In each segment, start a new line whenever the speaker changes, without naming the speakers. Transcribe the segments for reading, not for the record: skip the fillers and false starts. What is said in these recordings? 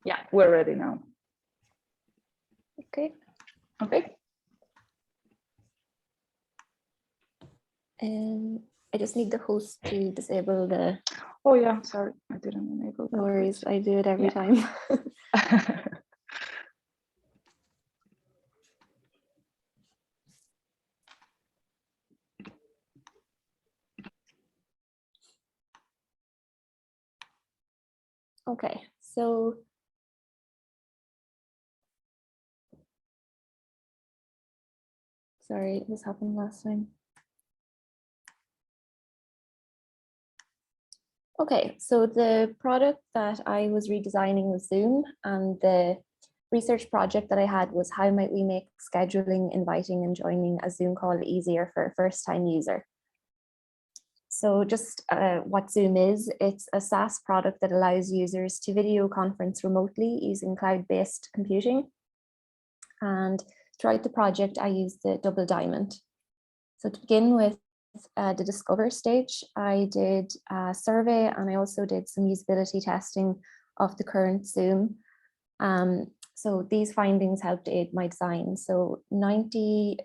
Yeah, we're ready now.
Okay.
Okay.
I just need the host to disable the.
Oh yeah, sorry, I didn't enable that.
No worries, I do it every time. Okay, so sorry, this happened last time. Okay, so the product that I was redesigning was Zoom, and the research project that I had was how might we make scheduling, inviting, and joining a Zoom call easier for a first-time user. So just what Zoom is, it's a SaaS product that allows users to video conference remotely using cloud-based computing. And throughout the project, I used the double diamond. So to begin with the discover stage, I did a survey and I also did some usability testing of the current Zoom. So these findings helped aid my design. So 96%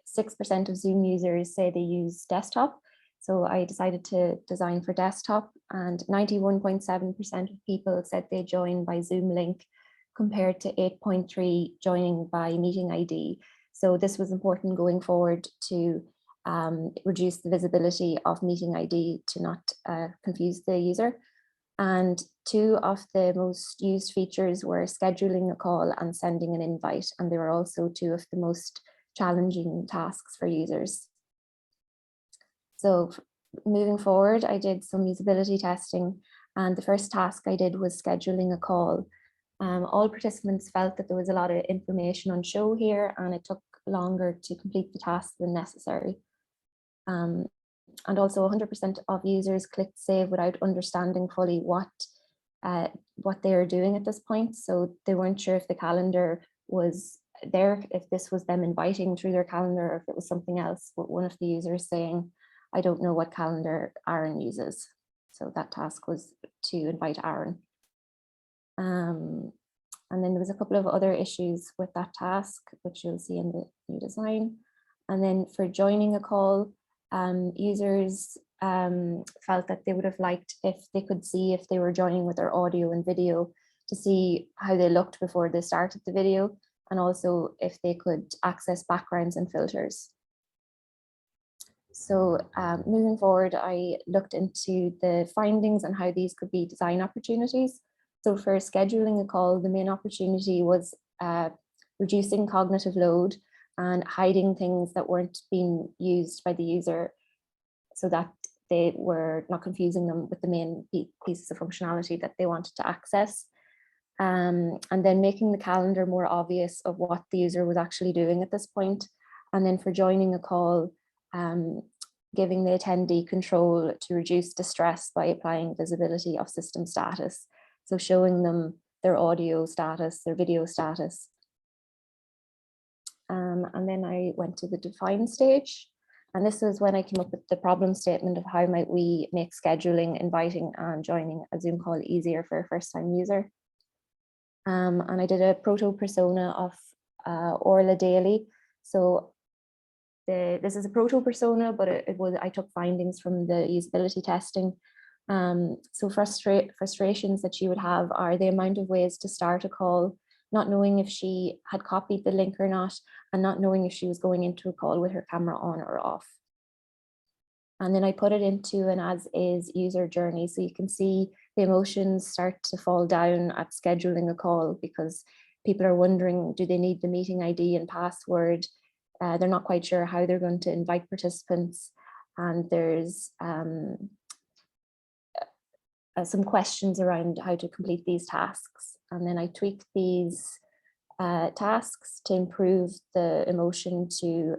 of Zoom users say they use desktop. So I decided to design for desktop, and 91.7% of people said they join by Zoom link compared to 8.3 joining by meeting ID. So this was important going forward to reduce the visibility of meeting ID to not confuse the user. And two of the most used features were scheduling a call and sending an invite. And they were also two of the most challenging tasks for users. So moving forward, I did some usability testing, and the first task I did was scheduling a call. All participants felt that there was a lot of information on show here, and it took longer to complete the task than necessary. And also 100% of users clicked save without understanding fully what they are doing at this point. So they weren't sure if the calendar was there, if this was them inviting through their calendar, or if it was something else. But one of the users saying, I don't know what calendar Aaron uses. So that task was to invite Aaron. And then there was a couple of other issues with that task, which you'll see in the new design. And then for joining a call, users felt that they would have liked if they could see if they were joining with their audio and video to see how they looked before they started the video, and also if they could access backgrounds and filters. So moving forward, I looked into the findings and how these could be design opportunities. So for scheduling a call, the main opportunity was reducing cognitive load and hiding things that weren't being used by the user so that they were not confusing them with the main pieces of functionality that they wanted to access. And then making the calendar more obvious of what the user was actually doing at this point. And then for joining a call, giving the attendee control to reduce distress by applying visibility of system status. So showing them their audio status, their video status. And then I went to the define stage. And this was when I came up with the problem statement of how might we make scheduling, inviting, and joining a Zoom call easier for a first-time user. And I did a proto persona of Orla Daly. So this is a proto persona, but I took findings from the usability testing. So frustrations that she would have are the amount of ways to start a call, not knowing if she had copied the link or not, and not knowing if she was going into a call with her camera on or off. And then I put it into an as is user journey. So you can see the emotions start to fall down at scheduling a call, because people are wondering, do they need the meeting ID and password? They're not quite sure how they're going to invite participants. And there's some questions around how to complete these tasks. And then I tweaked these tasks to improve the emotion to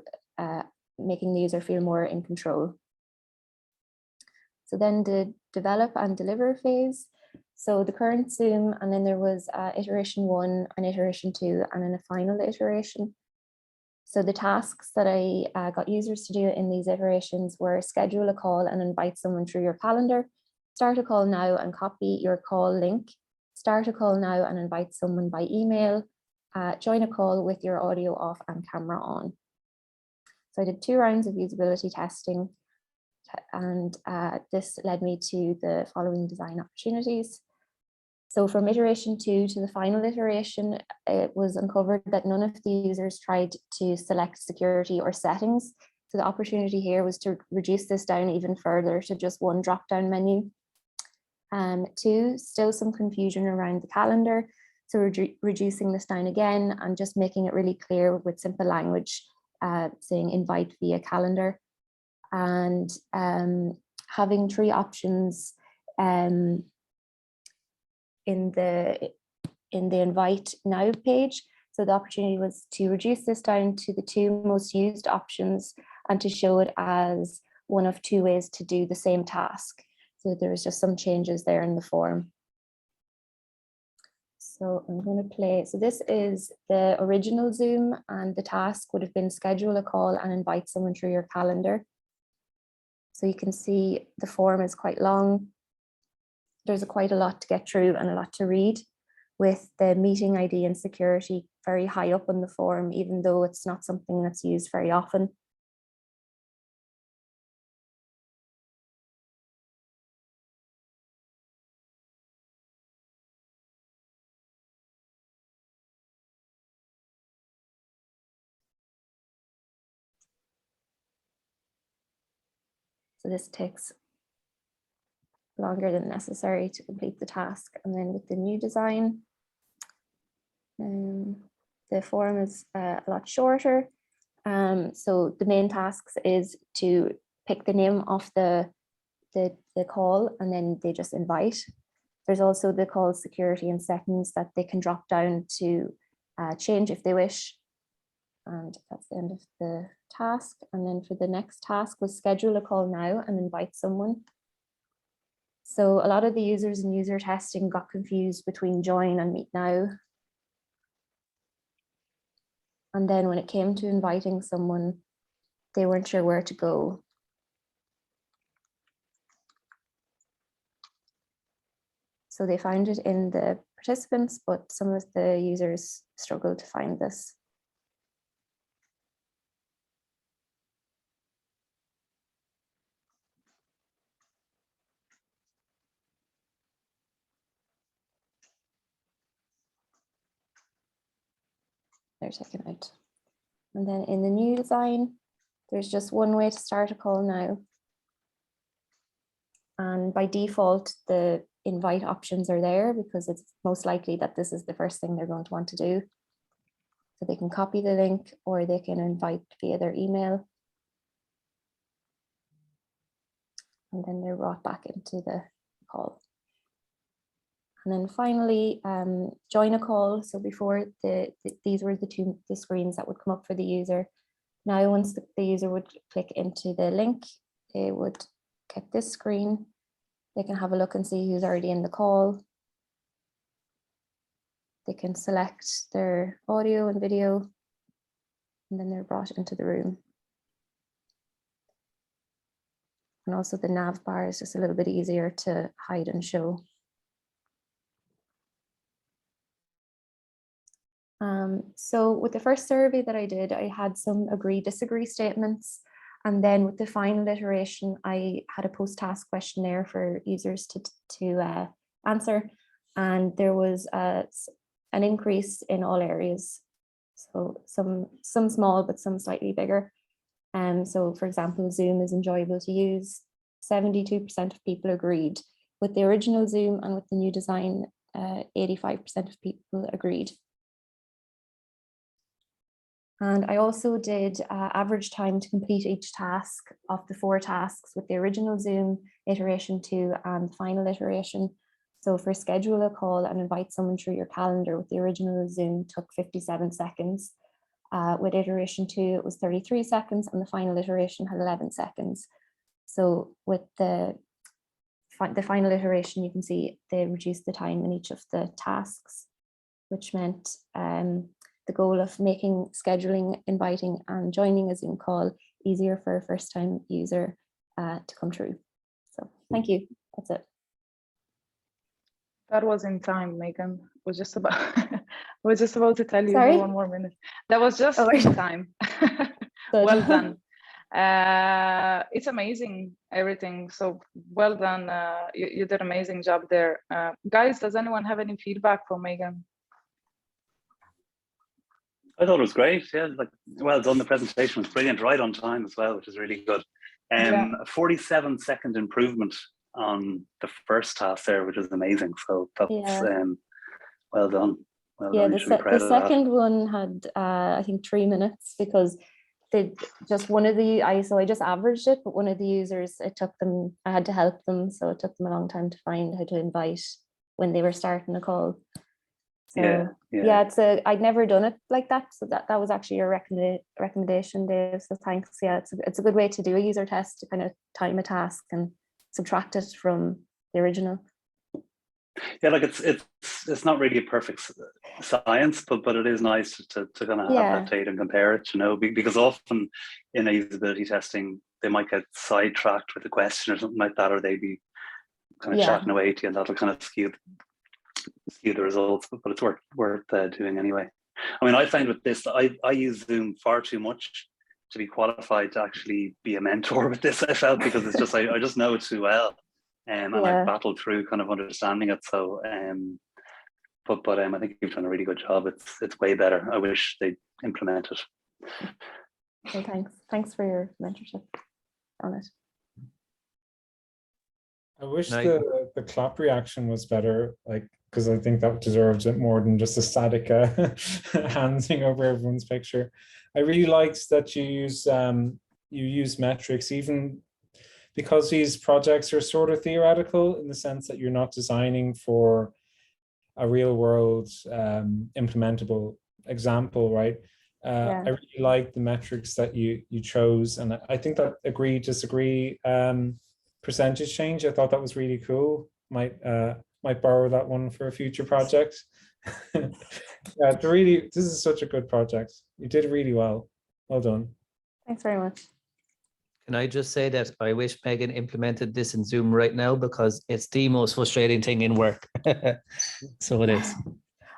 making the user feel more in control. So then the develop and deliver phase. So the current Zoom, and then there was iteration 1 and iteration 2, and then a final iteration. So the tasks that I got users to do in these iterations were schedule a call and invite someone through your calendar, start a call now and copy your call link, start a call now and invite someone by email, join a call with your audio off and camera on. So I did 2 rounds of usability testing, and this led me to the following design opportunities. So from iteration 2 to the final iteration, it was uncovered that none of the users tried to select security or settings. So the opportunity here was to reduce this down even further to just one drop-down menu. 2, still some confusion around the calendar. So reducing this down again and just making it really clear with simple language, saying invite via calendar, and having 3 options in the invite now page. So the opportunity was to reduce this down to the 2 most used options and to show it as one of 2 ways to do the same task. So there was just some changes there in the form. So I'm going to play. So this is the original Zoom, and the task would have been schedule a call and invite someone through your calendar. So you can see the form is quite long. There's quite a lot to get through and a lot to read, with the meeting ID and security very high up on the form, even though it's not something that's used very often. So this takes longer than necessary to complete the task. And then with the new design, the form is a lot shorter. So the main tasks is to pick the name of the call, and then they just invite. There's also the call security and settings that they can drop down to change if they wish. And that's the end of the task. And then for the next task was schedule a call now and invite someone. So a lot of the users in user testing got confused between join and meet now. And then when it came to inviting someone, they weren't sure where to go. So they found it in the participants, but some of the users struggled to find this. They're taken out. And then in the new design, there's just one way to start a call now. And by default, the invite options are there because it's most likely that this is the first thing they're going to want to do. So they can copy the link or they can invite via their email. And then they're brought back into the call. And then finally, join a call. So before these were the screens that would come up for the user. Now, once the user would click into the link, they would get this screen. They can have a look and see who's already in the call. They can select their audio and video, and then they're brought into the room. And also the nav bar is just a little bit easier to hide and show. So with the first survey that I did, I had some agree, disagree statements. And then with the final iteration, I had a post-task questionnaire for users to answer. And there was an increase in all areas. So some small, but some slightly bigger. So for example, Zoom is enjoyable to use. 72% of people agreed. With the original Zoom and with the new design, 85% of people agreed. And I also did average time to complete each task of the 4 tasks with the original Zoom, iteration 2 and the final iteration. So for schedule a call and invite someone through your calendar with the original Zoom took 57 seconds. With iteration 2, it was 33 seconds and the final iteration had 11 seconds. So with the final iteration, you can see they reduced the time in each of the tasks, which meant the goal of making scheduling, inviting and joining a Zoom call easier for a first-time user to come through. So thank you, that's it.
That was in time, Megan. Was just about was just about to tell you
Sorry?
for one more minute. That was just
Oh,
in time.
Good.
Well done. It's amazing, everything. So well done. You did an amazing job there. Guys, does anyone have any feedback for Megan?
I thought it was great. Yeah, like well done. The presentation was brilliant, right on time as well, which is really good.
Yeah.
47-second improvement on the first task there, which is amazing. So that's
Yeah.
well done. Well
Yeah,
done. You should be proud
the
of that.
second one had I think 3 minutes, because they just I just averaged it, but one of the users, it took them, I had to help them, so it took them a long time to find how to invite when they were starting a call. So yeah, I'd never done it like that, so that was actually your recommendation, Dave. So thanks. Yeah, it's a good way to do a user test, to kind of time a task and subtract it from the original.
Yeah, like it's not really a perfect science, but it is nice to kind of have that data and compare it, because often in a usability testing, they might get sidetracked with a question or something like that, or they'd be kind of chatting away to you, and that'll kind of skew the results, but it's worth doing anyway. I mean, I find with this, I use Zoom far too much to be qualified to actually be a mentor with this, I felt, because it's just I just know it too well. And I've battled through kind of understanding it. So but I think you've done a really good job. It's way better. I wish they'd implement it.
Well, thanks for your mentorship on it.
I wish the clap reaction was better, like, because I think that deserves it more than just a static handing over everyone's picture. I really liked that you use metrics, even because these projects are sort of theoretical in the sense that you're not designing for a real world implementable example, right? I really like the metrics that you chose, and I think that agree disagree percentage change, I thought that was really cool. Might borrow that one for a future project. Yeah, this is such a good project. You did really well. Well done.
Thanks very much.
Can I just say that I wish Megan implemented this in Zoom right now, because it's the most frustrating thing in work. So it is.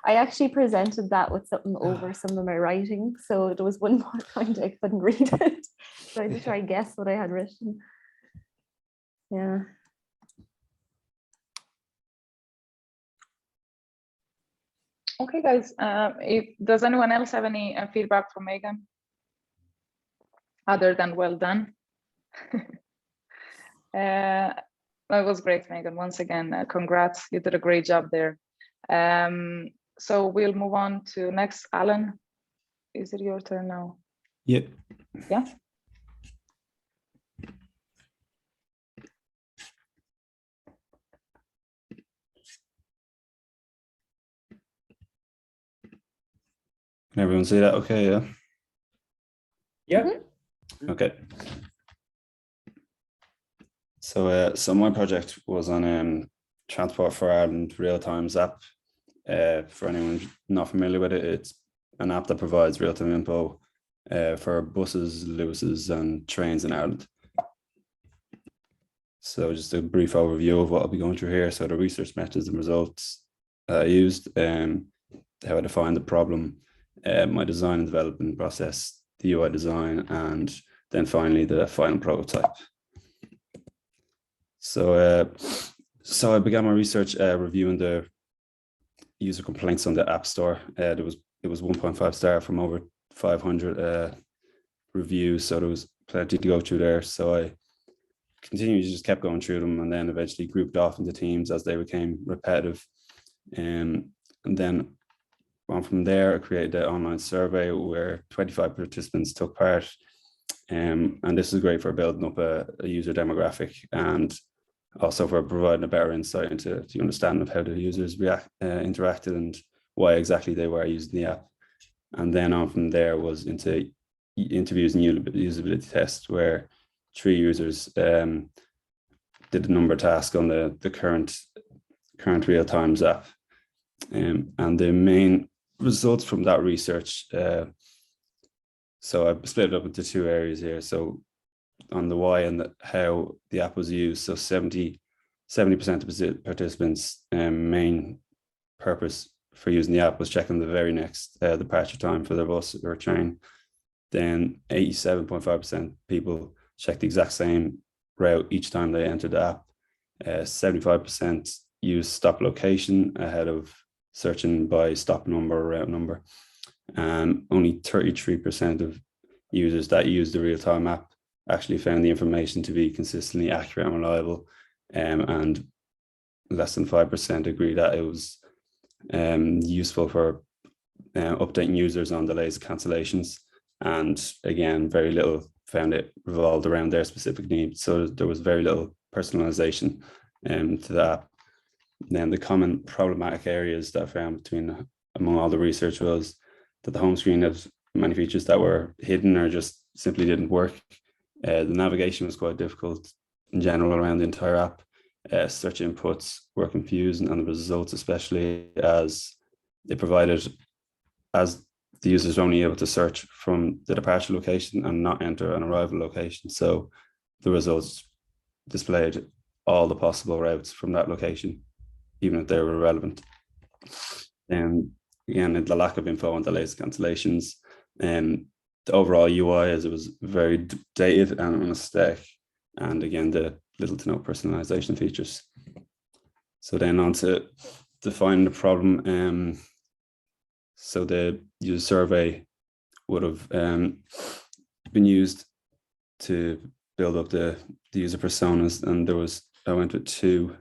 I actually presented that with something over some of my writing, so there was one more point I couldn't read it. So I had to try and guess what I had written. Yeah.
Okay, guys. Does anyone else have any feedback from Megan? Other than well done. That was great, Megan. Once again, congrats. You did a great job there. So we'll move on to next. Alan, is it your turn now?
Yep.
Yeah.
Can everyone see that okay? Yeah.
Yeah.
Okay. So my project was on Transport for Ireland real-time app. For anyone not familiar with it, it's an app that provides real-time info for buses, Lewises, and trains in Ireland. So just a brief overview of what I'll be going through here. So the research methods and results I used, how I defined the problem, my design and development process, the UI design, and then finally the final prototype. So I began my research reviewing the user complaints on the App Store. It was 1.5 star from over 500 reviews, so there was plenty to go through there. So I continued to just kept going through them, and then eventually grouped off into teams as they became repetitive. And then on from there, I created an online survey where 25 participants took part. And this is great for building up a user demographic, and also for providing a better insight into the understanding of how the users interacted and why exactly they were using the app. And then on from there was into interviews and usability tests, where 3 users did a number task on the current real-time app. And the main results from that research, so I split it up into 2 areas here. So on the why and how the app was used, so 70% 70% of participants' main purpose for using the app was checking the very next departure time for their bus or train. Then 87.5% people checked the exact same route each time they entered the app. 75% used stop location ahead of searching by stop number or route number. And only 33% of users that used the real-time app actually found the information to be consistently accurate and reliable. And less than 5% agree that it was useful for updating users on delays and cancellations. And again, very little found it revolved around their specific needs. So there was very little personalization to the app. Then the common problematic areas that I found among all the research was that the home screen had many features that were hidden or just simply didn't work. The navigation was quite difficult in general around the entire app. Search inputs were confusing, and the results, especially as they provided, as the users were only able to search from the departure location and not enter an arrival location. So the results displayed all the possible routes from that location, even if they were relevant. And again, the lack of info on delays, cancellations, and the overall UI, as it was very dated and unaesthetic, and again, the little to no personalization features. So then on to define the problem. So the user survey would have been used to build up the user personas, and I went with two.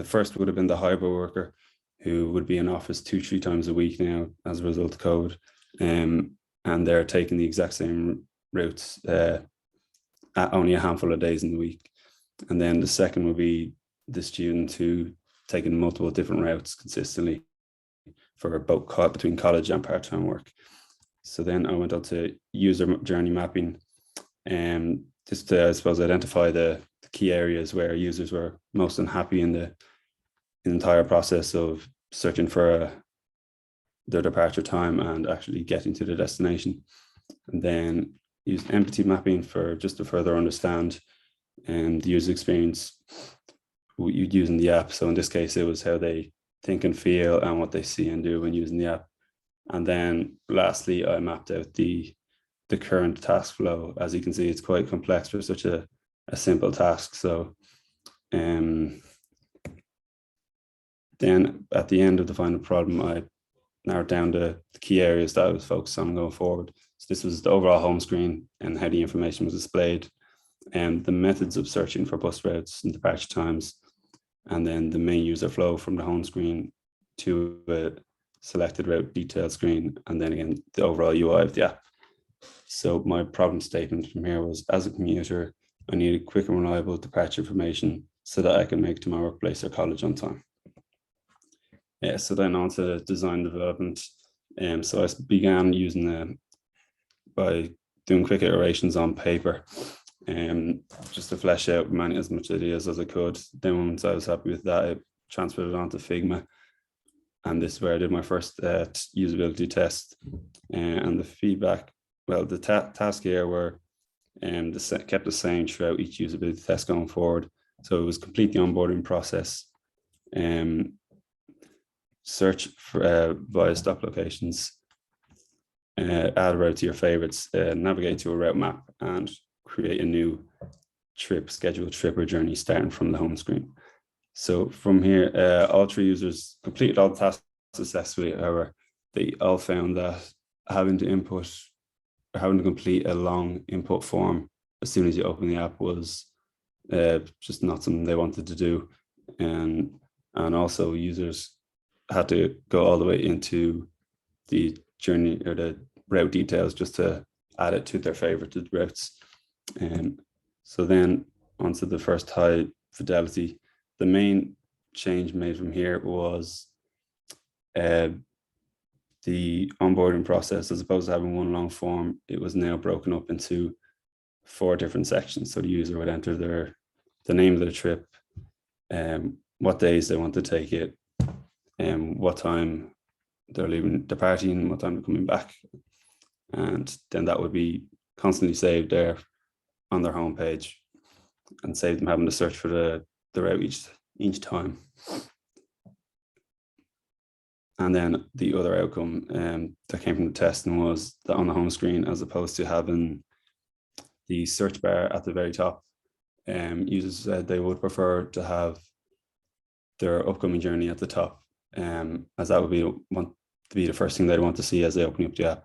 First would have been the hybrid worker, who would be in office 2-3 times a week now as a result of COVID, and they're taking the exact same routes at only a handful of days in the week. And then the second would be the student who taking multiple different routes consistently for both between college and part-time work. So then I went on to user journey mapping, just to, I suppose, identify the key areas where users were most unhappy in the entire process of searching for their departure time and actually getting to the destination. And then used empathy mapping for just to further understand the user experience using the app. So in this case, it was how they think and feel and what they see and do when using the app. And then lastly, I mapped out the current task flow. As you can see, it's quite complex for such a simple task. So then at the end of the final problem, I narrowed down the key areas that I was focused on going forward. So this was the overall home screen and how the information was displayed, and the methods of searching for bus routes and departure times, and then the main user flow from the home screen to a selected route detailed screen, and then again, the overall UI of the app. So my problem statement from here was, as a commuter, I needed quick and reliable departure information so that I can make to my workplace or college on time. Yeah, so then on to design development. So I began using by doing quick iterations on paper, just to flesh out as much ideas as I could. Then once I was happy with that, I transferred it onto Figma. And this is where I did my first usability test. And the feedback, well, the task here were kept the same throughout each usability test going forward. So it was complete the onboarding process, search for via stop locations, add a route to your favorites, navigate to a route map, and create a new scheduled trip or journey starting from the home screen. So from here, all 3 users completed all the tasks successfully. However, they all found that having to complete a long input form as soon as you open the app was just not something they wanted to do. And also users had to go all the way into the journey or the route details just to add it to their favorited routes. So then onto the first high fidelity. The main change made from here was the onboarding process. As opposed to having one long form, it was now broken up into 4 different sections. So the user would enter the name of their trip, what days they want to take it, what time they're departing, what time they're coming back. And then that would be constantly saved there on their homepage and save them having to search for the route each time. And then the other outcome that came from the testing was that on the home screen, as opposed to having the search bar at the very top, users said they would prefer to have their upcoming journey at the top, as that would want to be the first thing they'd want to see as they open up the app.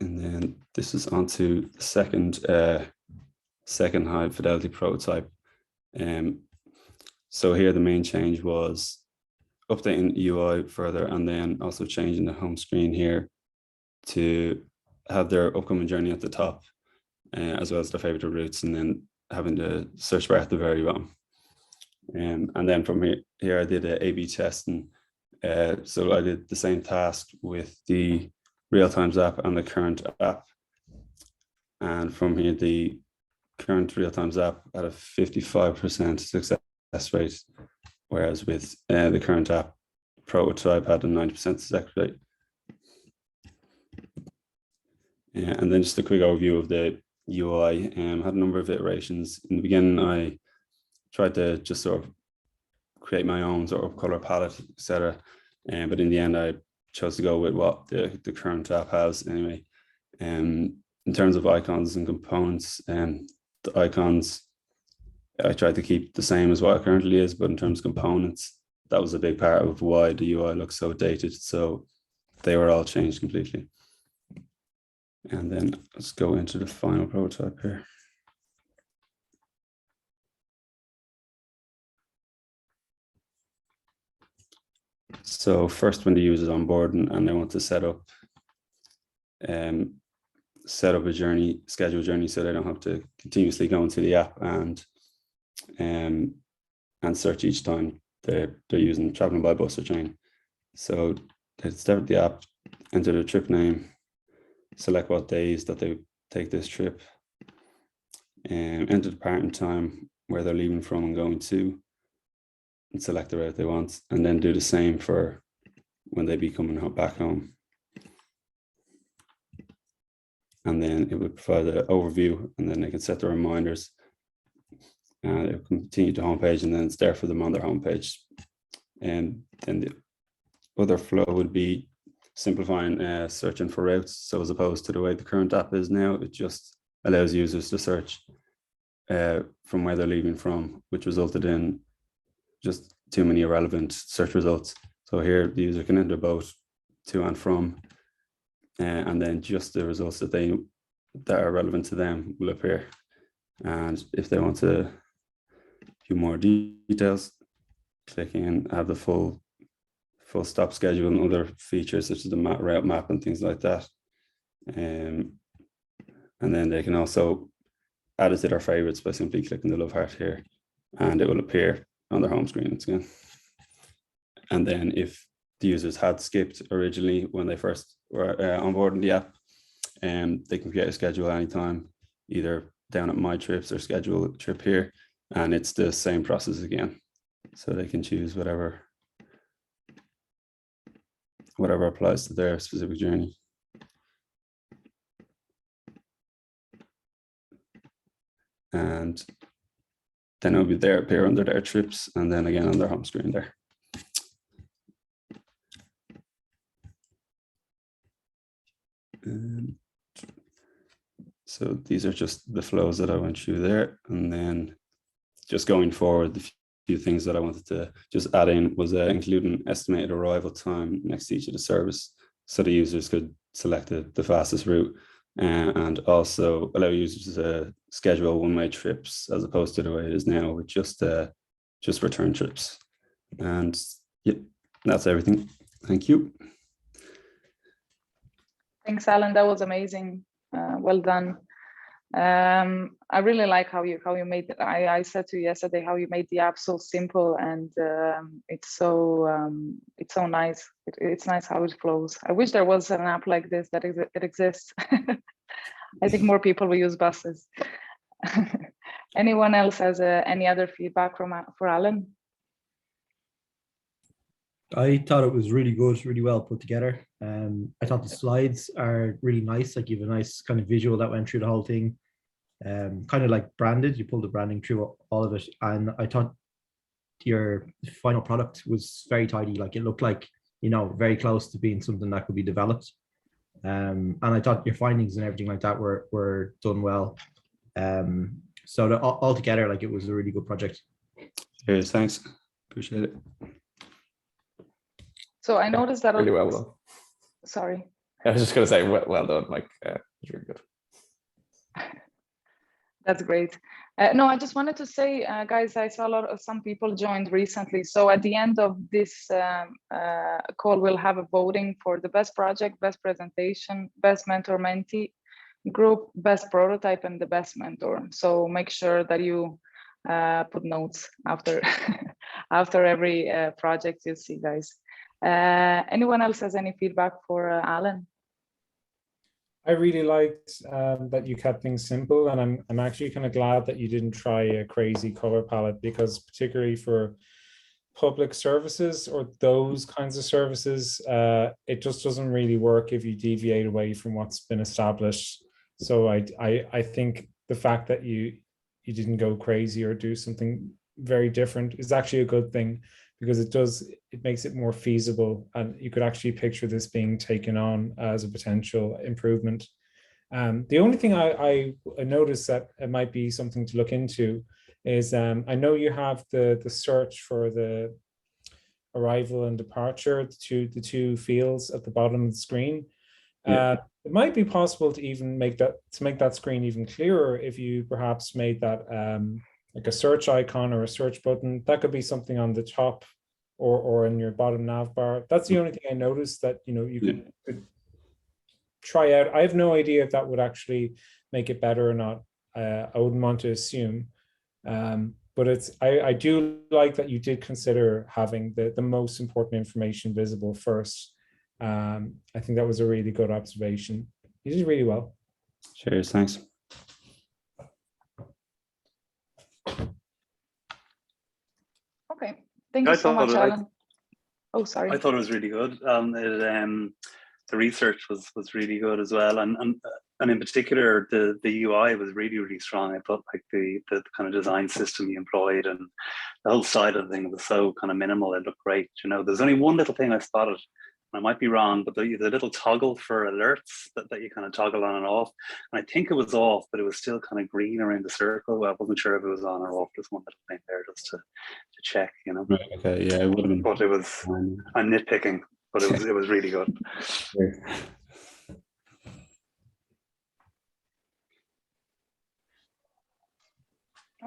And then this is onto the second high fidelity prototype. So here the main change was updating UI further, and then also changing the home screen here to have their upcoming journey at the top, as well as their favorite routes, and then having the search bar at the very bottom. And then from here I did a A/B testing. So I did the same task with the Real Times app and the current app. And from here, the current Real Times app had a 55% success rate, whereas with the current app prototype had a 90% success rate. And then just a quick overview of the UI. Had a number of iterations. In the beginning, I tried to just sort of create my own sort of color palette, etc. But in the end, I chose to go with what the current app has anyway. In terms of icons and components, the icons, I tried to keep the same as what it currently is, but in terms of components, that was a big part of why the UI looks so dated. So they were all changed completely. And then let's go into the final prototype here. So first, when the user's on board and they want to set up a journey, schedule a journey, so they don't have to continuously go into the app and search each time they're using traveling by bus or train. So they start the app, enter the trip name, select what days that they take this trip, and enter the part and time where they're leaving from and going to, and select the route they want, and then do the same for when they be coming back home. And then it would provide an overview, and then they can set the reminders, and it will continue to homepage, and then it's there for them on their homepage. And then the other flow would be simplifying searching for routes. So as opposed to the way the current app is now, it just allows users to search from where they're leaving from, which resulted in just too many irrelevant search results. So here the user can enter both to and from, and then just the results that are relevant to them will appear. And if they want to view more details, click in, have the full stop schedule and other features such as the route map and things like that. And then they can also add it to their favorites by simply clicking the love heart here, and it will appear on their home screen again. And then if the users had skipped originally when they first were onboarding the app, they can create a schedule anytime, either down at My Trips or schedule a trip here, and it's the same process again. So they can choose whatever applies to their specific journey. And then it'll be there, appear under their trips, and then again on their home screen there. So these are just the flows that I went through there, and then just going forward, the few things that I wanted to just add in was include an estimated arrival time next to each of the service, so the users could select the fastest route, and also allow users to schedule one-way trips as opposed to the way it is now with just return trips. And yeah, that's everything. Thank you.
Thanks, Alan. That was amazing. Well done. I really like how you made it. I said to you yesterday how you made the app so simple, and it's so nice. It's nice how it flows. I wish there was an app like this that it exists. I think more people will use buses. Anyone else has any other feedback for Alan?
I thought it was really good, really well put together. I thought the slides are really nice. Like, you have a nice kind of visual that went through the whole thing. kind of like branded. You pulled the branding through all of it, and I thought your final product was very tidy. Like it looked like, you know, very close to being something that could be developed. And I thought your findings and everything like that were done well. So altogether, like it was a really good project.
Cheers, thanks. Appreciate it.
So I noticed that
really well done.
Sorry.
I was just going to say, well done, Mike. It's really good.
That's great. No, I just wanted to say, guys, I saw some people joined recently. So at the end of this call, we'll have a voting for the best project, best presentation, best mentor-mentee group, best prototype, and the best mentor. So make sure that you put notes after after every project you see, guys. Anyone else has any feedback for Alan?
I really liked that you kept things simple, and I'm actually kind of glad that you didn't try a crazy color palette, because particularly for public services or those kinds of services, it just doesn't really work if you deviate away from what's been established. So I think the fact that you didn't go crazy or do something very different is actually a good thing, because it makes it more feasible, and you could actually picture this being taken on as a potential improvement. The only thing I noticed that it might be something to look into is I know you have the search for the arrival and departure, the two fields at the bottom of the screen.
Yeah.
It might be possible to even make that screen even clearer if you perhaps made that like a search icon or a search button. That could be something on the top or in your bottom nav bar. That's the only thing I noticed that, you know, you could try out. I have no idea if that would actually make it better or not. I wouldn't want to assume. But I do like that you did consider having the most important information visible first. I think that was a really good observation. You did really well.
Cheers, thanks.
Okay, thank you so much, Alan. Oh, sorry.
I thought it was really good. The research was really good as well, and in particular the UI was really strong. I thought like the kind of design system you employed and the whole side of the thing was so kind of minimal. It looked great. You know, there's only one little thing I spotted. I might be wrong, but the little toggle for alerts that you kind of toggle on and off, and I think it was off, but it was still kind of green around the circle. Well, I wasn't sure if it was on or off. Just one little thing there just to check, you know.
Right, okay, yeah, it would have been.
But it was, I'm nitpicking, but it was really good.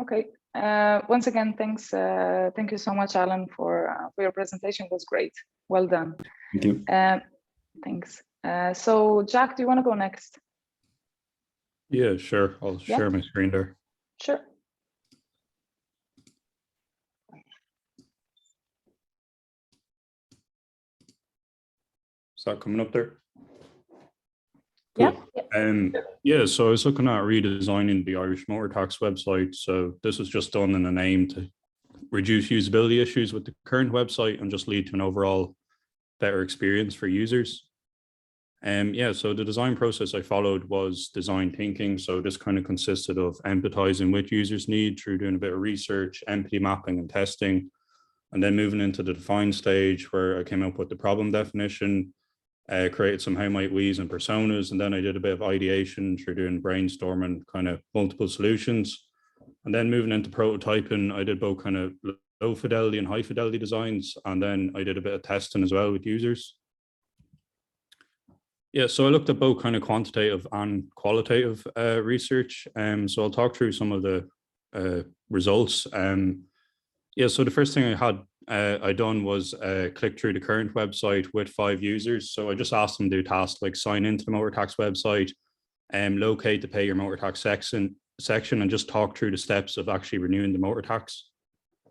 Okay. Once again, thanks. Thank you so much, Alan, for your presentation. It was great. Well done.
Thank you.
Thanks. So, Jack, do you want to go next?
Yeah, sure. I'll share my screen there.
Sure.
Is that coming up there?
Cool.
Yeah, so I was looking at redesigning the Irish Motor Tax website. So this was just done in an aim to reduce usability issues with the current website and just lead to an overall better experience for users. Yeah, so the design process I followed was design thinking. So this kind of consisted of empathizing with users' need through doing a bit of research, empathy mapping and testing, and then moving into the define stage where I came up with the problem definition, created some how might we's and personas, and then I did a bit of ideation through doing brainstorming kind of multiple solutions. And then moving into prototyping, I did both kind of low fidelity and high fidelity designs, and then I did a bit of testing as well with users. Yeah, so I looked at both kind of quantitative and qualitative research. So I'll talk through some of the results. Yeah, so the first thing I done was click through the current website with 5 users. So I just asked them to do tasks like sign into the motor tax website, locate the pay your motor tax section, and just talk through the steps of actually renewing the motor tax.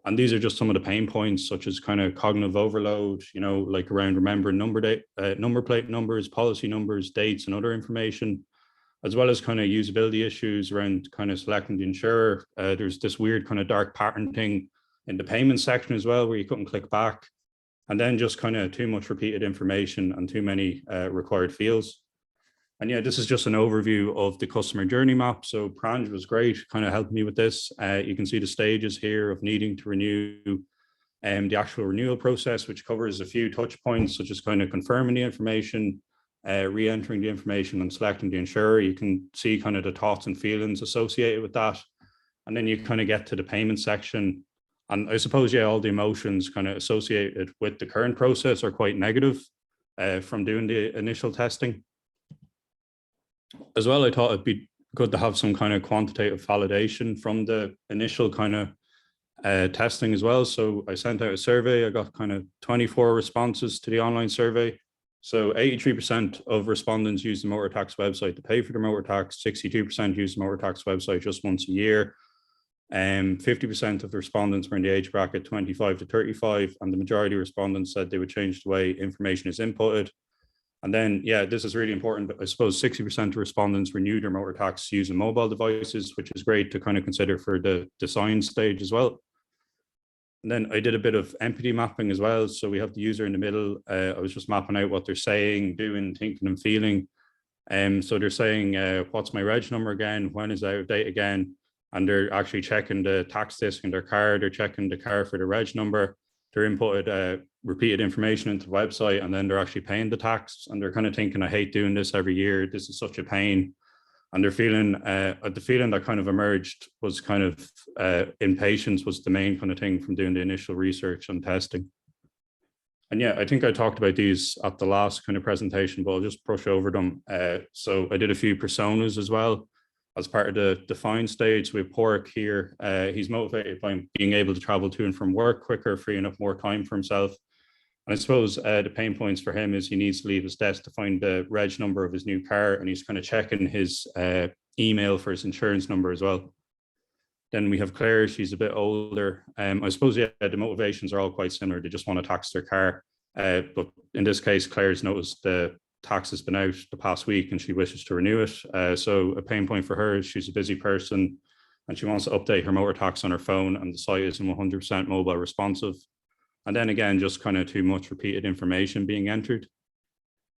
And these are just some of the pain points, such as kind of cognitive overload, you know, like around remembering number plate numbers, policy numbers, dates, and other information, as well as kind of usability issues around kind of selecting the insurer. There's this weird kind of dark pattern thing in the payment section as well, where you couldn't click back, and then just kind of too much repeated information and too many required fields. And yeah, this is just an overview of the customer journey map. So Pranj was great, kind of helped me with this. You can see the stages here of needing to renew the actual renewal process, which covers a few touch points, such as kind of confirming the information, re-entering the information and selecting the insurer. You can see kind of the thoughts and feelings associated with that. And then you kind of get to the payment section. And I suppose, yeah, all the emotions kind of associated with the current process are quite negative from doing the initial testing. As well, I thought it'd be good to have some kind of quantitative validation from the initial kind of testing as well. So I sent out a survey. I got kind of 24 responses to the online survey. So 83% of respondents use the motor tax website to pay for their motor tax. 62% use the motor tax website just once a year. 50% of the respondents were in the age bracket 25 to 35, and the majority of respondents said they would change the way information is inputted. And then, yeah, this is really important, but I suppose 60% of respondents renewed their motor tax using mobile devices, which is great to kind of consider for the design stage as well. And then I did a bit of empathy mapping as well. So we have the user in the middle. I was just mapping out what they're saying, doing, thinking and feeling. So they're saying, what's my reg number again? When is it out of date again? And they're actually checking the tax disc in their car. They're checking the car for the reg number. They're inputted repeated information into the website, and then they're actually paying the tax. And they're kind of thinking, I hate doing this every year. This is such a pain. And they're feeling, the feeling that kind of emerged was kind of impatience was the main kind of thing from doing the initial research and testing. And yeah, I think I talked about these at the last kind of presentation, but I'll just brush over them. So I did a few personas as well as part of the define stage. We have Pork here. He's motivated by being able to travel to and from work quicker, freeing up more time for himself. And I suppose the pain points for him is he needs to leave his desk to find the reg number of his new car, and he's kind of checking his email for his insurance number as well. Then we have Claire. She's a bit older. I suppose, yeah, the motivations are all quite similar. They just want to tax their car. But in this case, Claire's noticed the tax has been out the past week and she wishes to renew it. So a pain point for her is she's a busy person and she wants to update her motor tax on her phone, and the site isn't 100% mobile responsive. And then again, just kind of too much repeated information being entered.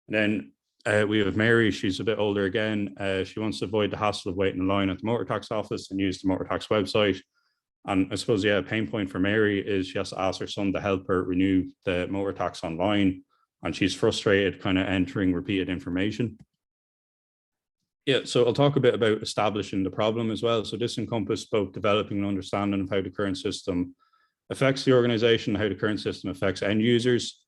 And then we have Mary. She's a bit older again. She wants to avoid the hassle of waiting in line at the motor tax office and use the motor tax website. And I suppose, yeah, a pain point for Mary is she has to ask her son to help her renew the motor tax online. And she's frustrated kind of entering repeated information. Yeah, so I'll talk a bit about establishing the problem as well. So this encompassed both developing an understanding of how the current system affects the organization, how the current system affects end users.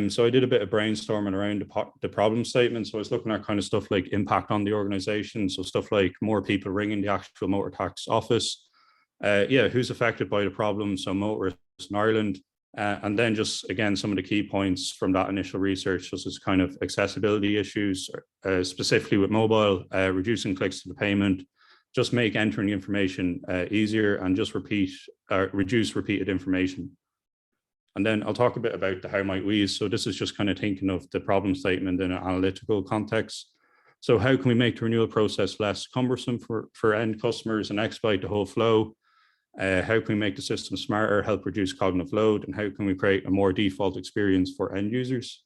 So I did a bit of brainstorming around the problem statement. So I was looking at kind of stuff like impact on the organization. So stuff like more people ringing the actual motor tax office. Yeah, who's affected by the problem? So motorists in Ireland. And then just, again, some of the key points from that initial research, such as kind of accessibility issues, specifically with mobile, reducing clicks to the payment, just make entering information easier, and just reduce repeated information. And then I'll talk a bit about the how might we. So this is just kind of thinking of the problem statement in an analytical context. So how can we make the renewal process less cumbersome for end customers and expedite the whole flow? How can we make the system smarter, help reduce cognitive load, and how can we create a more default experience for end users?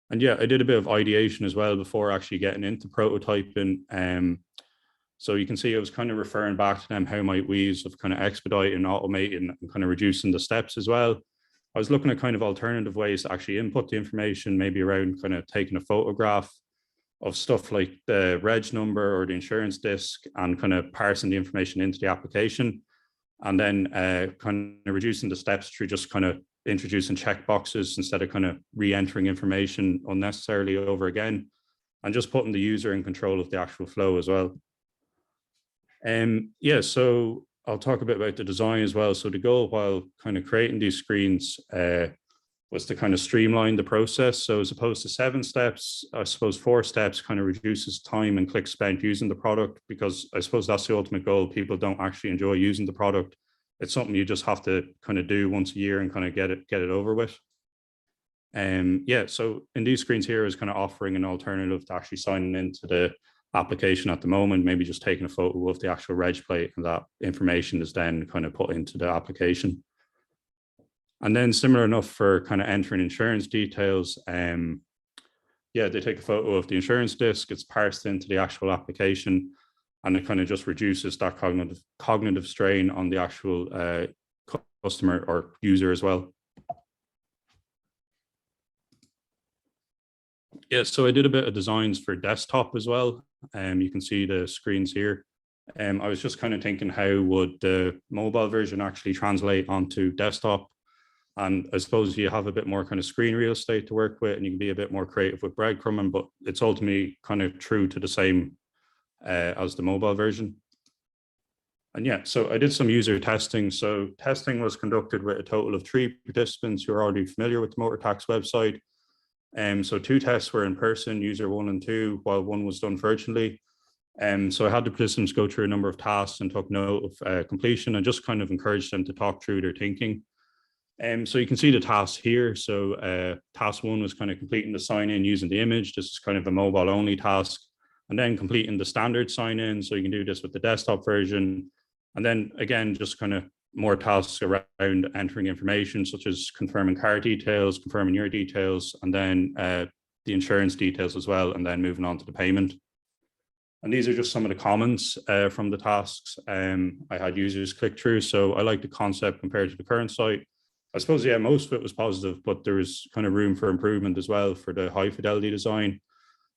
And yeah, I did a bit of ideation as well before actually getting into prototyping. So you can see I was kind of referring back to them, how might we of kind of expediting, automating, and kind of reducing the steps as well. I was looking at kind of alternative ways to actually input the information, maybe around kind of taking a photograph of stuff like the reg number or the insurance disc and kind of parsing the information into the application, and then kind of reducing the steps through just kind of introducing checkboxes instead of kind of re-entering information unnecessarily over again, and just putting the user in control of the actual flow as well. Yeah, so I'll talk a bit about the design as well. So the goal while kind of creating these screens was to kind of streamline the process. So as opposed to 7 steps, I suppose 4 steps kind of reduces time and clicks spent using the product, because I suppose that's the ultimate goal. People don't actually enjoy using the product. It's something you just have to kind of do once a year and kind of get it over with. Yeah, so in these screens here is kind of offering an alternative to actually signing into the application at the moment, maybe just taking a photo of the actual reg plate, and that information is then kind of put into the application. And then similar enough for kind of entering insurance details. yeah, they take a photo of the insurance disc, it's parsed into the actual application, and it kind of just reduces that cognitive strain on the actual customer or user as well. Yeah, so I did a bit of designs for desktop as well. You can see the screens here. I was just kind of thinking, how would the mobile version actually translate onto desktop? And I suppose you have a bit more kind of screen real estate to work with, and you can be a bit more creative with breadcrumbing, but it's ultimately kind of true to the same as the mobile version. And yeah, so I did some user testing. So testing was conducted with a total of 3 participants who are already familiar with the Motor Tax website. So 2 tests were in person, user 1 and 2, while 1 was done virtually. So I had the participants go through a number of tasks and took note of completion, and just kind of encouraged them to talk through their thinking. So you can see the tasks here. So task 1 was kind of completing the sign in using the image. This is kind of a mobile only task, and then completing the standard sign in. So you can do this with the desktop version. And then again, just kind of more tasks around entering information, such as confirming car details, confirming your details, and then the insurance details as well, and then moving on to the payment. And these are just some of the comments from the tasks I had users click through. So I like the concept compared to the current site. I suppose, yeah, most of it was positive, but there was kind of room for improvement as well for the high fidelity design.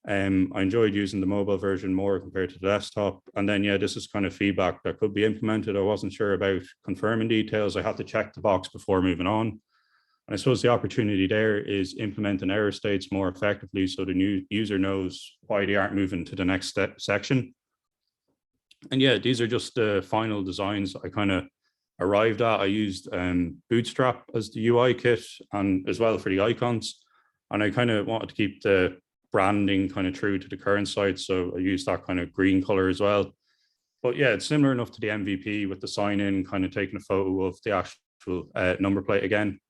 I enjoyed using the mobile version more compared to the desktop. And then, yeah, this is kind of feedback that could be implemented. I wasn't sure about confirming details. I had to check the box before moving on. And I suppose the opportunity there is implementing error states more effectively, so the new user knows why they aren't moving to the next section. And yeah, these are just the final designs I kind of arrived at. I used Bootstrap as the UI kit and as well for the icons. And I kind of wanted to keep the branding kind of true to the current site. So I used that kind of green color as well. But yeah, it's similar enough to the MVP with the sign in, kind of taking a photo of the actual number plate again.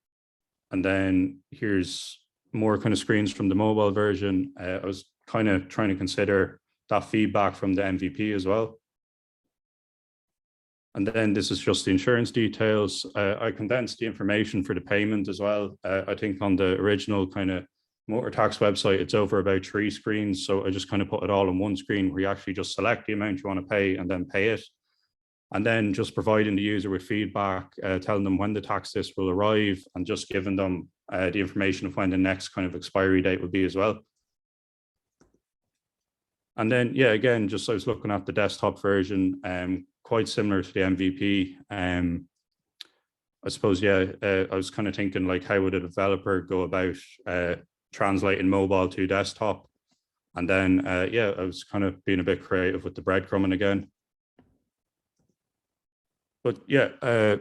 And then here's more kind of screens from the mobile version. I was kind of trying to consider that feedback from the MVP as well. And then this is just the insurance details. I condensed the information for the payment as well. I think on the original kind of Motor Tax website, it's over about 3 screens. So I just kind of put it all on one screen where you actually just select the amount you want to pay and then pay it. And then just providing the user with feedback, telling them when the tax list will arrive, and just giving them the information of when the next kind of expiry date would be as well. And then, yeah, again, just I was looking at the desktop version, quite similar to the MVP. I suppose, yeah, I was kind of thinking, like, how would a developer go about translating mobile to desktop? And then, yeah, I was kind of being a bit creative with the breadcrumbing again. But yeah,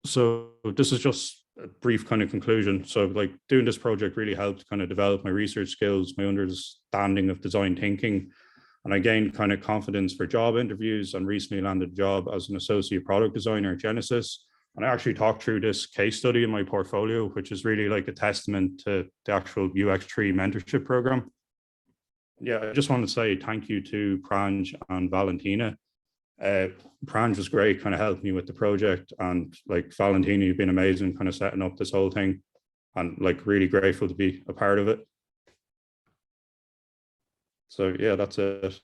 so this is just a brief kind of conclusion. So like doing this project really helped kind of develop my research skills, my understanding of design thinking, and I gained kind of confidence for job interviews, and recently landed a job as an associate product designer at Genesis. And I actually talked through this case study in my portfolio, which is really like a testament to the actual UX3 mentorship program. Yeah, I just want to say thank you to Pranj and Valentina. Pranj was great, kind of helped me with the project, and like Valentina, you've been amazing kind of setting up this whole thing, and like really grateful to be a part of it. So yeah, that's it.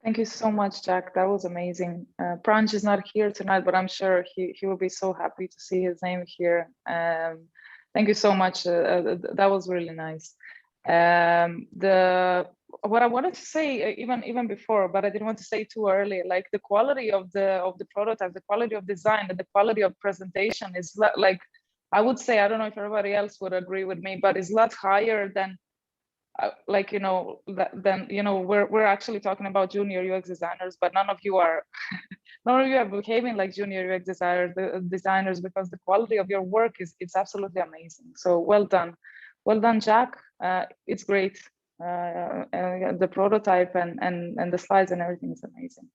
Thank you so much, Jack. That was amazing. Pranj is not here tonight, but I'm sure he will be so happy to see his name here. Thank you so much. That was really nice. What I wanted to say even before, but I didn't want to say too early, like the quality of the prototype, the quality of design, and the quality of presentation is like, I would say, I don't know if everybody else would agree with me, but it's a lot higher than like, you know, then, you know, we're actually talking about junior UX designers, but none of you are behaving like junior UX designers, because the quality of your work is, it's absolutely amazing. So well done, Jack. It's great. The prototype and the slides and everything is amazing.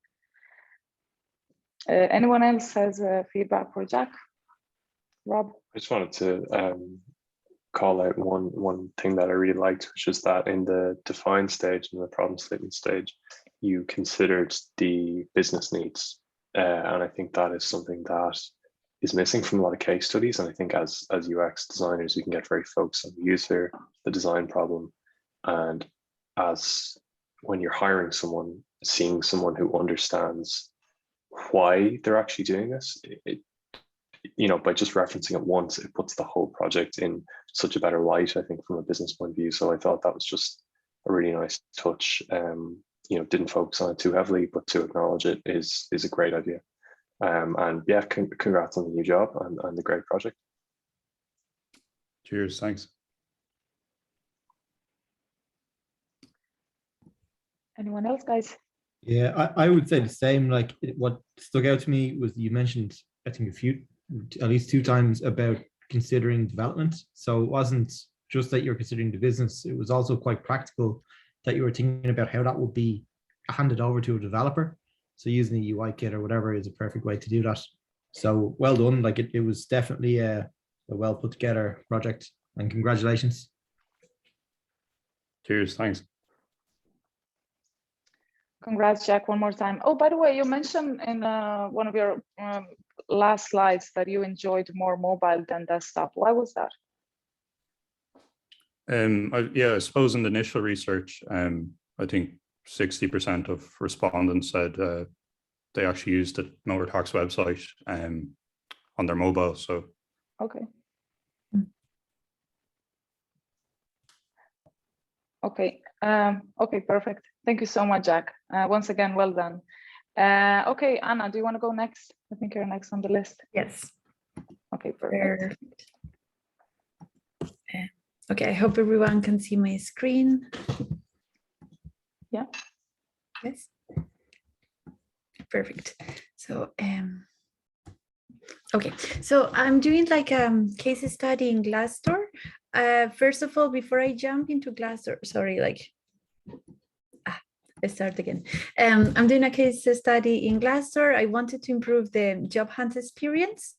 Anyone else has feedback for Jack? Rob?
I just wanted to call out one thing that I really liked, which is that in the define stage and the problem statement stage, you considered the business needs. And I think that is something that is missing from a lot of case studies. And I think as UX designers, we can get very focused on the user the design problem. And as when you're hiring someone, seeing someone who understands why they're actually doing this, by just referencing it once, it puts the whole project in such a better light, I think, from a business point of view. So I thought that was just a really nice touch. Didn't focus on it too heavily, but to acknowledge it is a great idea. And yeah, congrats on the new job and the great project.
Cheers, thanks.
Anyone else, guys?
Yeah, I would say the same. Like what stuck out to me was you mentioned, I think at least 2 times about considering development. So it wasn't just that you're considering the business, it was also quite practical that you were thinking about how that would be handed over to a developer. So using a UI kit or whatever is a perfect way to do that. So well done. Like it was definitely a well put together project, and congratulations.
Cheers, thanks.
Congrats, Jack, one more time. Oh, by the way, you mentioned in one of your last slides that you enjoyed more mobile than desktop. Why was that?
I suppose in the initial research, I think 60% of respondents said they actually used the Motor Talks website on their mobile. So
okay. Okay. Okay, perfect. Thank you so much, Jack. Once again, well done. Okay, Anna, do you want to go next? I think you're next on the list.
Yes.
Okay, perfect.
Okay, I hope everyone can see my screen.
Yeah.
Yes. Perfect. So, okay, so I'm doing like a case study in Glassdoor. First of all, before I jump into Glassdoor, sorry, let's start again. I'm doing a case study in Glassdoor. I wanted to improve the job hunt experience.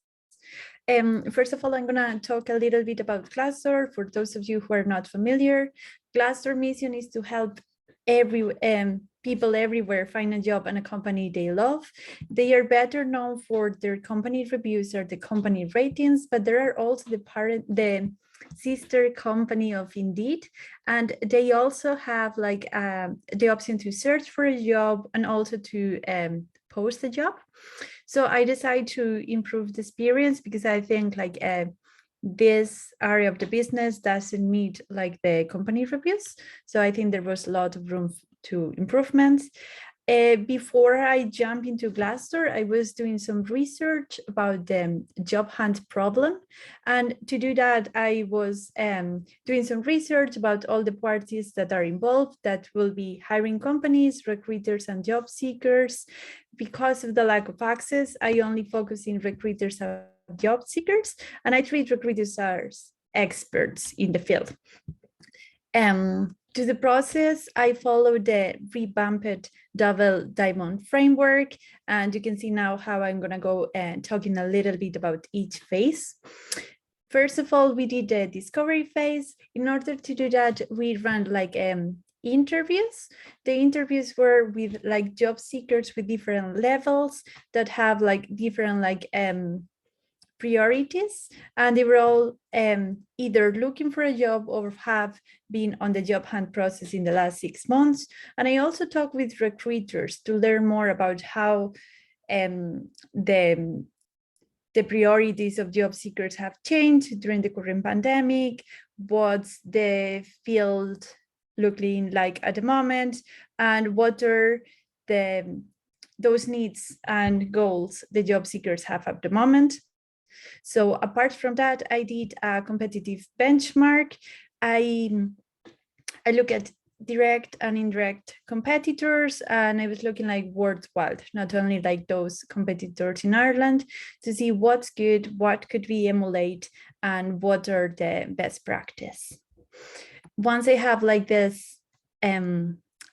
First of all, I'm gonna talk a little bit about Glassdoor. For those of you who are not familiar, Glassdoor mission is to help people everywhere find a job and a company they love. They are better known for their company reviews or the company ratings, but there are also the sister company of Indeed, and they also have like the option to search for a job and also to post a job. So I decided to improve the experience because I think like this area of the business doesn't meet like the company reviews. So I think there was a lot of room to improvements. Before I jump into Glassdoor, I was doing some research about the job hunt problem. And to do that, I was doing some research about all the parties that are involved, that will be hiring companies, recruiters, and job seekers. Because of the lack of access, I only focus in recruiters and job seekers, and I treat recruiters as experts in the field. To the process, I followed the revamped double diamond framework, and you can see now how I'm gonna go and talking a little bit about each phase. First of all, we did the discovery phase. In order to do that, we ran like interviews. The interviews were with like job seekers with different levels that have like different like priorities, and they were all either looking for a job or have been on the job hunt process in the last 6 months. And I also talked with recruiters to learn more about how the priorities of job seekers have changed during the current pandemic, what's the field looking like at the moment, and what are those needs and goals the job seekers have at the moment. So apart from that, I did a competitive benchmark. I look at direct and indirect competitors, and I was looking like worldwide, not only like those competitors in Ireland, to see what's good, what could we emulate, and what are the best practice. Once I have like this,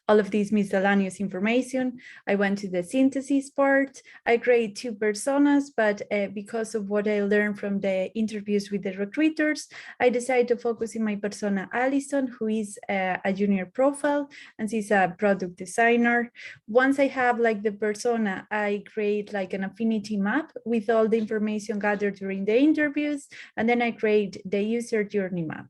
all of these miscellaneous information, I went to the synthesis part. I create 2 personas, but because of what I learned from the interviews with the recruiters, I decided to focus in my persona Alison, who is a junior profile, and she's a product designer. Once I have like the persona, I create like an affinity map with all the information gathered during the interviews, and then I create the user journey map.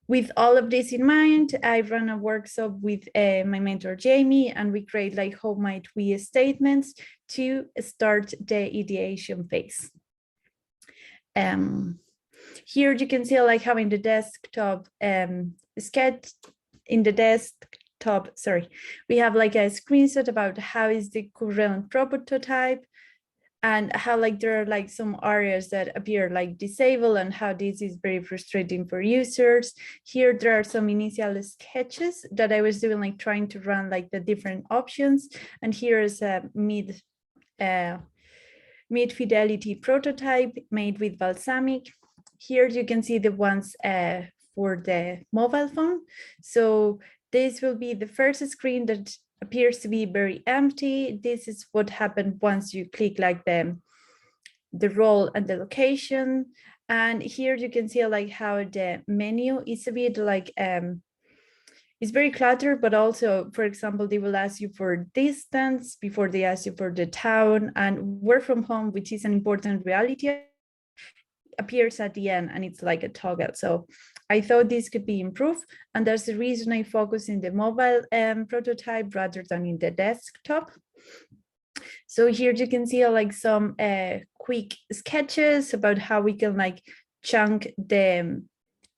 With all of this in mind, I ran a workshop with my mentor, Jamie, and we create like how might we statements to start the ideation phase. Here you can see like having the desktop sketch in the desktop, sorry, we have like a screenshot about how is the current prototype and how like there are like some areas that appear like disabled and how this is very frustrating for users. Here there are some initial sketches that I was doing, like trying to run like the different options. And here is a mid fidelity prototype made with balsamic. Here you can see the ones for the mobile phone. So this will be the first screen that appears to be very empty. This is what happened once you click like the role and the location. And here you can see like how the menu is a bit like, it's very cluttered, but also, for example, they will ask you for distance before they ask you for the town, and work from home, which is an important reality, appears at the end and it's like a toggle. So I thought this could be improved, and that's the reason I focus in the mobile prototype rather than in the desktop. So here you can see like some quick sketches about how we can like chunk the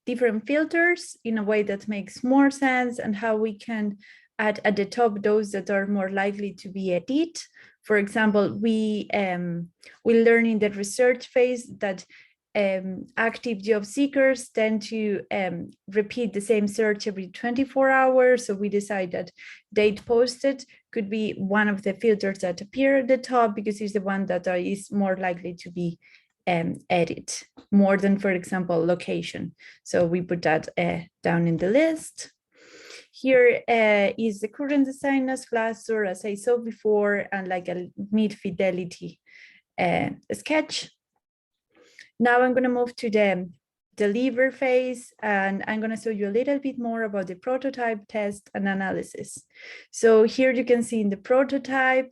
different filters in a way that makes more sense, and how we can add at the top those that are more likely to be edited. For example, we learn in the research phase that active job seekers tend to repeat the same search every 24 hours. So we decide that date posted could be one of the filters that appear at the top, because it's the one that is more likely to be edited, more than, for example, location. So we put that down in the list. Here is the current design as Glassdoor, as I saw before, and like a mid-fidelity sketch. Now I'm going to move to the deliver phase, and I'm going to show you a little bit more about the prototype, test, and analysis. So here you can see in the prototype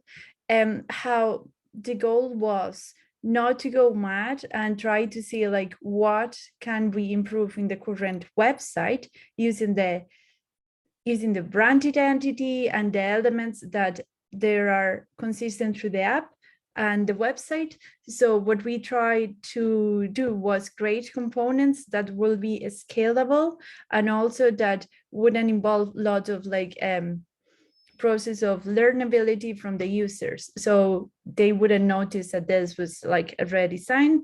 how the goal was not to go mad and try to see like what can we improve in the current website using the brand identity and the elements that there are consistent through the app and the website. So what we tried to do was create components that will be scalable, and also that wouldn't involve a lot of like process of learnability from the users. So they wouldn't notice that this was like a redesign.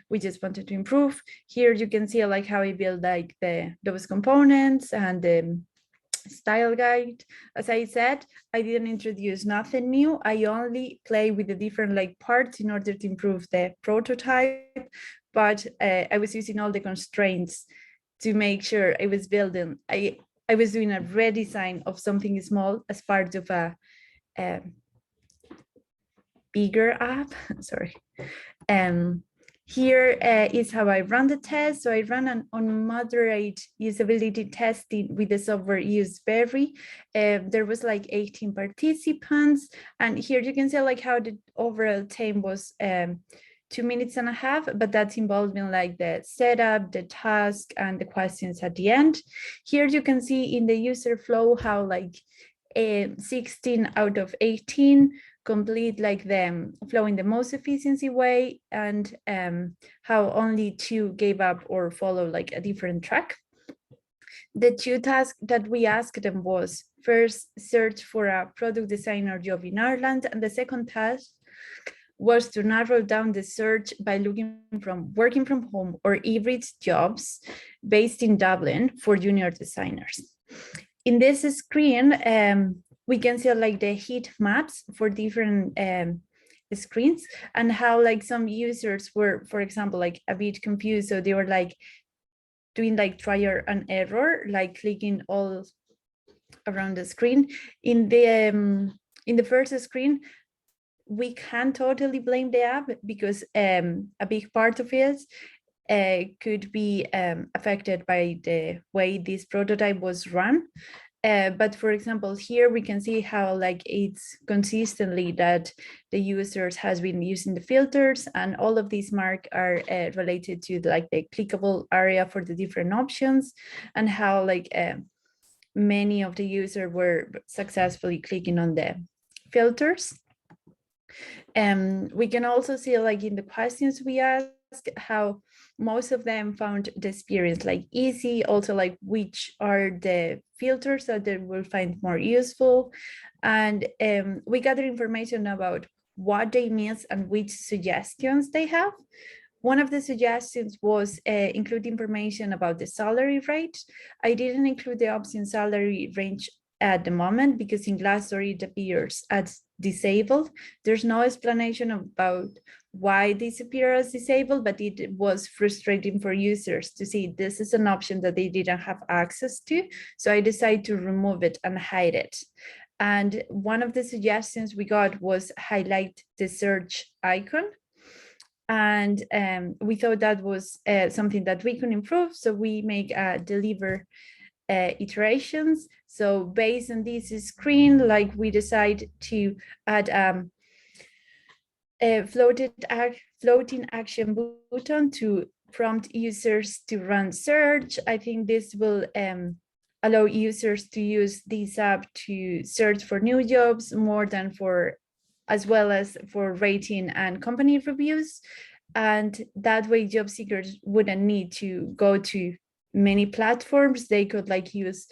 We just wanted to improve. Here you can see like how we build like those components and the style guide. As I said, I didn't introduce nothing new. I only play with the different like parts in order to improve the prototype, but I was using all the constraints to make sure I was building. I was doing a redesign of something small as part of a bigger app. Sorry. Here is how I run the test. So I ran an unmoderate usability testing with the software Useberry. There was like 18 participants, and here you can see like how the overall time was 2.5 minutes, but that's involving like the setup, the task, and the questions at the end. Here you can see in the user flow how like 16 out of 18 complete like the flow in the most efficiency way, and how only 2 gave up or follow like a different track. The 2 tasks that we asked them was first search for a product designer job in Ireland, and the second task was to narrow down the search by looking from working from home or hybrid jobs based in Dublin for junior designers. In this screen, we can see like the heat maps for different screens, and how like some users were, for example, like a bit confused. So they were like doing like trial and error, like clicking all around the screen. In the first screen, we can't totally blame the app, because a big part of it could be affected by the way this prototype was run. But for example, here we can see how like it's consistently that the users has been using the filters, and all of these marks are related to like the clickable area for the different options, and how like many of the users were successfully clicking on the filters. We can also see like in the questions we asked how most of them found the experience like easy, also like which are the filters that they will find more useful. And we gather information about what they miss and which suggestions they have. One of the suggestions was include information about the salary rate. I didn't include the option salary range at the moment because in Glassdoor it appears as disabled. There's no explanation about why this appears as disabled, but it was frustrating for users to see this is an option that they didn't have access to. So I decided to remove it and hide it. And one of the suggestions we got was highlight the search icon. And we thought that was something that we could improve. So we make deliver iterations. So based on this screen, like we decide to add a floating action button to prompt users to run search. I think this will allow users to use this app to search for new jobs more than for, as well as for rating and company reviews. And that way job seekers wouldn't need to go to many platforms. They could like use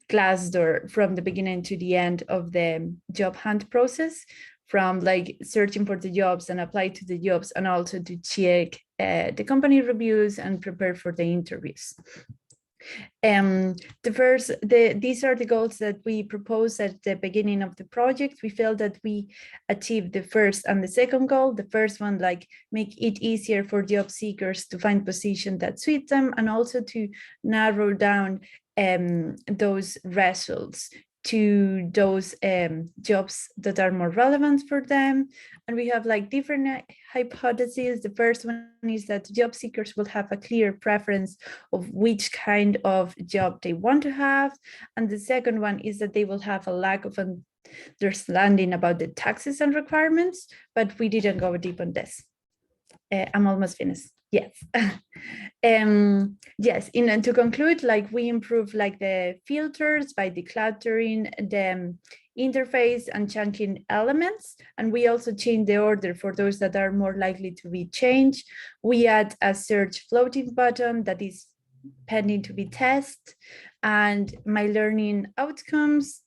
Glassdoor from the beginning to the end of the job hunt process, from like searching for the jobs and apply to the jobs, and also to check the company reviews and prepare for the interviews. These are the goals that we proposed at the beginning of the project. We felt that we achieved the first and the second goal. The first one, like make it easier for job seekers to find positions that suit them, and also to narrow down those results to those jobs that are more relevant for them. And we have like different hypotheses. The first one is that job seekers will have a clear preference of which kind of job they want to have. And the second one is that they will have a lack of understanding about the taxes and requirements, but we didn't go deep on this. I'm almost finished. Yes. Yes, and to conclude, like we improve like the filters by decluttering the interface and chunking elements, and we also change the order for those that are more likely to be changed. We add a search floating button that is pending to be tested, and my learning outcomes,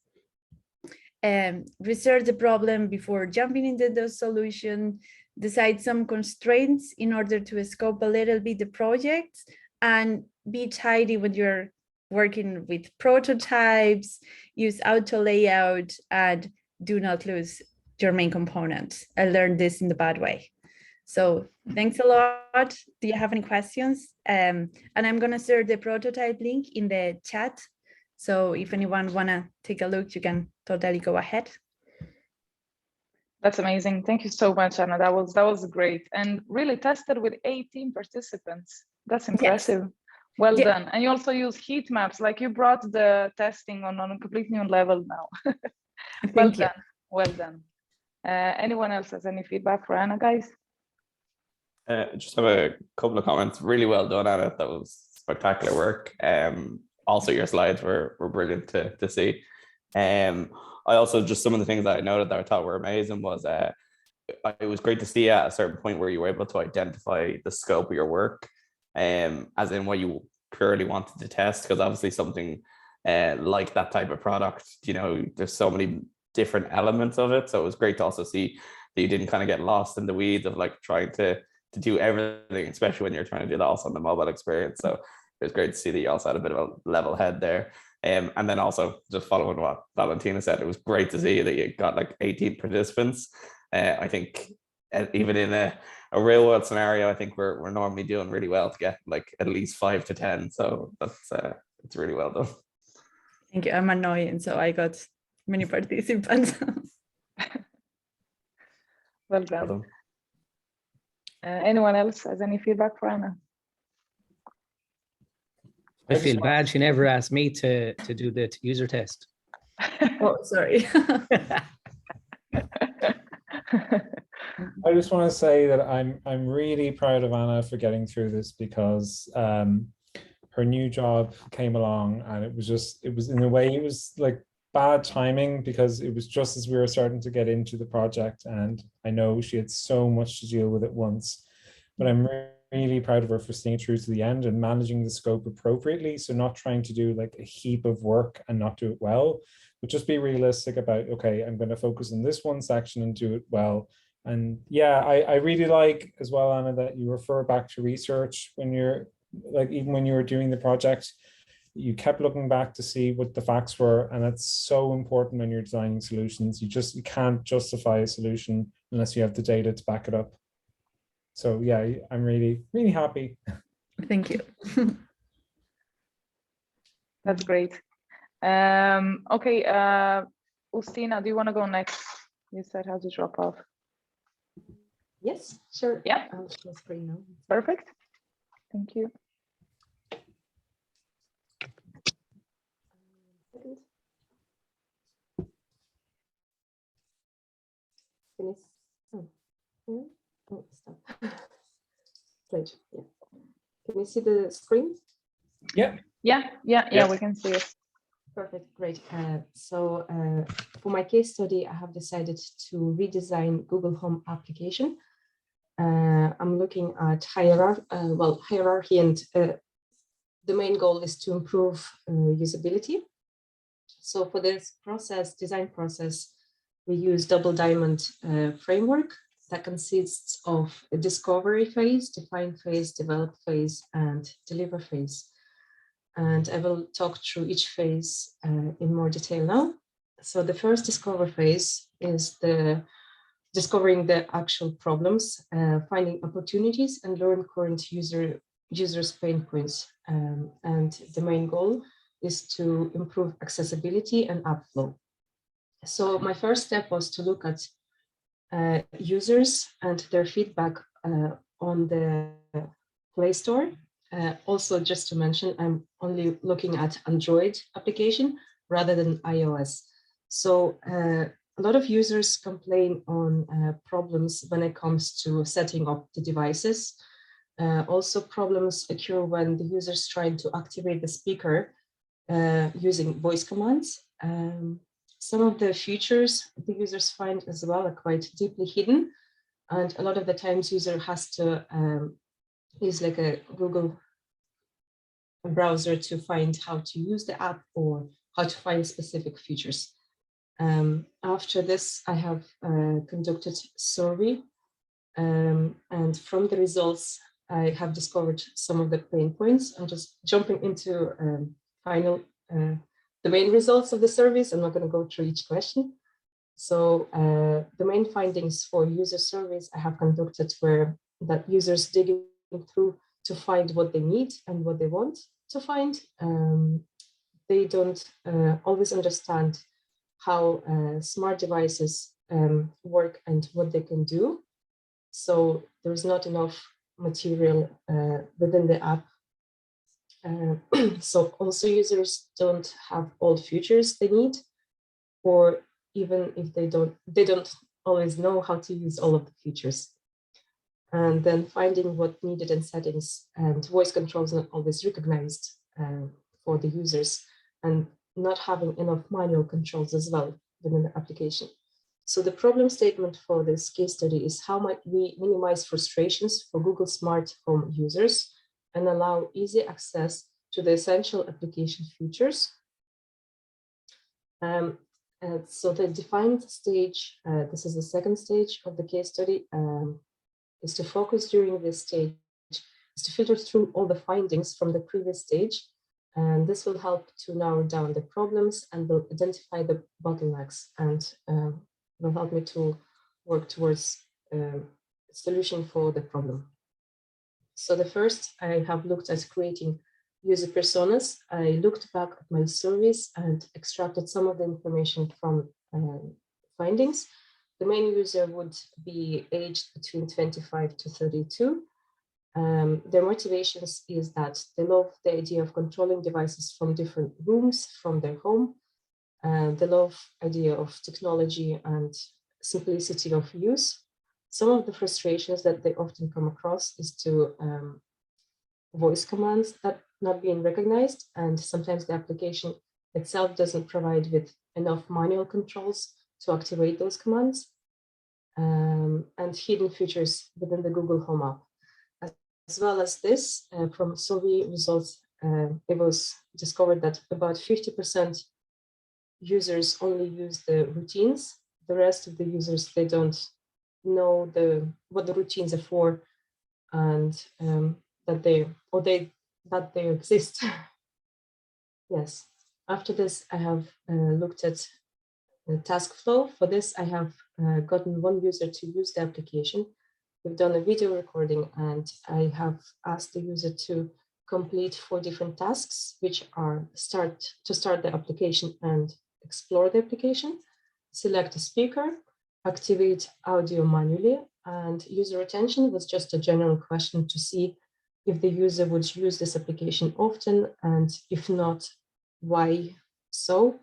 research the problem before jumping into the solution, decide some constraints in order to scope a little bit the project, and be tidy when you're working with prototypes, use auto layout, and do not lose your main component. I learned this in the bad way. So thanks a lot. Do you have any questions? And I'm gonna share the prototype link in the chat. So if anyone wanna take a look, you can totally go ahead.
That's amazing. Thank you so much, Anna. That was great, and really tested with 18 participants. That's impressive. Yes. Well done. And you also use heat maps, like you brought the testing on a completely new level now. Well done. Well done. Anyone else has any feedback for Anna, guys?
Just have a couple of comments. Really well done, Anna. That was spectacular work. Also, your slides were brilliant to see. I also, just some of the things that I noted that I thought were amazing was it was great to see at a certain point where you were able to identify the scope of your work, as in what you purely wanted to test, because obviously something like that type of product, you know, there's so many different elements of it. So it was great to also see that you didn't kind of get lost in the weeds of like trying to do everything, especially when you're trying to do that also on the mobile experience. So it was great to see that you also had a bit of a level head there. And then also just following what Valentina said, it was great to see that you got like 18 participants. I think even in a real world scenario, I think we're normally doing really well to get like at least 5 to 10. So that's it's really well done.
Thank you. I'm annoying, so I got many participants.
Well done. Anyone else has any feedback for Anna?
I feel bad. She never asked me to do the user test.
Oh, sorry.
I just want to say that I'm really proud of Anna for getting through this, because her new job came along, and it was in a way, it was like bad timing, because it was just as we were starting to get into the project, and I know she had so much to deal with at once. But I'm really proud of her for staying true to the end and managing the scope appropriately. So not trying to do like a heap of work and not do it well, but just be realistic about, okay, I'm going to focus on this one section and do it well. And yeah, I really like as well, Anna, that you refer back to research when you're like, even when you were doing the project, you kept looking back to see what the facts were. And that's so important when you're designing solutions. You can't justify a solution unless you have the data to back it up. So yeah, I'm really, really happy.
Thank you.
That's great. Okay, Ustina, do you want to go next? You said how to drop off.
Yes, sure.
Yeah.
I'll share screen now.
Perfect. Thank you.
Finish. Oh, yeah. Oh, stop. Slide. Yeah. Can you see the screen?
Yeah.
Yeah, we can see it.
Perfect, great. So for my case study, I have decided to redesign Google Home application. I'm looking at hierarchy, and the main goal is to improve usability. So for this design process, we use Double Diamond framework that consists of a discovery phase, define phase, develop phase, and deliver phase. And I will talk through each phase in more detail now. So the first discover phase is discovering the actual problems, finding opportunities, and learn current users' pain points. And the main goal is to improve accessibility and app flow. So my first step was to look at users and their feedback on the Play Store. Also, just to mention, I'm only looking at Android application rather than iOS. So a lot of users complain on problems when it comes to setting up the devices. Also, problems occur when the user is trying to activate the speaker using voice commands. Some of the features the users find as well are quite deeply hidden. And a lot of the times user has to use like a Google browser to find how to use the app or how to find specific features. After this, I have conducted survey, and from the results, I have discovered some of the pain points. I'm just jumping into the main results of the surveys. I'm not going to go through each question. So the main findings for user surveys I have conducted were that users digging through to find what they need and what they want to find. They don't always understand how smart devices work and what they can do. So there's not enough material within the app. So also users don't have all features they need, or even if they don't always know how to use all of the features. And then finding what needed in settings, and voice controls not always recognized for the users, and not having enough manual controls as well within the application. So the problem statement for this case study is how might we minimize frustrations for Google Smart Home users and allow easy access to the essential application features. So the defined stage, this is the second stage of the case study, is to focus during this stage, is to filter through all the findings from the previous stage. And this will help to narrow down the problems and will identify the bottlenecks, and will help me to work towards a solution for the problem. So the first, I have looked at creating user personas. I looked back at my surveys and extracted some of the information from findings. The main user would be aged between 25 to 32. Their motivations is that they love the idea of controlling devices from different rooms from their home. They love idea of technology and simplicity of use. Some of the frustrations that they often come across is to voice commands that not being recognized, and sometimes the application itself doesn't provide with enough manual controls to activate those commands, and hidden features within the Google Home app. As well as this, from survey results, it was discovered that about 50% users only use the routines. The rest of the users, they don't know what the routines are for, and that they exist. Yes. After this, I have looked at the task flow. For this, I have gotten one user to use the application. We've done a video recording, and I have asked the user to complete 4 different tasks, which are to start the application and explore the application, select a speaker, activate audio manually, and user retention was just a general question to see if the user would use this application often, and if not, why so.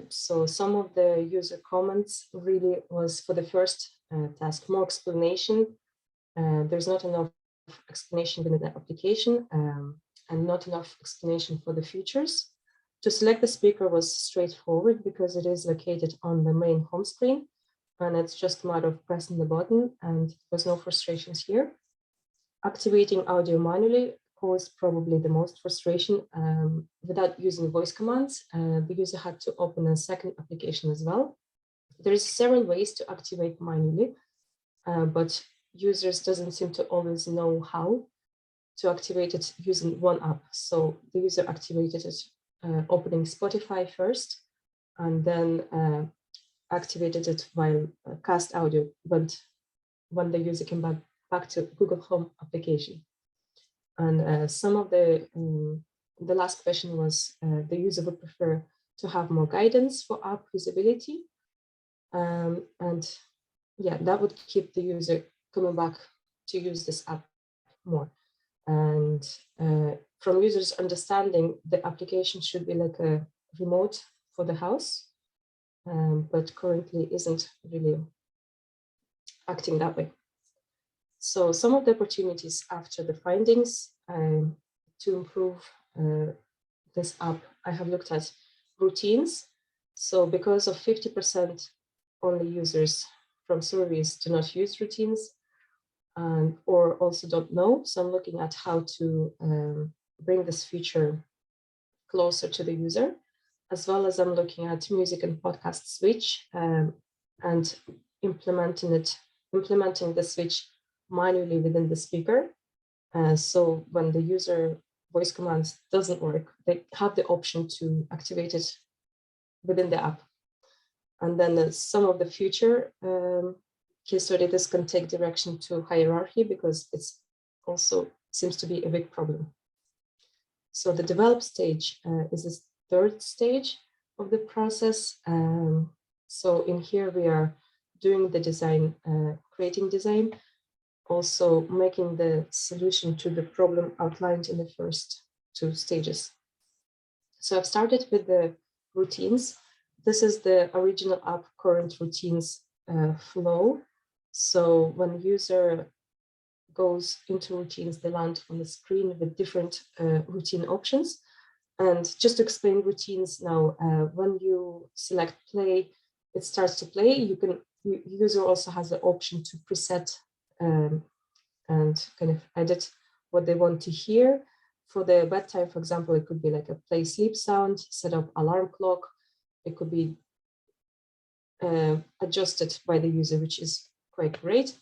So some of the user comments really was for the first task, more explanation. There's not enough explanation within the application, and not enough explanation for the features. To select the speaker was straightforward because it is located on the main home screen, and it's just a matter of pressing the button, and there's no frustrations here. Activating audio manually caused probably the most frustration. Without using voice commands, the user had to open a second application as well. There's several ways to activate manually, but users doesn't seem to always know how to activate it using one app. So the user activated it opening Spotify first, and then activated it while cast audio went when the user came back to Google Home application. And some of the last question was the user would prefer to have more guidance for app usability. And yeah, that would keep the user coming back to use this app more. And from users' understanding, the application should be like a remote for the house, but currently isn't really acting that way. So some of the opportunities after the findings to improve this app, I have looked at routines. So because of 50% only users from surveys do not use routines, or also don't know. So I'm looking at how to bring this feature closer to the user, as well as I'm looking at music and podcast switch, and implementing the switch manually within the speaker. So when the user voice commands doesn't work, they have the option to activate it within the app. And then some of the future case study, this can take direction to hierarchy because it's also seems to be a big problem. So the develop stage is the third stage of the process. So in here we are doing the design, creating design, also making the solution to the problem outlined in the first 2 stages. So I've started with the routines. This is the original app current routines flow. So when user goes into routines, they land on the screen with different routine options. And just to explain routines now, when you select play, it starts to play. User also has the option to preset and kind of edit what they want to hear. For the bedtime, for example, it could be like a play sleep sound, set up alarm clock. It could be adjusted by the user, which is quite great.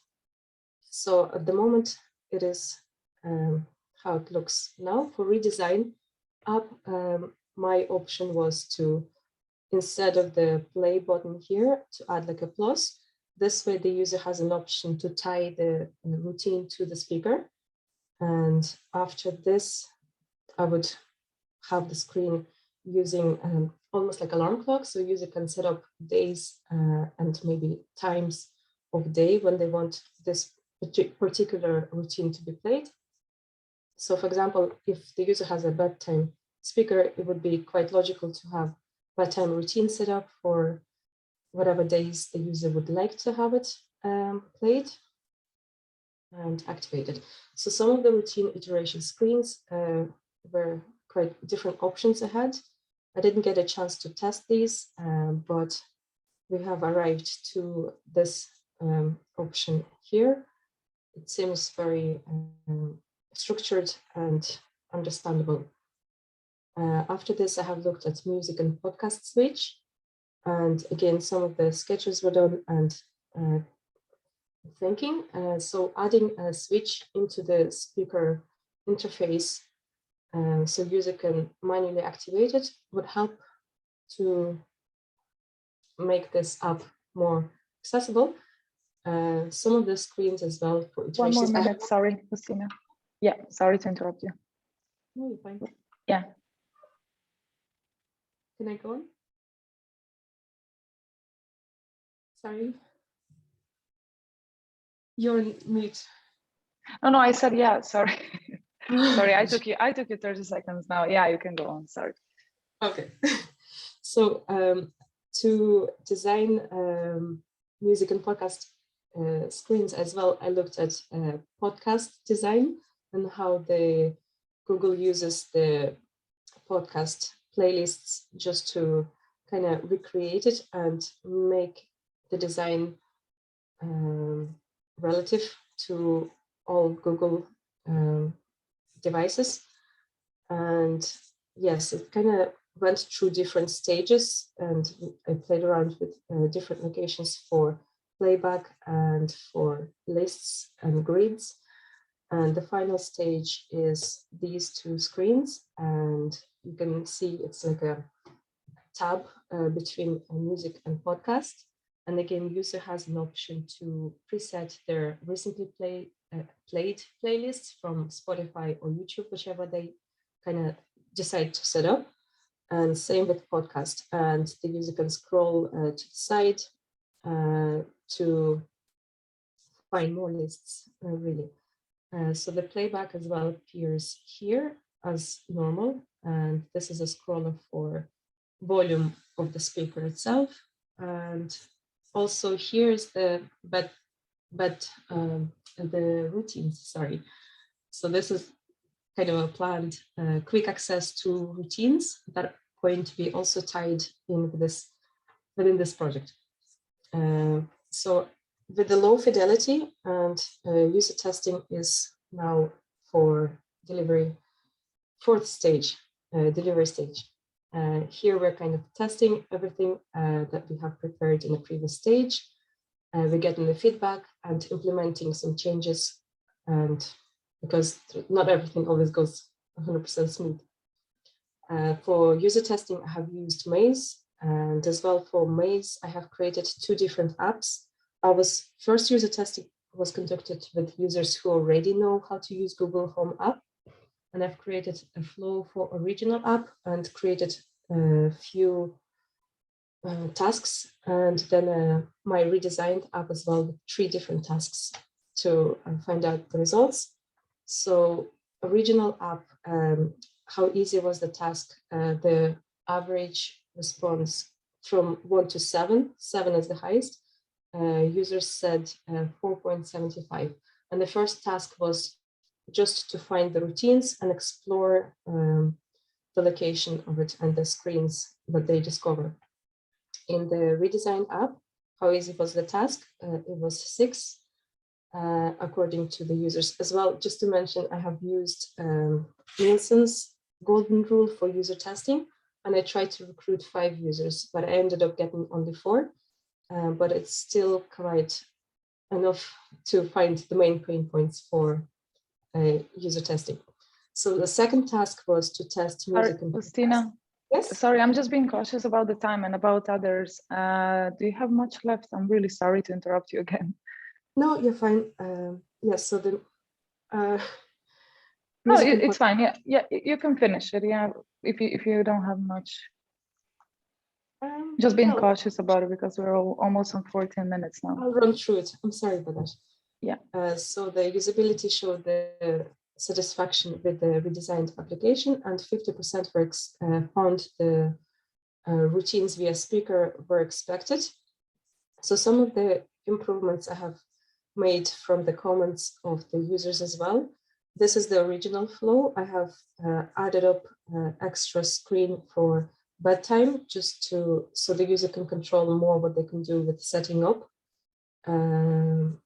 So at the moment, it is how it looks now. For redesign app, my option was to, instead of the play button here, to add like a plus. This way, the user has an option to tie the routine to the speaker. And after this, I would have the screen using almost like alarm clock. So user can set up days and maybe times of day when they want this particular routine to be played. So for example, if the user has a bedtime speaker, it would be quite logical to have bedtime routine set up for whatever days the user would like to have it played and activated. So some of the routine iteration screens were quite different options ahead. I didn't get a chance to test these, but we have arrived to this option here. It seems very structured and understandable. After this, I have looked at music and podcast switch. And again, some of the sketches were done and thinking. So adding a switch into the speaker interface so user can manually activate it would help to make this app more accessible. Some of the screens as well for iterations.
1 more minute, sorry, Ustina. Yeah, sorry to interrupt you.
No, you're fine.
Yeah.
Can I go on? Sorry. You're on mute.
No, I said yeah, sorry. Sorry, I took you 30 seconds now. Yeah, you can go on, sorry.
Okay. So to design music and podcast screens as well, I looked at podcast design and how the Google uses the podcast playlists just to kind of recreate it and make the design relative to all Google devices. And yes, it kind of went through different stages, and I played around with different locations for playback and for lists and grids. And the final stage is these two screens, and you can see it's like a tab between music and podcast. And again, user has an option to preset their recently played playlists from Spotify or YouTube, whichever they kind of decide to set up. And same with podcast. And the user can scroll to the side to find more lists, really. So the playback as well appears here as normal. And this is a scroller for volume of the speaker itself. And also here's the routines, sorry. So this is kind of a planned quick access to routines that are going to be also tied in with this within this project. So with the low fidelity and user testing is now for delivery, fourth stage, delivery stage. Here we're kind of testing everything that we have prepared in the previous stage. We're getting the feedback and implementing some changes, and because not everything always goes 100% smooth. For user testing, I have used Maze, and as well for Maze, I have created two different apps. First user testing was conducted with users who already know how to use Google Home app. And I've created a flow for original app and created a few tasks, and then my redesigned app as well with 3 different tasks to find out the results. So original app, how easy was the task? The average response from 1 to 7, 7 is the highest. Users said 4.75. And the first task was just to find the routines and explore the location of it and the screens that they discover. In the redesigned app, how easy was the task? It was 6, according to the users as well. Just to mention, I have used Nielsen's golden rule for user testing, and I tried to recruit 5 users, but I ended up getting only 4. But it's still quite enough to find the main pain points for user testing. So the second task was to test music.
Ustina,
yes.
Sorry, I'm just being cautious about the time and about others. Do you have much left? I'm really sorry to interrupt you again.
No, you're fine. Yes. So the
no, it's fine. Yeah, you can finish it. Yeah, if you don't have much. Just being cautious about it because we're almost on 14 minutes now.
I'll run through it. I'm sorry for that.
Yeah.
So the usability showed the satisfaction with the redesigned application, and 50% found the routines via speaker were expected. So some of the improvements I have made from the comments of the users as well. This is the original flow. I have added up extra screen for bedtime, just so the user can control more what they can do with setting up. And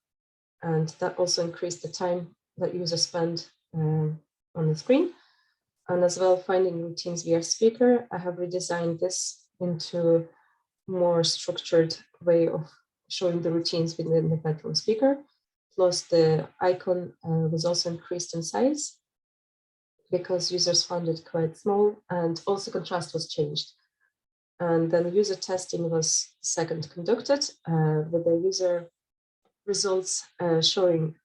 that also increased the time that users spend on the screen. And as well, finding routines via speaker, I have redesigned this into more structured way of showing the routines within the bedroom speaker. Plus the icon was also increased in size because users found it quite small, and also contrast was changed. And then user testing was second conducted with the user results showing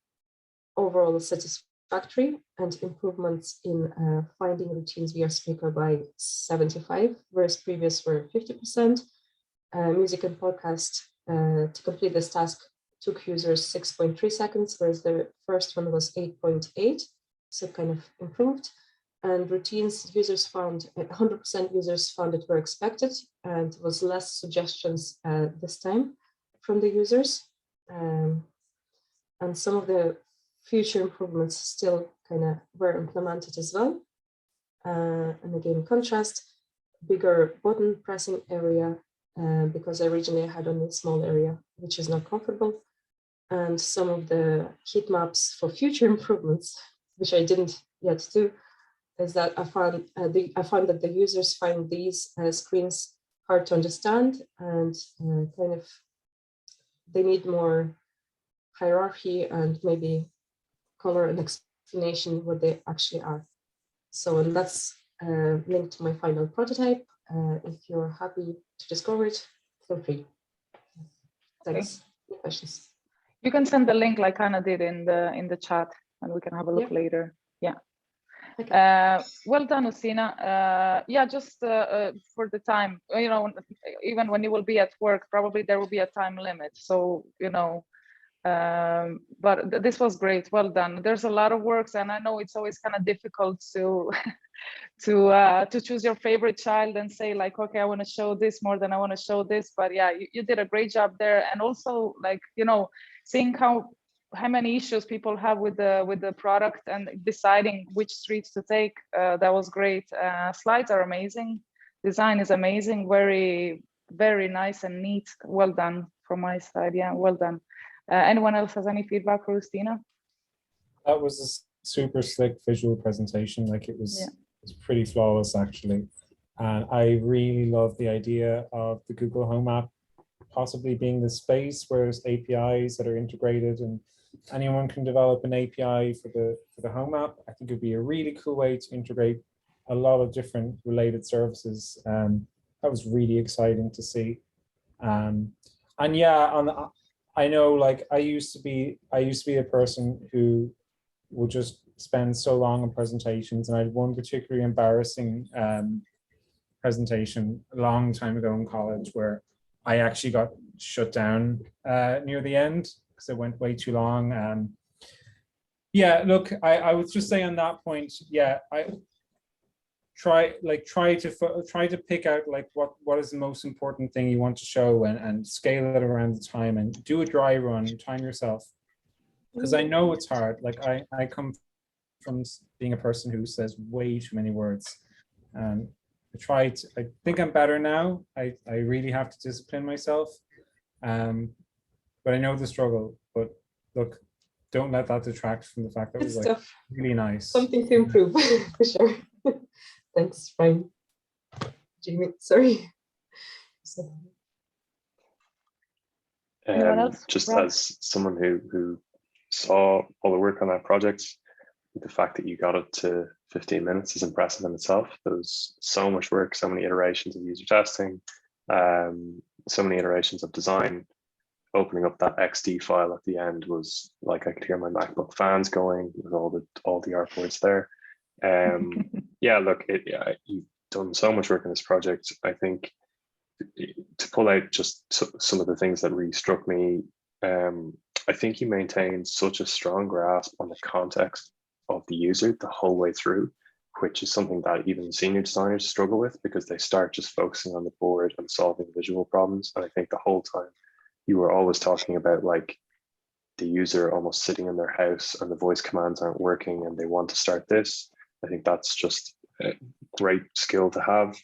overall satisfactory and improvements in finding routines via speaker by 75, whereas previous were 50%. Music and podcast to complete this task took users 6.3 seconds, whereas the first one was 8.8, so kind of improved. And routines users found, 100% users found it were expected, and was less suggestions this time from the users. And some of the future improvements still kind of were implemented as well. And again, contrast, bigger button pressing area, because originally I had only a small area, which is not comfortable. And some of the heat maps for future improvements, which I didn't yet do, is that I found that the users find these screens hard to understand, and kind of they need more hierarchy and maybe color and explanation what they actually are. So, and that's linked to my final prototype. If you're happy to discover it, feel free. Thanks. Any questions?
You can send the link like Anna did in the chat, and we can have a look later. Yeah. Okay. Well done, Ustina. Yeah, just for the time, you know, even when you will be at work, probably there will be a time limit. So, you know, but this was great. Well done. There's a lot of works, and I know it's always kind of difficult to to choose your favorite child and say like, okay, I want to show this more than I want to show this. But yeah, you did a great job there, and also like, you know, seeing how many issues people have with the product and deciding which streets to take. That was great. Slides are amazing. Design is amazing. Very, very nice and neat. Well done from my side. Yeah, well done. Anyone else has any feedback for Ustina?
That was a super slick visual presentation. Like it was pretty flawless actually. And I really love the idea of the Google Home app possibly being the space where there's APIs that are integrated and anyone can develop an API for the Home app. I think it'd be a really cool way to integrate a lot of different related services. That was really exciting to see. And yeah, I know like I used to be a person who would just spend so long on presentations, and I had one particularly embarrassing presentation a long time ago in college where I actually got shut down near the end because it went way too long. Yeah, look, I would just say on that point, yeah, I try to pick out like what is the most important thing you want to show and scale it around the time and do a dry run, time yourself. Because I know it's hard. Like I come from being a person who says way too many words. I think I'm better now. I really have to discipline myself. But I know the struggle. But look, don't let that detract from the fact that it was like really nice.
Something to improve for sure. Thanks, Bryan. Jamie, sorry.
Just as someone who saw all the work on that project, the fact that you got it to 15 minutes is impressive in itself. There was so much work, so many iterations of user testing, so many iterations of design. Opening up that XD file at the end was like I could hear my MacBook fans going with all the artboards there. Yeah, look, you've done so much work in this project. I think to pull out just some of the things that really struck me, I think you maintain such a strong grasp on the context of the user the whole way through, which is something that even senior designers struggle with because they start just focusing on the board and solving visual problems. And I think the whole time you were always talking about like the user almost sitting in their house and the voice commands aren't working and they want to start this. I think that's just a great skill to have.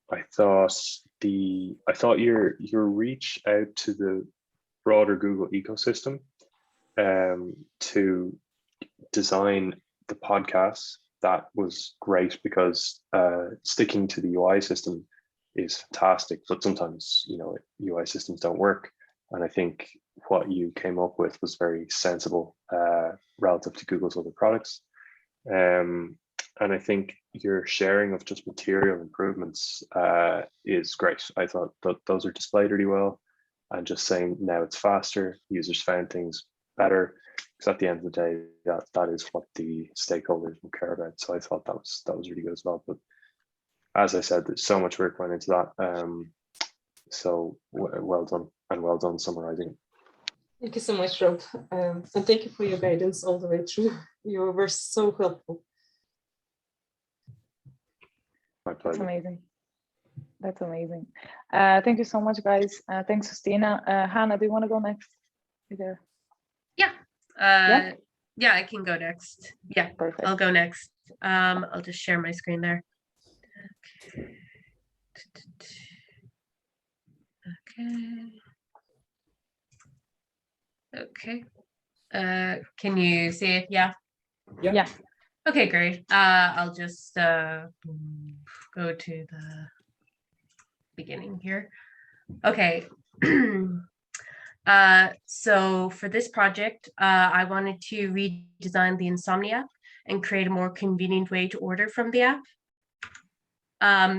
I thought your reach out to the broader Google ecosystem to design the podcasts, that was great because sticking to the UI system is fantastic, but sometimes, you know, UI systems don't work. And I think what you came up with was very sensible relative to Google's other products. And I think your sharing of just material improvements is great. I thought that those are displayed really well. And just saying now it's faster, users found things better. Because at the end of the day, that is what the stakeholders will care about. So I thought that was really good as well. But as I said, there's so much work went into that. So well done, and well done summarizing.
Thank you so much, Rob. And thank you for your guidance all the way through. You were so helpful.
My pleasure.
That's amazing. That's amazing. Thank you so much, guys. Thanks, Ustina. Hannah, do you want to go next? You there?
Yeah. Yeah, I can go next. Yeah,
Perfect.
I'll go next. I'll just share my screen there. Okay. Can you see it? Yeah.
Yeah.
Okay, great. I'll just go to the beginning here. Okay. So for this project, I wanted to redesign the Insomnia app and create a more convenient way to order from the app.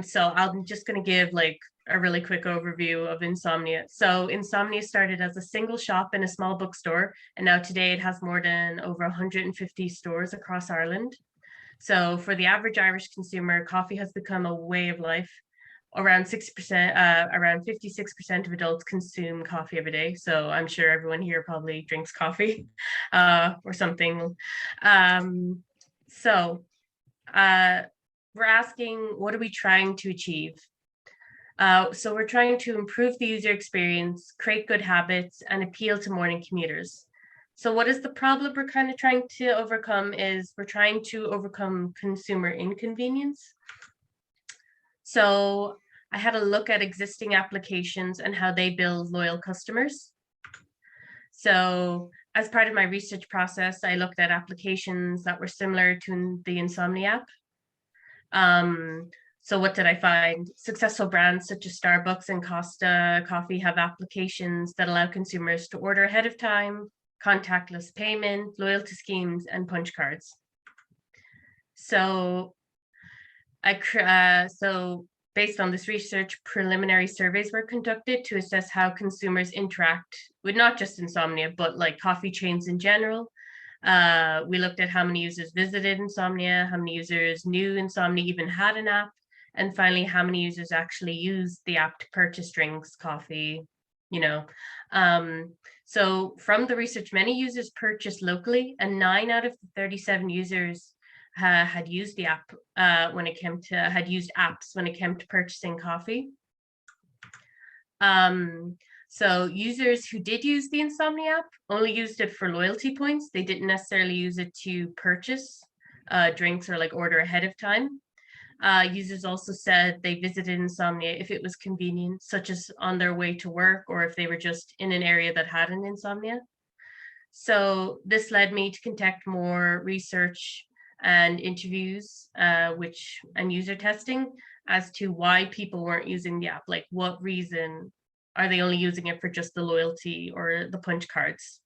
So I'm just going to give like a really quick overview of Insomnia. So Insomnia started as a single shop in a small bookstore, and now today it has more than over 150 stores across Ireland. So for the average Irish consumer, coffee has become a way of life. Around 6%, around 56% of adults consume coffee every day. So I'm sure everyone here probably drinks coffee or something. We're asking, what are we trying to achieve? So we're trying to improve the user experience, create good habits, and appeal to morning commuters. So what is the problem we're kind of trying to overcome is we're trying to overcome consumer inconvenience. So I had a look at existing applications and how they build loyal customers. So as part of my research process, I looked at applications that were similar to the Insomnia app. So what did I find? Successful brands such as Starbucks and Costa Coffee have applications that allow consumers to order ahead of time, contactless payment, loyalty schemes, and punch cards. So based on this research, preliminary surveys were conducted to assess how consumers interact with not just Insomnia, but like coffee chains in general. We looked at how many users visited Insomnia, how many users knew Insomnia even had an app, and finally, how many users actually used the app to purchase drinks, coffee, you know. So from the research, many users purchased locally, and 9 out of the 37 users had used the app had used apps when it came to purchasing coffee. So users who did use the Insomnia app only used it for loyalty points. They didn't necessarily use it to purchase drinks or like order ahead of time. Users also said they visited Insomnia if it was convenient, such as on their way to work or if they were just in an area that had an Insomnia. So this led me to conduct more research and interviews and user testing as to why people weren't using the app. Like, what reason are they only using it for just the loyalty or the punch cards?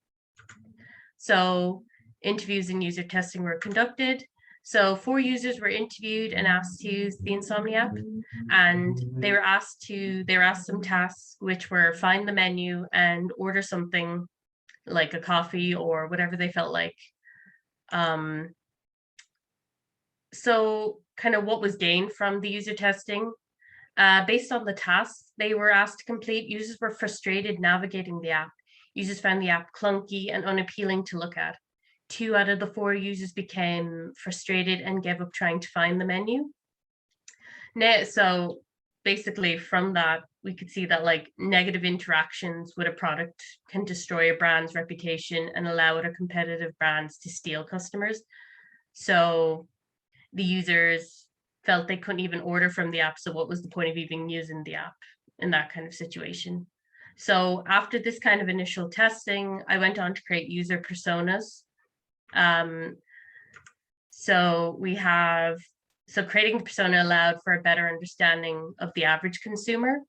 So interviews and user testing were conducted. So 4 users were interviewed and asked to use the Insomnia app, and they were asked some tasks, which were find the menu and order something like a coffee or whatever they felt like. So kind of what was gained from the user testing, based on the tasks they were asked to complete, users were frustrated navigating the app. users found the app clunky and unappealing to look at. 2 out of the 4 users became frustrated and gave up trying to find the menu. Now, so basically from that, we could see that like negative interactions with a product can destroy a brand's reputation and allow other competitive brands to steal customers. So the users felt they couldn't even order from the app. So what was the point of even using the app in that kind of situation? So after this kind of initial testing, I went on to create user personas. So creating the persona allowed for a better understanding of the average consumer.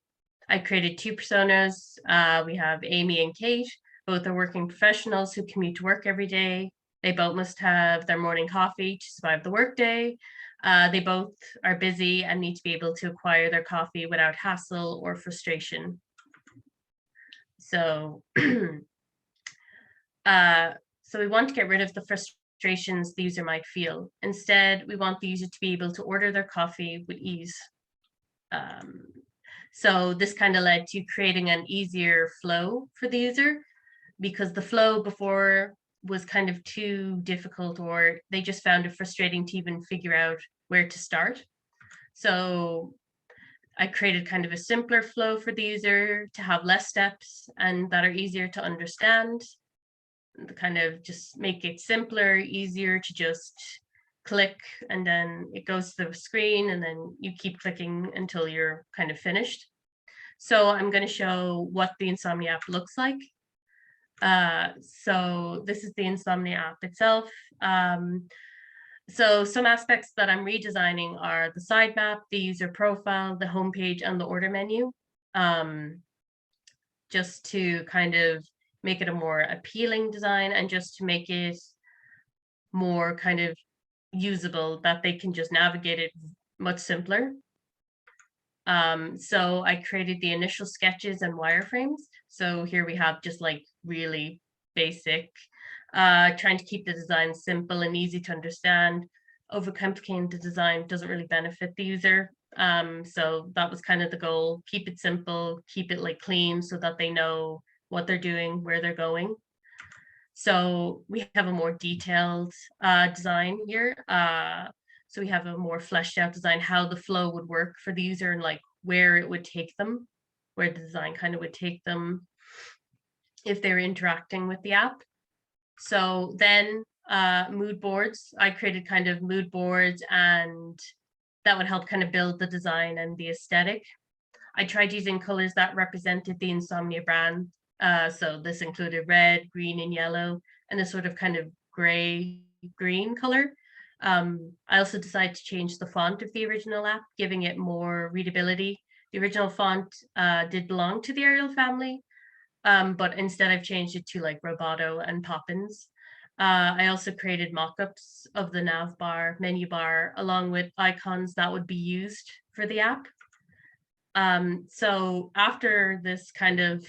I created 2 personas. We have Amy and Kate. Both are working professionals who commute to work every day. They both must have their morning coffee to survive the workday. They both are busy and need to be able to acquire their coffee without hassle or frustration. So, so we want to get rid of the frustrations the user might feel. Instead, we want the user to be able to order their coffee with ease. So this kind of led to creating an easier flow for the user, because the flow before was kind of too difficult, or they just found it frustrating to even figure out where to start. So I created kind of a simpler flow for the user to have less steps and that are easier to understand. Kind of just make it simpler, easier to just click, and then it goes to the screen, and then you keep clicking until you're kind of finished. So I'm going to show what the Insomnia app looks like. So this is the Insomnia app itself. So some aspects that I'm redesigning are the side map, the user profile, the homepage, and the order menu, just to kind of make it a more appealing design and just to make it more kind of usable, that they can just navigate it much simpler. So I created the initial sketches and wireframes. So here we have just like really basic, trying to keep the design simple and easy to understand. Overcomplicating the design doesn't really benefit the user. So that was kind of the goal. Keep it simple, keep it like clean so that they know what they're doing, where they're going. So we have a more detailed design here. So we have a more fleshed out design, how the flow would work for the user and like where it would take them, where the design kind of would take them if they're interacting with the app. So then mood boards, I created kind of mood boards, and that would help kind of build the design and the aesthetic. I tried using colors that represented the Insomnia brand. So this included red, green, and yellow, and a sort of kind of gray green color. I also decided to change the font of the original app, giving it more readability. The original font did belong to the Arial family, but instead I've changed it to like Roboto and Poppins. I also created mock-ups of the nav bar, menu bar, along with icons that would be used for the app. So after this kind of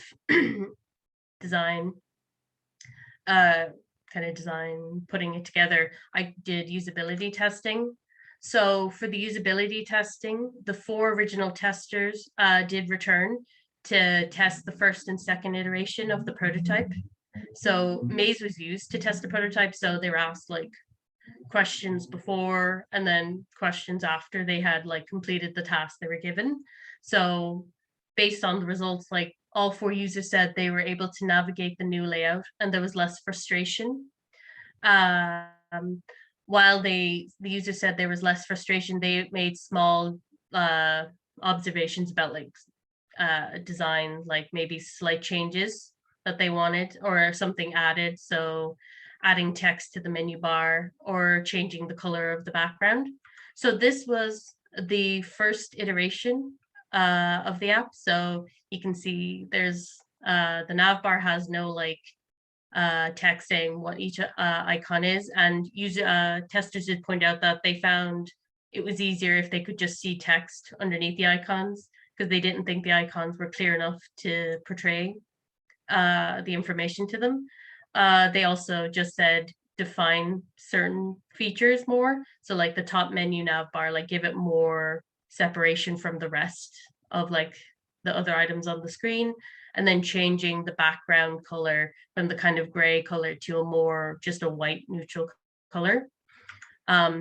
design, putting it together, I did usability testing. So for the usability testing, the 4 original testers did return to test the first and second iteration of the prototype. So Maze was used to test the prototype. So they were asked like questions before and then questions after they had like completed the task they were given. So based on the results, like all 4 users said they were able to navigate the new layout and there was less frustration. While the user said there was less frustration, they made small observations about like design, like maybe slight changes that they wanted or something added. So adding text to the menu bar or changing the color of the background. So this was the first iteration of the app. So you can see there's the nav bar has no like text saying what each icon is, and testers did point out that they found it was easier if they could just see text underneath the icons, because they didn't think the icons were clear enough to portray the information to them. They also just said define certain features more. So like the top menu nav bar, like give it more separation from the rest of like the other items on the screen. and then changing the background color from the kind of gray color to a more just a white neutral color.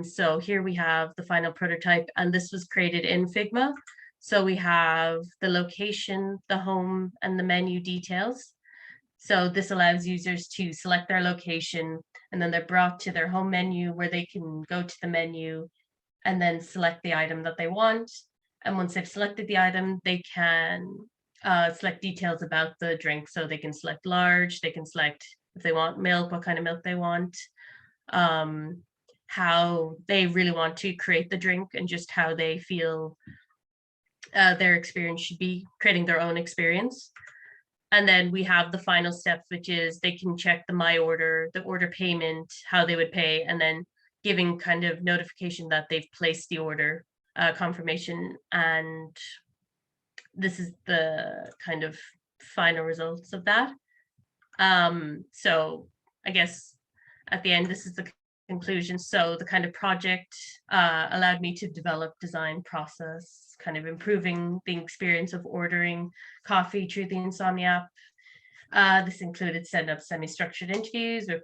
So here we have the final prototype, and this was created in Figma. So we have the location, the home, and the menu details. So this allows users to select their location, and then they're brought to their home menu where they can go to the menu and then select the item that they want. And once they've selected the item, they can select details about the drink. So they can select large, they can select if they want milk, what kind of milk they want, how they really want to create the drink, and just how they feel their experience should be, creating their own experience. And then we have the final steps, which is they can check the my order, the order payment, how they would pay, and then giving kind of notification that they've placed the order, confirmation. And this is the kind of final results of that. So I guess at the end, this is the conclusion. So the kind of project allowed me to develop design process, kind of improving the experience of ordering coffee through the Insomnia app. This included setting up semi-structured interviews with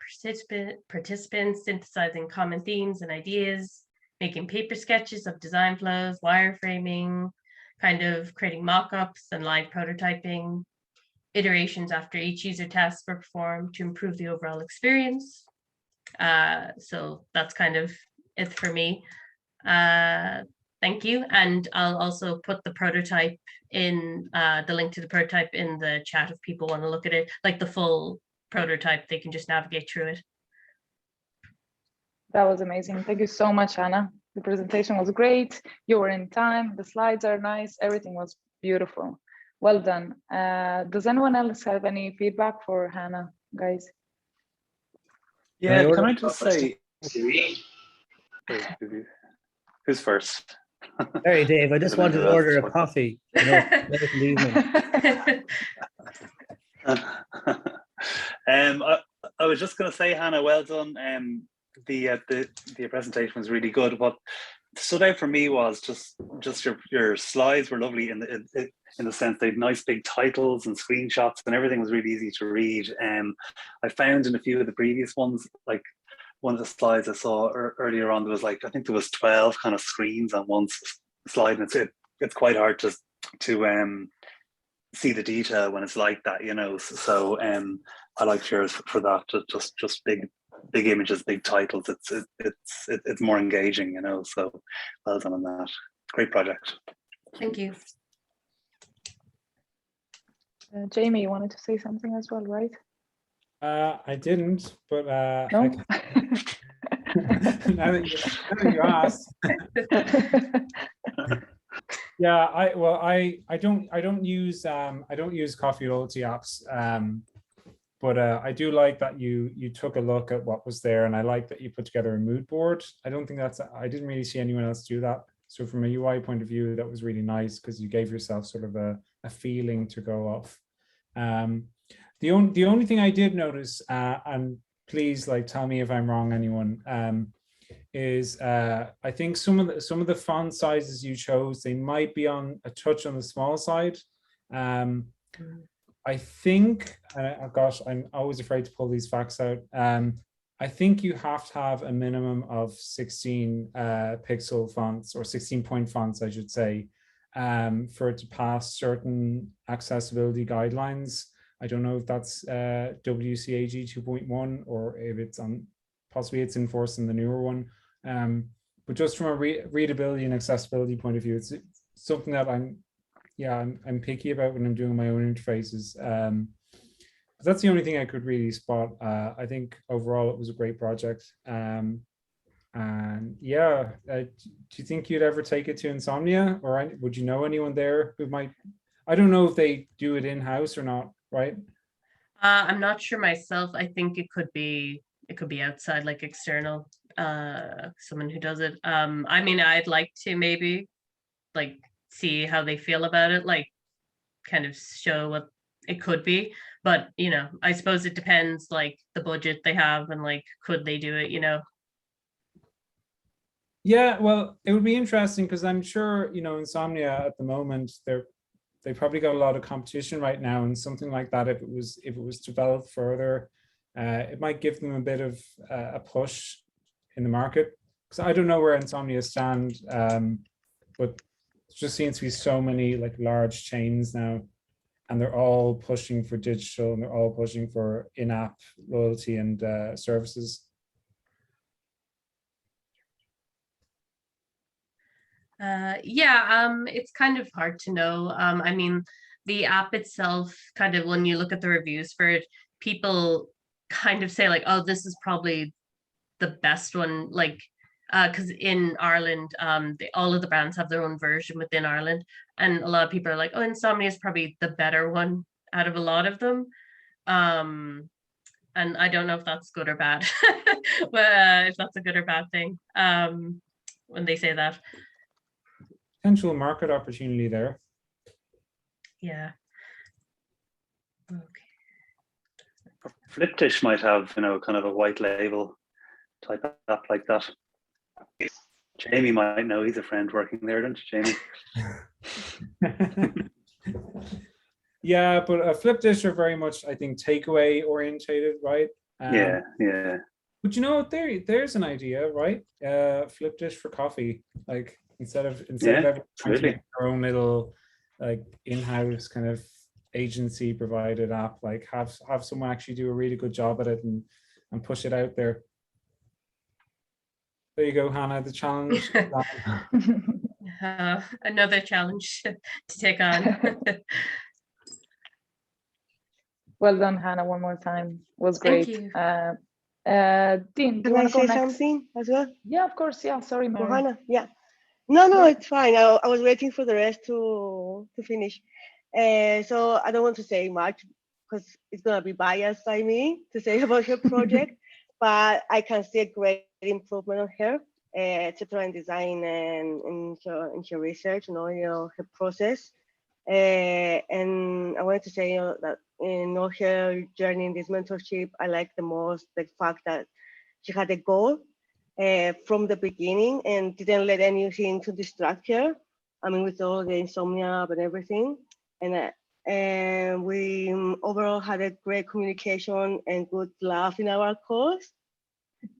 participants, synthesizing common themes and ideas, making paper sketches of design flows, wireframing, kind of creating mock-ups and live prototyping. Iterations after each user task were performed to improve the overall experience. So that's kind of it for me. Thank you. And I'll also put the prototype in, the link to the prototype in the chat if people want to look at it, like the full prototype, they can just navigate through it.
That was amazing. Thank you so much, Hannah. The presentation was great. You were in time. The slides are nice. Everything was beautiful. Well done. Does anyone else have any feedback for Hannah, guys?
Yeah, can I just say, who's first?
Sorry, Dave, I just wanted to order a coffee. You know, late in the evening.
I was just going to say, Hannah, well done. The presentation was really good. What stood out for me was just your slides were lovely in the sense they had nice big titles and screenshots, and everything was really easy to read. I found in a few of the previous ones, like one of the slides I saw earlier on, there was like, I think there was 12 kind of screens on one slide, and it's quite hard to see the detail when it's like that, you know. So I like yours for that. Just big images, big titles. It's more engaging, you know. So well done on that. Great project.
Thank you.
Jamie, you wanted to say something as well, right?
I didn't, but
no.
now that you asked. Yeah, I don't use coffee loyalty apps, but I do like that you took a look at what was there, and I like that you put together a mood board. I didn't really see anyone else do that. So from a UI point of view, that was really nice because you gave yourself sort of a feeling to go off. The only thing I did notice, and please tell me if I'm wrong, anyone, is I think some of the font sizes you chose, they might be on a touch on the small side. I think, gosh, I'm always afraid to pull these facts out. I think you have to have a minimum of 16 pixel fonts, or 16-point fonts, I should say, for it to pass certain accessibility guidelines. I don't know if that's WCAG 2.1 or if it's possibly it's enforced in the newer one. But just from a readability and accessibility point of view, it's something that I'm picky about when I'm doing my own interfaces. But that's the only thing I could really spot. I think overall it was a great project. And yeah, do you think you'd ever take it to Insomnia, or would you know anyone there who might? I don't know if they do it in-house or not, right?
I'm not sure myself. I think it could be outside, like external, someone who does it. I mean, I'd like to maybe see how they feel about it, kind of show what it could be. But I suppose it depends, the budget they have and could they do it,
Yeah, well, it would be interesting because I'm sure, Insomnia at the moment, they probably got a lot of competition right now, and something like that, if it was developed further, it might give them a bit of a push in the market. Because I don't know where Insomnia stand, but it just seems to be so many like large chains now, and they're all pushing for digital, and they're all pushing for in-app loyalty and services.
Yeah, it's kind of hard to know. I mean, the app itself, kind of when you look at the reviews for it, people kind of say like, oh, this is probably the best one, like because in Ireland, all of the brands have their own version within Ireland, and a lot of people are like, oh, Insomnia is probably the better one out of a lot of them. And I don't know if that's good or bad, but if that's a good or bad thing, when they say that.
Potential market opportunity there.
Yeah. Okay.
Flipdish might have, you know, kind of a white label type app like that. Jamie might know, he's a friend working there, don't you, Jamie?
Yeah, but Flipdish are very much, I think, takeaway orientated, right?
Yeah.
But you know, there's an idea, right? Flipdish for coffee, like instead of everyone trying to make their own little like in-house kind of agency provided app, like have someone actually do a really good job at it and push it out there. There you go, Hannah, the challenge.
Another challenge to take on.
Well done, Hannah, one more time. It was great.
Thank you.
Dean, do you
Can I
want to go
say
next?
something as well?
Yeah, of course. Yeah, sorry, Mary.
Hannah, yeah. No, it's fine. I was waiting for the rest to finish. So I don't want to say much because it's gonna be biased by me to say about her project, but I can see a great improvement on her, etc. in design and in her research, you know, her process. And I wanted to say, you know, that in all her journey in this mentorship, I like the most the fact that she had a goal from the beginning and didn't let anything to distract her. I mean, with all the insomnia and everything. And we overall had a great communication and good laugh in our calls.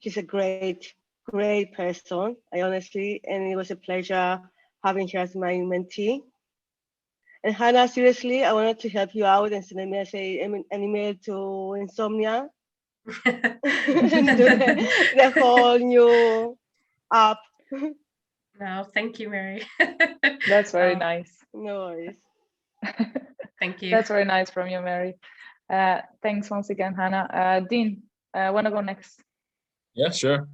She's a great person, I honestly, and it was a pleasure having her as my mentee. And Hannah, seriously, I wanted to help you out and send a message, an email to Insomnia and do the whole new app.
No, thank you, Mary.
That's very nice.
No worries.
Thank you.
That's very nice from you, Mary. Thanks once again, Hannah. Dean, want to go next?
Yeah, sure.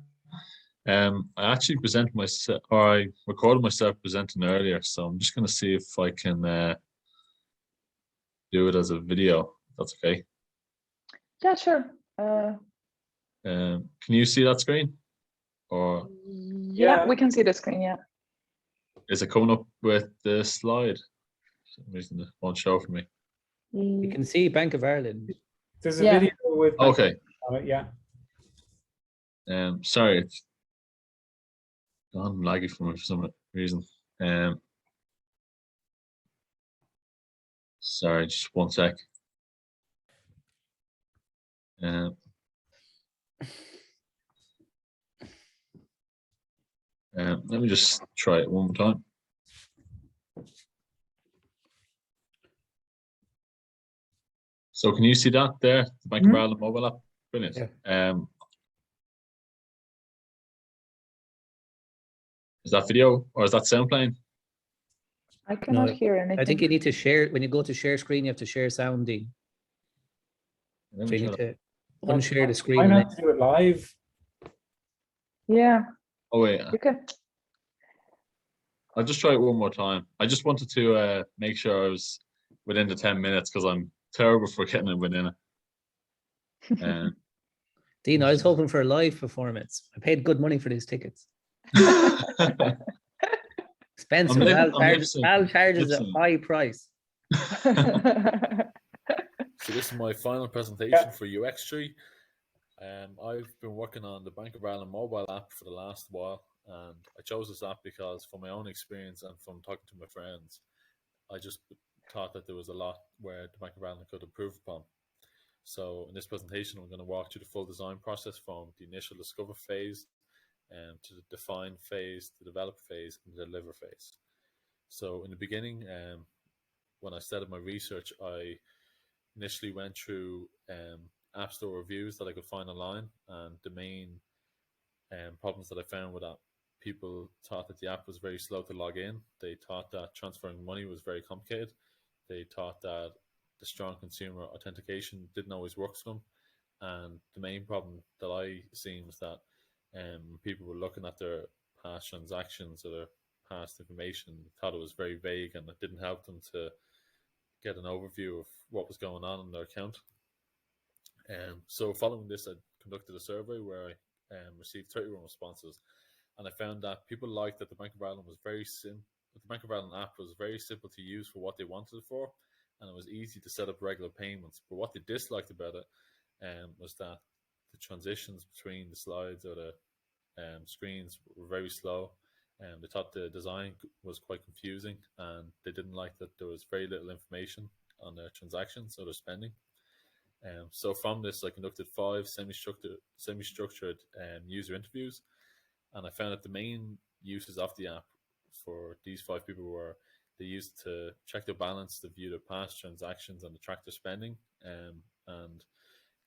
I actually presented myself, or I recorded myself presenting earlier, so I'm just going to see if I can do it as a video. If that's okay.
Yeah, sure.
Can you see that screen? Or
yeah, we can see the screen. Yeah.
Is it coming up with the slide? For some reason it won't show for me.
You can see Bank of Ireland.
There's a video with.
Okay.
Yeah.
Sorry, it's gone laggy for me for some reason. Sorry, just one sec. Let me just try it one more time. So can you see that there, the Bank of Ireland mobile app? Brilliant. Yeah. Is that video or is that sound playing?
I cannot hear anything.
I think you need to share, when you go to share screen, you have to share sound, Dean. So you need to unshare the screen.
Why not do it live?
Yeah.
Oh wait.
Okay.
I'll just try it one more time. I just wanted to make sure I was within the 10 minutes because I'm terrible for getting it within it.
Dean, I was hoping for a live performance. I paid good money for these tickets. Spencer, Val charges a high price.
So this is my final presentation for UX3. I've been working on the Bank of Ireland mobile app for the last while, and I chose this app because from my own experience and from talking to my friends, I just
thought that there was a lot where the Bank of Ireland could improve upon. So in this presentation, I'm going to walk through the full design process from the initial discover phase to the define phase, the develop phase, and the deliver phase. So in the beginning, when I started my research, I initially went through App Store reviews that I could find online, and the main problems that I found were that people thought that the app was very slow to log in. They thought that transferring money was very complicated. They thought that the strong consumer authentication didn't always work for them. And the main problem that I seen was that people were looking at their past transactions or their past information, thought it was very vague, and it didn't help them to get an overview of what was going on in their account. So following this, I conducted a survey where I received 31 responses, and I found that people liked that the Bank of Ireland was very simple. The Bank of Ireland app was very simple to use for what they wanted it for, and it was easy to set up regular payments. But what they disliked about it was that the transitions between the slides or the screens were very slow. They thought the design was quite confusing, and they didn't like that there was very little information on their transactions or their spending. So from this, I conducted 5 semi-structured user interviews, and I found that the main uses of the app for these 5 people were they used to check their balance, to view their past transactions, and to track their spending. And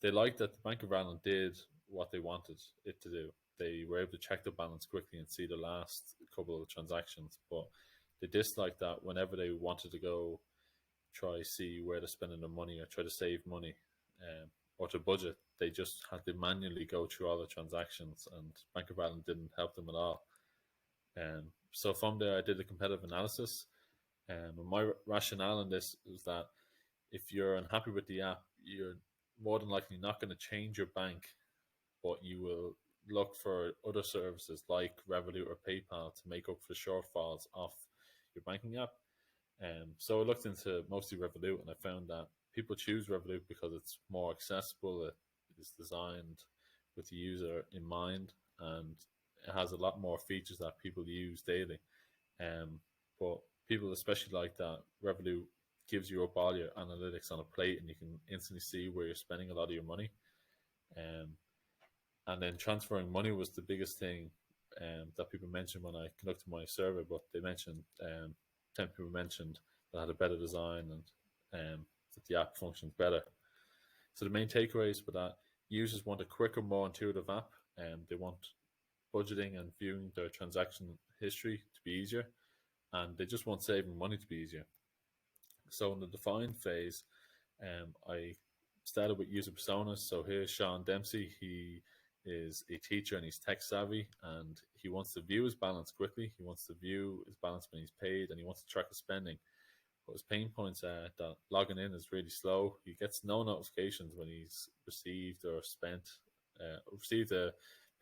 they liked that the Bank of Ireland did what they wanted it to do. They were able to check their balance quickly and see the last couple of transactions, but they disliked that whenever they wanted to go try see where they're spending their money or try to save money or to budget, they just had to manually go through all the transactions, and Bank of Ireland didn't help them at all. So from there, I did a competitive analysis. And my rationale in this is that if you're unhappy with the app, you're more than likely not going to change your bank, but you will look for other services like Revolut or PayPal to make up for the shortfalls of your banking app. So I looked into mostly Revolut, and I found that people choose Revolut because it's more accessible. It is designed with the user in mind, and it has a lot more features that people use daily. But people especially like that Revolut gives you up all your analytics on a plate, and you can instantly see where you're spending a lot of your money. And then transferring money was the biggest thing that people mentioned when I conducted my survey. But they mentioned 10 people mentioned that had a better design and that the app functions better. So the main takeaways were that users want a quicker, more intuitive app, and they want budgeting and viewing their transaction history to be easier, and they just want saving money to be easier. So in the define phase, I started with user personas. So here's Sean Dempsey. He is a teacher and he's tech savvy, and he wants to view his balance quickly. He wants to view his balance when he's paid, and he wants to track his spending. But his pain points are that logging in is really slow. He gets no notifications when he's received or received a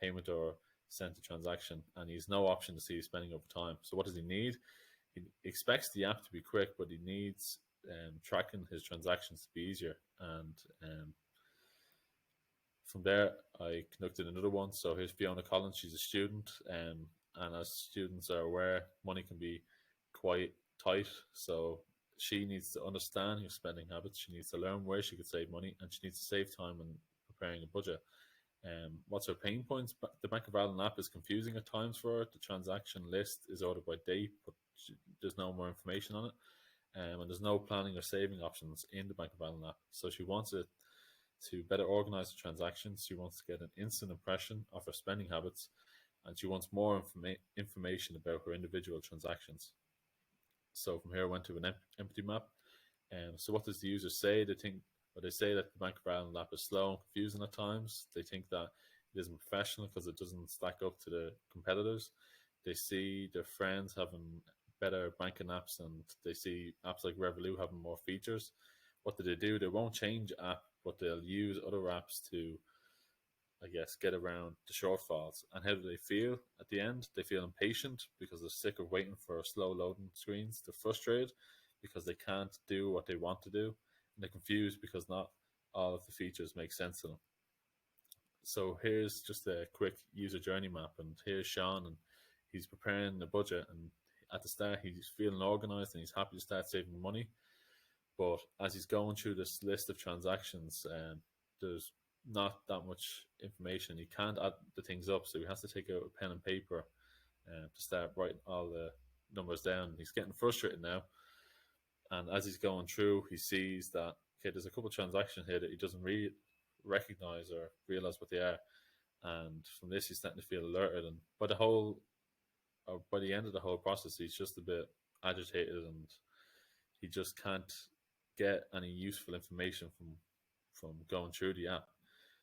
payment or sent a transaction, and he has no option to see his spending over time. So what does he need? He expects the app to be quick, but he needs tracking his transactions to be easier. And from there, I conducted another one. So here's Fiona Collins. She's a student, and as students are aware, money can be quite tight. So she needs to understand her spending habits. She needs to learn where she could save money, and she needs to save time when preparing a budget. What's her pain points? The Bank of Ireland app is confusing at times for her. The transaction list is ordered by date, but there's no more information on it. And there's no planning or saving options in the Bank of Ireland app. So she wants it to better organize the transactions. She wants to get an instant impression of her spending habits, and she wants more information about her individual transactions. So from here, I went to an empathy map. So what does the user say? They say that the Bank of Ireland app is slow and confusing at times. They think that it isn't professional because it doesn't stack up to the competitors. They see their friends having better banking apps, and they see apps like Revolut having more features. What do? They won't change app, but they'll use other apps to, I guess, get around the shortfalls. And how do they feel at the end? They feel impatient because they're sick of waiting for slow loading screens. They're frustrated because they can't do what they want to do. And they're confused because not all of the features make sense to them. So here's just a quick user journey map. And here's Sean, and he's preparing the budget. And at the start, he's feeling organized and he's happy to start saving money. But as he's going through this list of transactions, there's not that much information. He can't add the things up, so he has to take out a pen and paper to start writing all the numbers down. He's getting frustrated now, and as he's going through, he sees that okay, there's a couple of transactions here that he doesn't really recognize or realize what they are, and from this he's starting to feel alerted. And by the end of the whole process, he's just a bit agitated, and he just can't get any useful information from going through the app.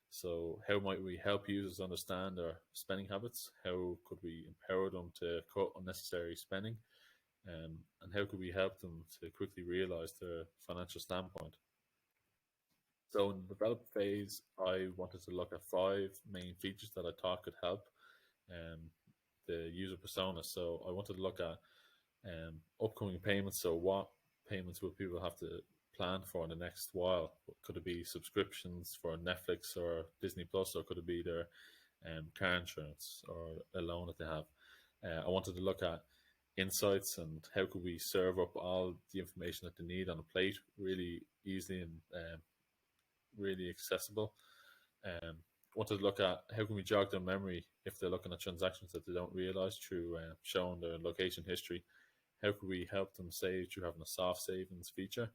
So how might we help users understand their spending habits? How could we empower them to cut unnecessary spending? And how could we help them to quickly realize their financial standpoint? So in the develop phase, I wanted to look at 5 main features that I thought could help the user persona. So I wanted to look at upcoming payments. So what payments will people have to plan for in the next while? Could it be subscriptions for Netflix or Disney Plus, or could it be their car insurance or a loan that they have? I wanted to look at insights and how could we serve up all the information that they need on a plate really easily and really accessible. Wanted to look at how can we jog their memory if they're looking at transactions that they don't realize through showing their location history. How could we help them save through having a soft savings feature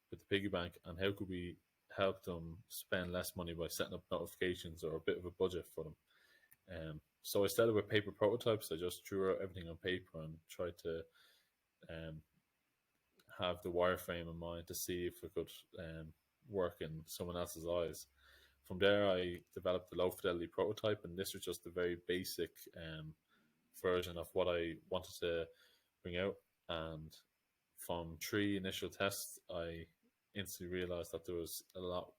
with the piggy bank, and how could we help them spend less money by setting up notifications or a bit of a budget for them. So I started with paper prototypes. I just drew out everything on paper and tried to have the wireframe in mind to see if it could work in someone else's eyes. From there, I developed the low fidelity prototype, and this was just a very basic version of what I wanted to bring out. And from 3 initial tests, I instantly realized that there was a lot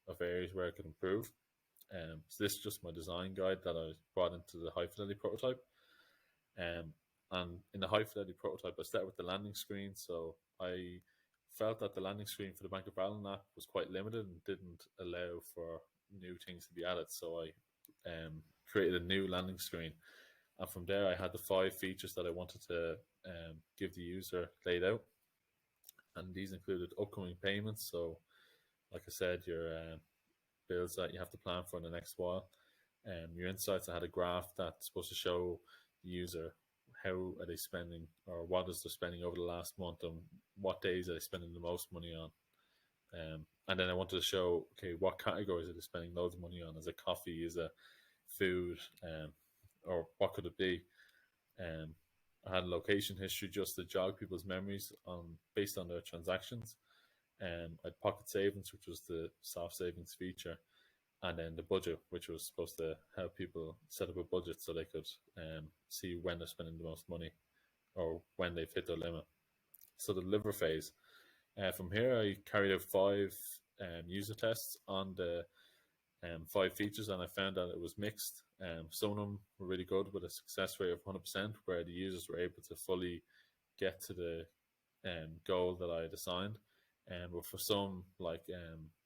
of areas where I could improve. So this is just my design guide that I brought into the high fidelity prototype. And in the high fidelity prototype, I started with the landing screen. So I felt that the landing screen for the Bank of Ireland app was quite limited and didn't allow for new things to be added. So I created a new landing screen. And from there, I had the 5 features that I wanted to give the user laid out. And these included upcoming payments. So like I said, your bills that you have to plan for in the next while. Your insights, I had a graph that's supposed to show the user how are they spending, or what is their spending over the last month, and what days are they spending the most money on. And then I wanted to show, okay, what categories are they spending loads of money on? Is it coffee? Is it food? Or what could it be? I had location history just to jog people's memories based on their transactions. I had pocket savings, which was the soft savings feature, and then the budget, which was supposed to help people set up a budget so they could see when they're spending the most money or when they've hit their limit. So the deliver phase. From here, I carried out 5 user tests on the 5 features, and I found that it was mixed. Some of them were really good with a success rate of 100%, where the users were able to fully get to the goal that I had assigned. But for some, like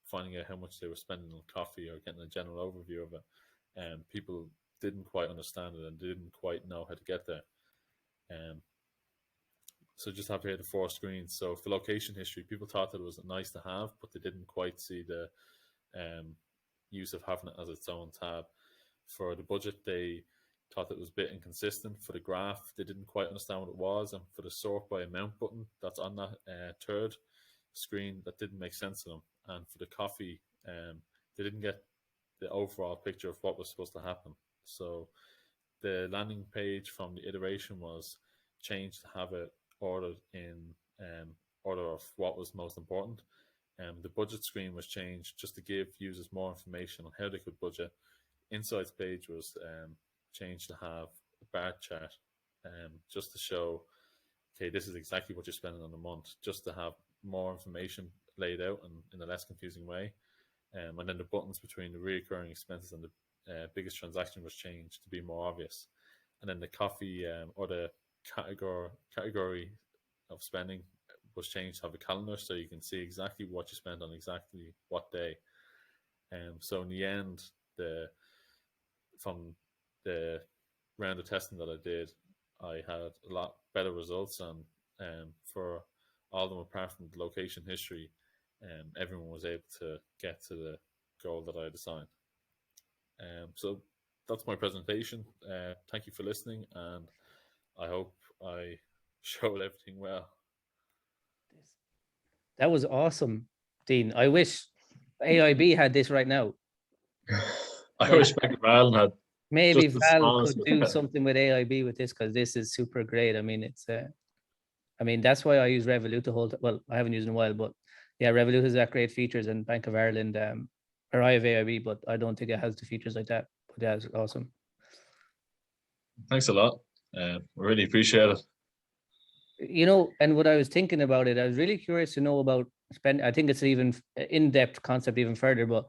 finding out how much they were spending on coffee or getting a general overview of it, people didn't quite understand it and didn't quite know how to get there. So just have here the 4 screens. So for location history, people thought that it was nice to have, but they didn't quite see the use of having it as its own tab. For the budget, they thought it was a bit inconsistent. For the graph, they didn't quite understand what it was. And for the sort by amount button that's on that 3rd screen, that didn't make sense to them. And for the coffee, they didn't get the overall picture of what was supposed to happen. So the landing page from the iteration was changed to have it ordered in order of what was most important. The budget screen was changed just to give users more information on how they could budget. Insights page was changed to have a bar chart, just to show, okay, this is exactly what you're spending on a month, just to have more information laid out in a less confusing way. And then the buttons between the recurring expenses and the biggest transaction was changed to be more obvious. And then the coffee or the category of spending was changed to have a calendar, so you can see exactly what you spend on exactly what day. So in the end, from the round of testing that I did, I had a lot better results, and for all of them, apart from the location history, everyone was able to get to the goal that I had assigned. So that's my presentation. Thank you for listening, and I hope I showed everything well.
That was awesome, Dean. I wish AIB had this right now.
I wish Bank of Ireland had.
Maybe
just the
Val could
smallest-
do something with AIB with this, because this is super great. I mean, it's I mean, that's why I use Revolut the whole time. Well, I haven't used it in a while, but yeah, Revolut has that great features, and Bank of Ireland, or I have AIB, but I don't think it has the features like that. But yeah, it's awesome.
Thanks a lot. Really appreciate it.
You know, and what I was thinking about it, I was really curious to know about I think it's an even in-depth concept even further, but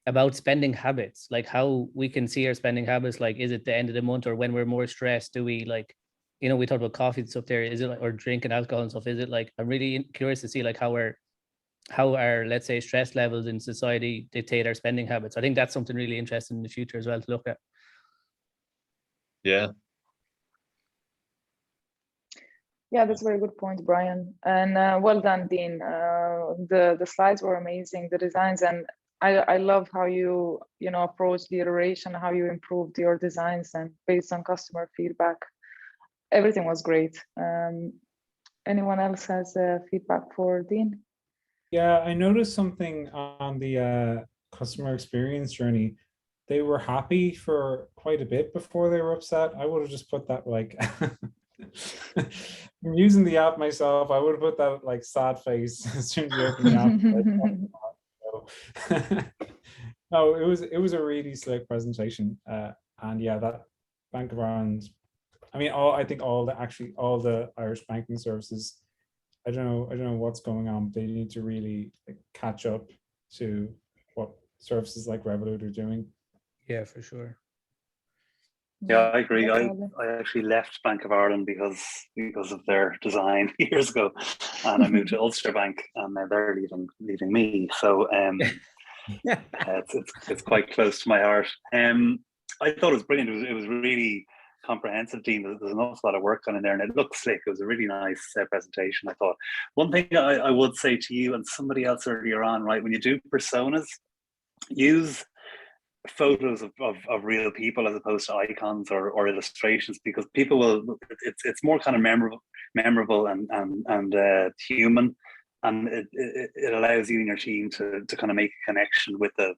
about spending habits, like how we can see our spending habits. Like, is it the end of the month, or when we're more stressed, do we, like, you know, we talked about coffee and stuff there. Is it like, or drinking alcohol and stuff? Is it like, I'm really curious to see like how our, let's say, stress levels in society dictate our spending habits. I think that's something really interesting in the future as well to look at.
Yeah.
Yeah, that's a very good point, Brian. And well done, Dean. The slides were amazing, the designs, and I love how you approach the iteration, how you improved your designs and based on customer feedback. Everything was great. Anyone else has feedback for Dean?
Yeah, I noticed something on the customer experience journey. They were happy for quite a bit before they were upset. I would have just put that like, I'm using the app myself, I would have put that like sad face as soon as you open the app. No, it was a really slick presentation. And yeah, that Bank of Ireland, I mean, I think all the Irish banking services, I don't know what's going on, but they need to really like catch up to what services like Revolut are doing.
Yeah, for sure.
Yeah, I agree. I actually left Bank of Ireland because of their design years ago, and I moved to Ulster Bank, and now they're leaving me. So it's quite close to my heart. I thought it was brilliant. It was really comprehensive, Dean. There's an awful lot of work on in there, and it looked slick. It was a really nice presentation, I thought. One thing I would say to you and somebody else earlier on, right, when you do personas, use photos of real people as opposed to icons or illustrations, because people will, it's more kind of memorable and human, and it allows you and your team to kind of make a connection with the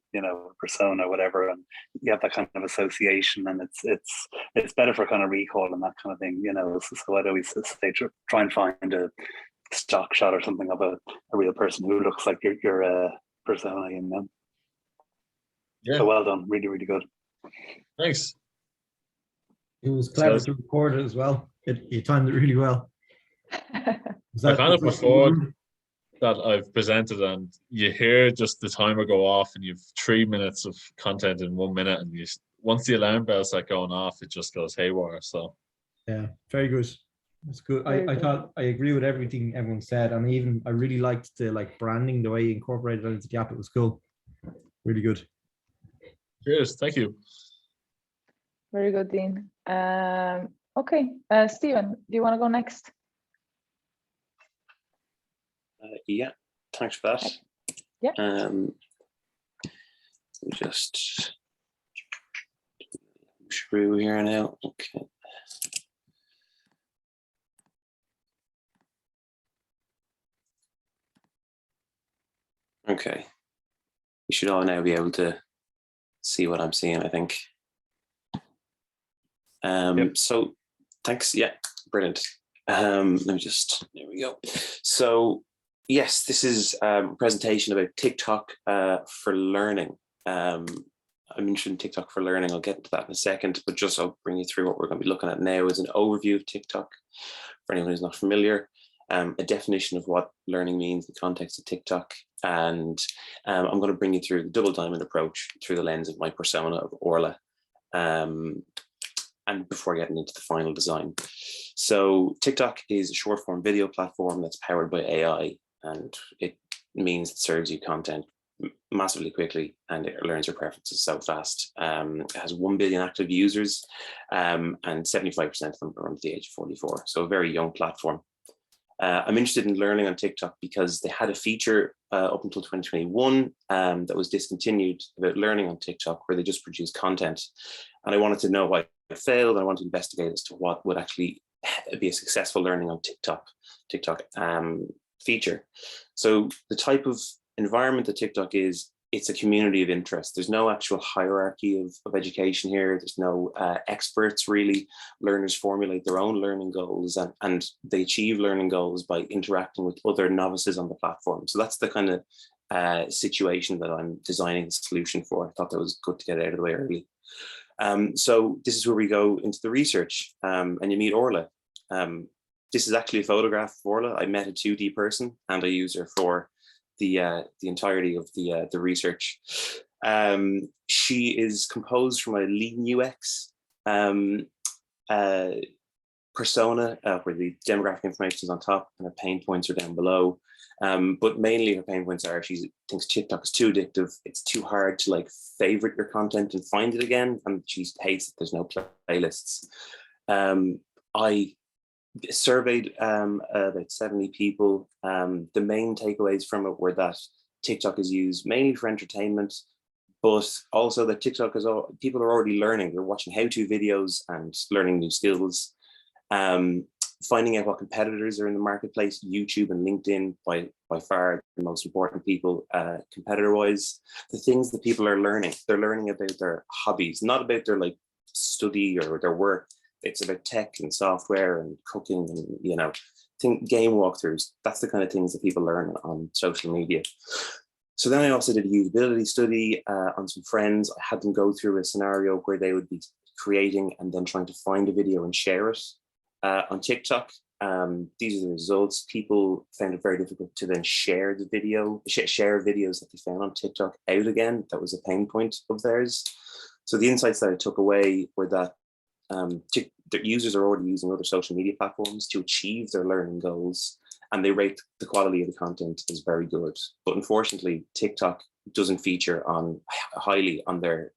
persona or whatever, and you have that kind of association, and it's better for kind of recall and that kind of thing, so I'd always say try and find a stock shot or something of a real person who looks like your persona,
Yeah.
So well done, really, really good.
Thanks.
It was clever to record it as well. You timed it really well.
I kind of prefer that I've presented and you hear just the timer go off and you've 3 minutes of content in 1 minute, and once the alarm bells start going off, it just goes haywire. So
yeah, very good. That's good. I thought I agree with everything everyone said, and I really liked the branding, the way you incorporated it into the app. It was cool. Really good.
Cheers. Thank you.
Very good, Dean. Okay, Stephen, do you want to go next?
Yeah, thanks for that.
Yeah.
Just through here now. Okay. Okay. You should all now be able to see what I'm seeing, I think. So thanks. Yeah, brilliant. Let me just, there we go. So yes, this is a presentation about TikTok for learning. I'm interested in TikTok for learning. I'll get into that in a second, but just I'll bring you through what we're going to be looking at now is an overview of TikTok for anyone who's not familiar, a definition of what learning means in the context of TikTok, and I'm going to bring you through the double diamond approach through the lens of my persona of Orla, and before getting into the final design. So TikTok is a short form video platform that's powered by AI, and it means it serves you content massively quickly and it learns your preferences so fast. It has 1 billion active users, and 75% of them are under the age of 44. So a very young platform. I'm interested in learning on TikTok because they had a feature up until 2021 that was discontinued about learning on TikTok, where they just produced content. And I wanted to know why it failed. I wanted to investigate as to what would actually be a successful learning on TikTok feature. So the type of environment that TikTok is, it's a community of interest. There's no actual hierarchy of education here. There's no experts really. Learners formulate their own learning goals, and they achieve learning goals by interacting with other novices on the platform. So that's the kind of situation that I'm designing a solution for. I thought that was good to get out of the way early. So this is where we go into the research, and you meet Orla. This is actually a photograph of Orla. I met a 2D person, and I used her for the entirety of the research. She is composed from a lean UX persona, where the demographic information is on top and her pain points are down below. But mainly her pain points are she thinks TikTok is too addictive. It's too hard to like favorite your content and find it again, and she hates that there's no playlists. I surveyed about 70 people. The main takeaways from it were that TikTok is used mainly for entertainment, but also that TikTok is people are already learning. They're watching how-to videos and learning new skills. Finding out what competitors are in the marketplace, YouTube and LinkedIn by far the most important people competitor-wise. The things that people are learning, they're learning about their hobbies, not about their like study or their work. It's about tech and software and cooking and game walkthroughs. That's the kind of things that people learn on social media. So then I also did a usability study on some friends. I had them go through a scenario where they would be creating and then trying to find a video and share it on TikTok. These are the results. People found it very difficult to then share the video, share videos that they found on TikTok out again. That was a pain point of theirs. So the insights that I took away were that the users are already using other social media platforms to achieve their learning goals, and they rate the quality of the content as very good. But unfortunately, TikTok doesn't feature highly on their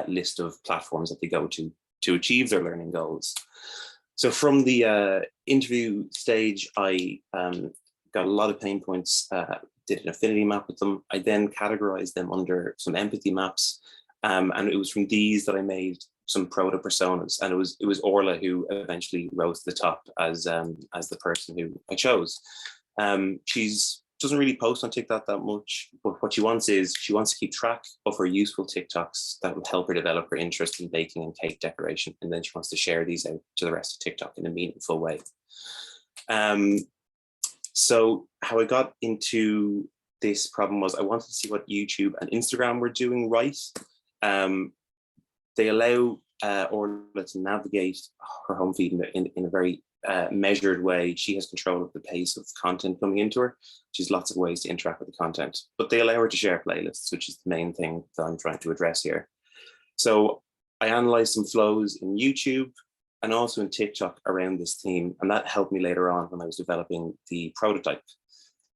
list of platforms that they go to achieve their learning goals. So from the interview stage, I got a lot of pain points, did an affinity map with them. I then categorized them under some empathy maps. And it was from these that I made some proto personas, and it was Orla who eventually rose to the top as the person who I chose. She's doesn't really post on TikTok that much, but what she wants to keep track of her useful TikToks that will help her develop her interest in baking and cake decoration, and then she wants to share these out to the rest of TikTok in a meaningful way. So how I got into this problem was I wanted to see what YouTube and Instagram were doing right. They allow Orla to navigate her home feed in a very measured way. She has control of the pace of content coming into her. She has lots of ways to interact with the content, but they allow her to share playlists, which is the main thing that I'm trying to address here. So I analyzed some flows in YouTube and also in TikTok around this theme, and that helped me later on when I was developing the prototype.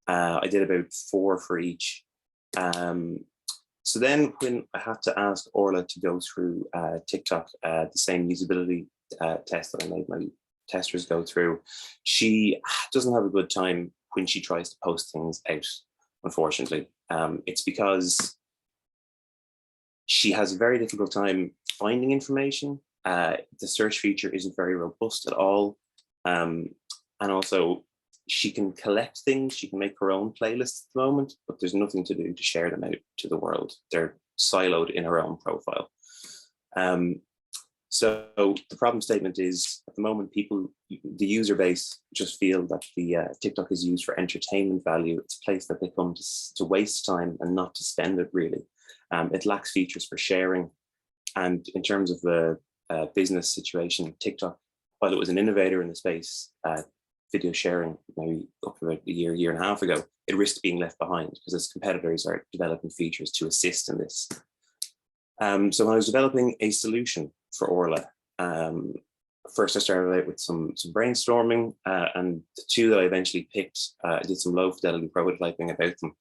I did about 4 for each. So then when I had to ask Orla to go through TikTok, the same usability test that I made my testers go through, she doesn't have a good time when she tries to post things out, unfortunately. It's because she has a very difficult time finding information. The search feature isn't very robust at all. And also, she can collect things, she can make her own playlists at the moment, but there's nothing to do to share them out to the world. They're siloed in her own profile. So the problem statement is, at the moment, the user base just feel that the TikTok is used for entertainment value. It's a place that they come to waste time and not to spend it, really. It lacks features for sharing. And in terms of the business situation, TikTok, while it was an innovator in the space, video sharing maybe up about a year and a half ago, it risked being left behind because its competitors are developing features to assist in this. So when I was developing a solution for Orla, first I started out with some brainstorming, and the 2 that I eventually picked, I did some low fidelity prototyping about them,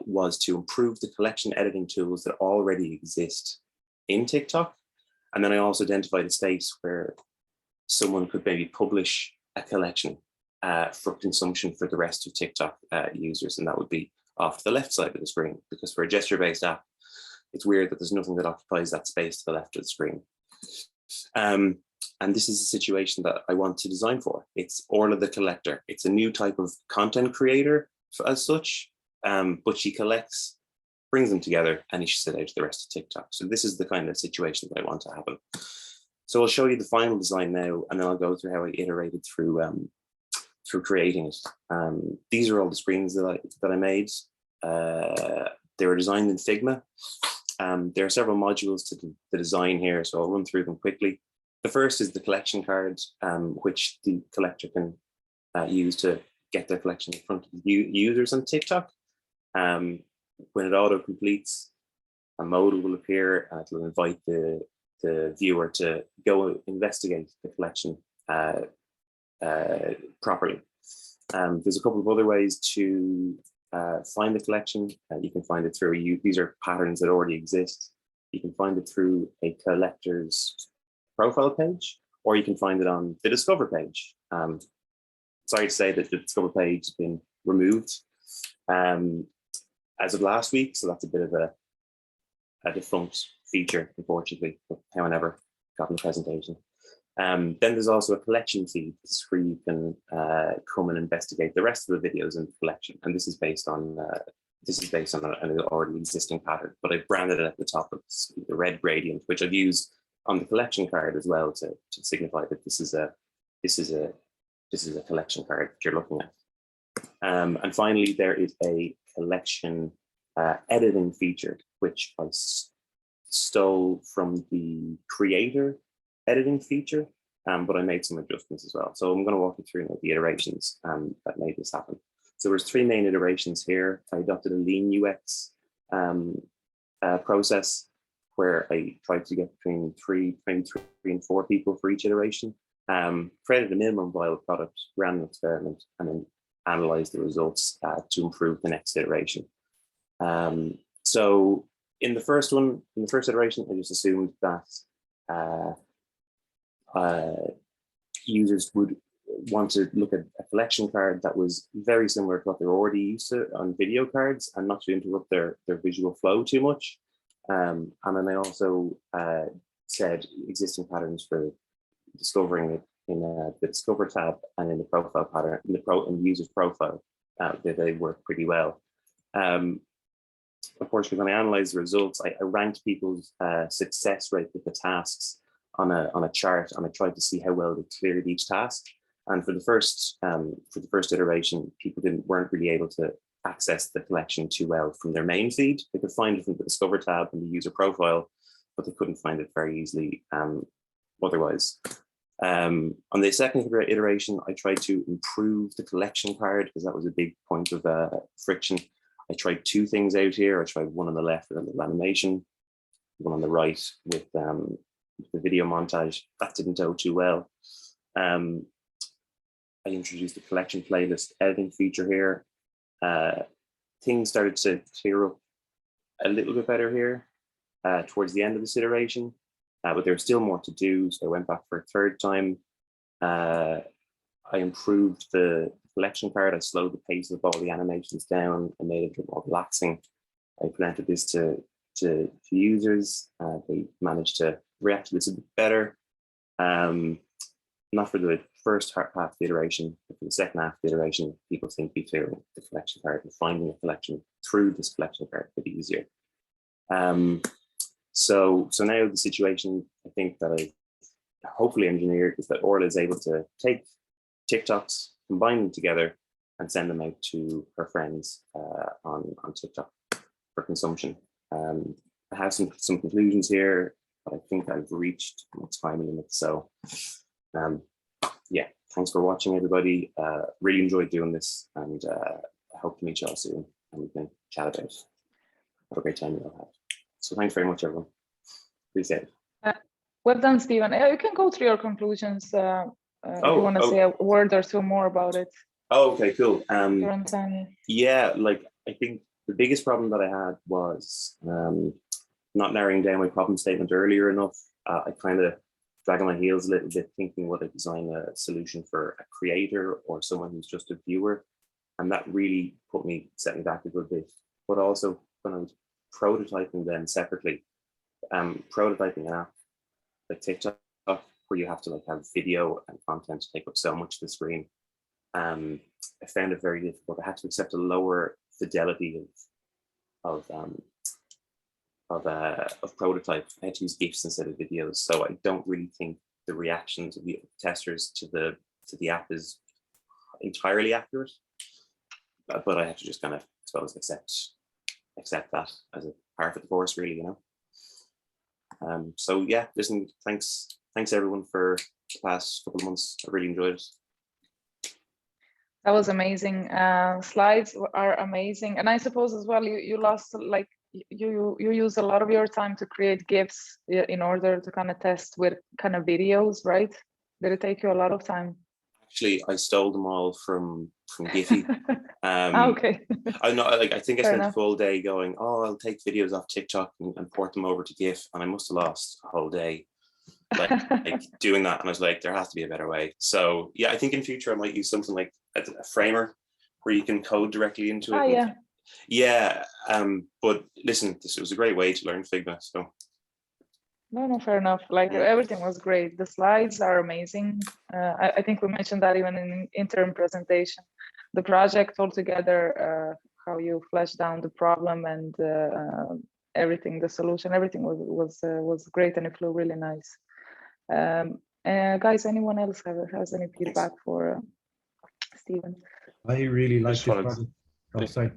was to improve the collection editing tools that already exist in TikTok. And then I also identified a space where someone could maybe publish a collection for consumption for the rest of TikTok users, and that would be off to the left side of the screen, because for a gesture-based app, it's weird that there's nothing that occupies that space to the left of the screen. And this is a situation that I want to design for. It's Orla the Collector. It's a new type of content creator as such, but she collects, brings them together, and she sends out to the rest of TikTok. So this is the kind of situation that I want to happen. So I'll show you the final design now, and then I'll go through how I iterated through creating it. These are all the screens that I made. They were designed in Figma. There are several modules to the design here, so I'll run through them quickly. The first is the collection card, which the collector can use to get their collection in front of users on TikTok. When it auto completes, a mode will appear and it will invite the viewer to go investigate the collection properly. There's a couple of other ways to find the collection. You can find it through, these are patterns that already exist. You can find it through a collector's profile page, or you can find it on the Discover page. Sorry to say that the Discover page has been removed as of last week, so that's a bit of a defunct feature, unfortunately, but how I never got in the presentation. Then there's also a collection feed. This is where you can come and investigate the rest of the videos in the collection, and this is based on an already existing pattern, but I've branded it at the top of the red gradient, which I've used on the collection card as well to signify that this is a collection card that you're looking at. And finally, there is a collection editing feature, which I stole from the creator editing feature, but I made some adjustments as well. So I'm going to walk you through the iterations that made this happen. So there's 3 main iterations here. I adopted a lean UX process where I tried to get between 3 and 4 people for each iteration. Created a minimum viable product, ran an experiment, and then analyzed the results to improve the next iteration. So in the first iteration, I just assumed that users would want to look at a collection card that was very similar to what they're already used to on video cards, and not to interrupt their visual flow too much. And then I also said existing patterns for discovering it in the Discover tab and in the profile pattern, in the user's profile, that they work pretty well. Of course, when I analyzed the results, I ranked people's success rate with the tasks on a chart, and I tried to see how well they cleared each task. And for the first iteration, people weren't really able to access the collection too well from their main feed. They could find it from the Discover tab and the user profile, but they couldn't find it very easily otherwise. On the second iteration, I tried to improve the collection card because that was a big point of friction. I tried 2 things out here. I tried one on the left with a little animation, one on the right with the video montage. That didn't go too well. I introduced the collection playlist editing feature here. Things started to clear up a little bit better here towards the end of this iteration, but there was still more to do, so I went back for a 3rd time. I improved the collection card. I slowed the pace of all the animations down. I made it a bit more relaxing. I presented this to users. They managed to react to this a bit better. Not for the first half of the iteration, but for the second half of the iteration, people seem to be clearing the collection card and finding a collection through this collection card a bit easier. So now the situation, I think that I hopefully engineered, is that Orla is able to take TikToks, combine them together, and send them out to her friends on TikTok for consumption. I have some conclusions here, but I think I've reached my time limit. So yeah, thanks for watching, everybody. Really enjoyed doing this, and I hope to meet you all soon and we can chat about it. Have a great time you'll have. So thanks very much, everyone. Appreciate it.
Well done, Stephen. You can go through your conclusions if you want to say a word or 2 more about it.
Oh, okay, cool.
You're on time.
Yeah, like I think the biggest problem that I had was not narrowing down my problem statement earlier enough. I kind of dragging my heels a little bit, thinking would I design a solution for a creator or someone who's just a viewer, and that really set me back a good bit. But also when I was prototyping them separately, prototyping an app like TikTok, where you have to like have video and content take up so much of the screen, I found it very difficult. I had to accept a lower fidelity of prototype. I had to use GIFs instead of videos, so I don't really think the reactions of the testers to the app is entirely accurate. But I have to just kind of, I suppose, accept that as a part of the course, really, you know. So yeah, listen, thanks everyone for the past couple of months. I really enjoyed it.
That was amazing. Slides are amazing, and I suppose as well you lost, like, you use a lot of your time to create GIFs in order to kind of test with kind of videos, right? Did it take you a lot of time?
Actually, I stole them all from Giphy.
Okay.
I think I
Fair
spent
enough.
a full day going, oh, I'll take videos off TikTok and port them over to GIF, and I must have lost a whole day like doing that. And I was like, there has to be a better way. So yeah, I think in future I might use something like a framer where you can code directly into it.
Oh, yeah.
Yeah. But listen, this was a great way to learn Figma. So
No, fair enough. Like, everything was great. The slides are amazing. I think we mentioned that even in interim presentation. The project altogether, how you flesh down the problem and everything, the solution, everything was great, and it flew really nice. Guys, anyone else has any feedback for Stephen?
I really like this project. Oh, sorry.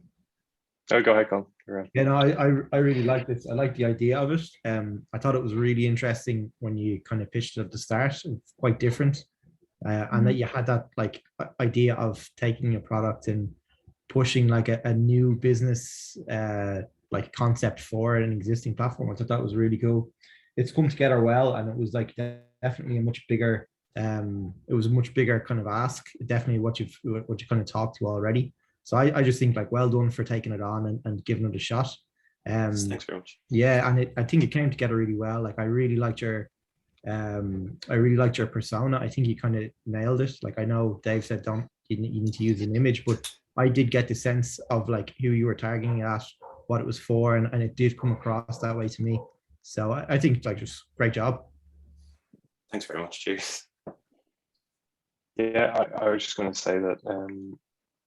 Oh, go ahead, Colin. Right.
Yeah, no, I really like this. I like the idea of it. I thought it was really interesting when you kind of pitched it at the start. It's quite different, and that you had that like idea of taking a product and pushing like a new business like concept for an existing platform. I thought that was really cool. It's come together well, and it was like definitely a much bigger. It was a much bigger kind of ask. Definitely what you kind of talked to already. So I just think like well done for taking it on and giving it a shot.
thanks very much.
Yeah, and I think it came together really well. Like I really liked your persona. I think you kind of nailed it. Like I know Dave said you need to use an image, but I did get the sense of like who you were targeting at, what it was for, and it did come across that way to me. So I think like just great job.
Thanks very much. Cheers.
Yeah, I was just going to say that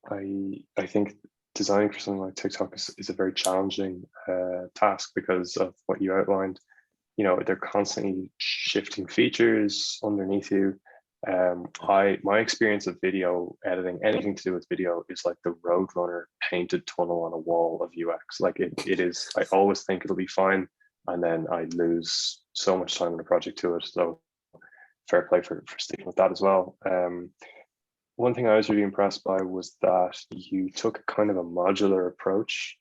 I think designing for something like TikTok is a very challenging task because of what you outlined. You know, they're constantly shifting features underneath you. My experience of video editing, anything to do with video, is like the Roadrunner painted tunnel on a wall of UX. Like it is. I always think it'll be fine, and then I lose so much time in the project to it. So fair play for sticking with that as well. One thing I was really impressed by was that you took a kind of a modular approach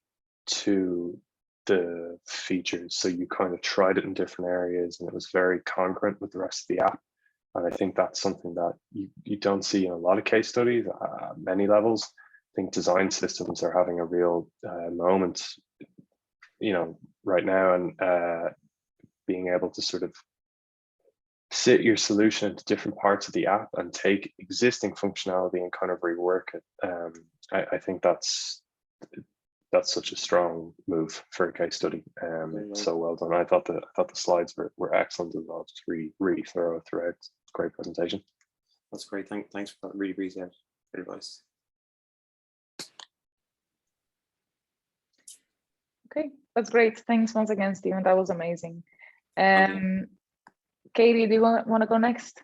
to the features. So you kind of tried it in different areas, and it was very congruent with the rest of the app. And I think that's something that you don't see in a lot of case studies at many levels. I think design systems are having a real moment, you know, right now, and being able to sort of sit your solution into different parts of the app and take existing functionality and kind of rework it. I think that's such a strong move for a case study. So well done. I thought the slides were excellent as well. Just really thorough throughout. Great presentation.
That's great. Thanks for that. Really appreciate the advice.
Okay, that's great. Thanks once again, Stephen. That was amazing. Katie, do you want to go next?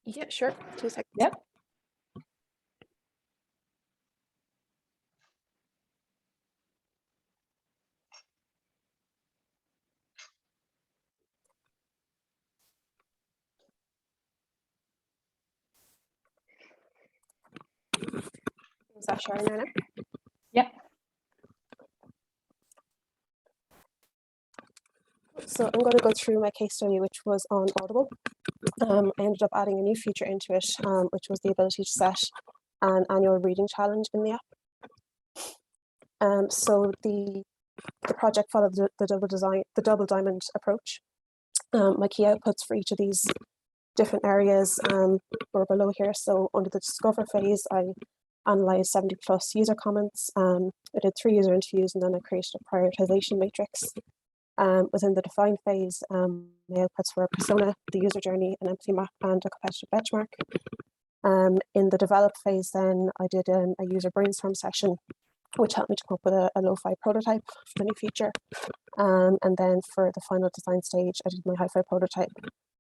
Yeah, sure. 2 seconds.
Yeah.
Is that sharing right now?
Yeah.
So I'm going to go through my case study, which was on Audible. I ended up adding a new feature into it, which was the ability to set an annual reading challenge in the app. So the project followed the double diamond approach. My key outputs for each of these different areas were below here. So under the discover phase, I analyzed 70 plus user comments. I did 3 user interviews, and then I created a prioritization matrix. Within the define phase, my outputs were a persona, the user journey, an empathy map, and a competitive benchmark. In the develop phase, then I did a user brainstorm session, which helped me to come up with a lo-fi prototype for the new feature. And then for the final design stage, I did my hi-fi prototype,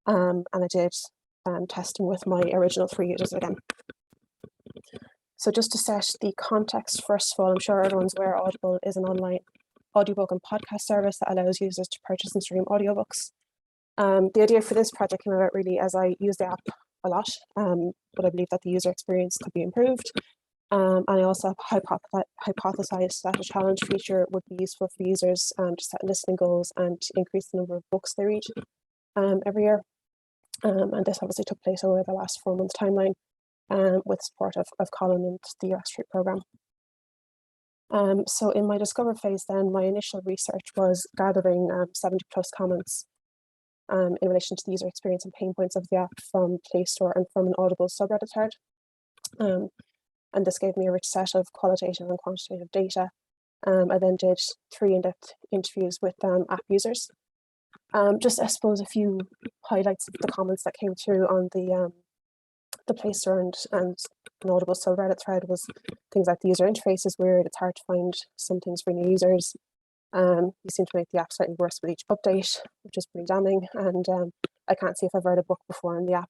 and I did testing with my original 3 users again. So just to set the context, first of all, I'm sure everyone's aware Audible is an online audiobook and podcast service that allows users to purchase and stream audiobooks. The idea for this project came about really as I use the app a lot, but I believe that the user experience could be improved. And I also hypothesized that a challenge feature would be useful for users to set listening goals and to increase the number of books they read every year. And this obviously took place over the last 4 months timeline with support of Colin and the US Street program. So in my discover phase then, my initial research was gathering 70 plus comments in relation to the user experience and pain points of the app from Play Store and from an Audible subreddit thread. And this gave me a rich set of qualitative and quantitative data. I then did 3 in-depth interviews with app users. Just I suppose a few highlights of the comments that came through on the Play Store and an Audible subreddit thread was things like the user interface is weird, it's hard to find some things for new users. You seem to make the app slightly worse with each update, which is pretty damning, and I can't see if I've read a book before in the app.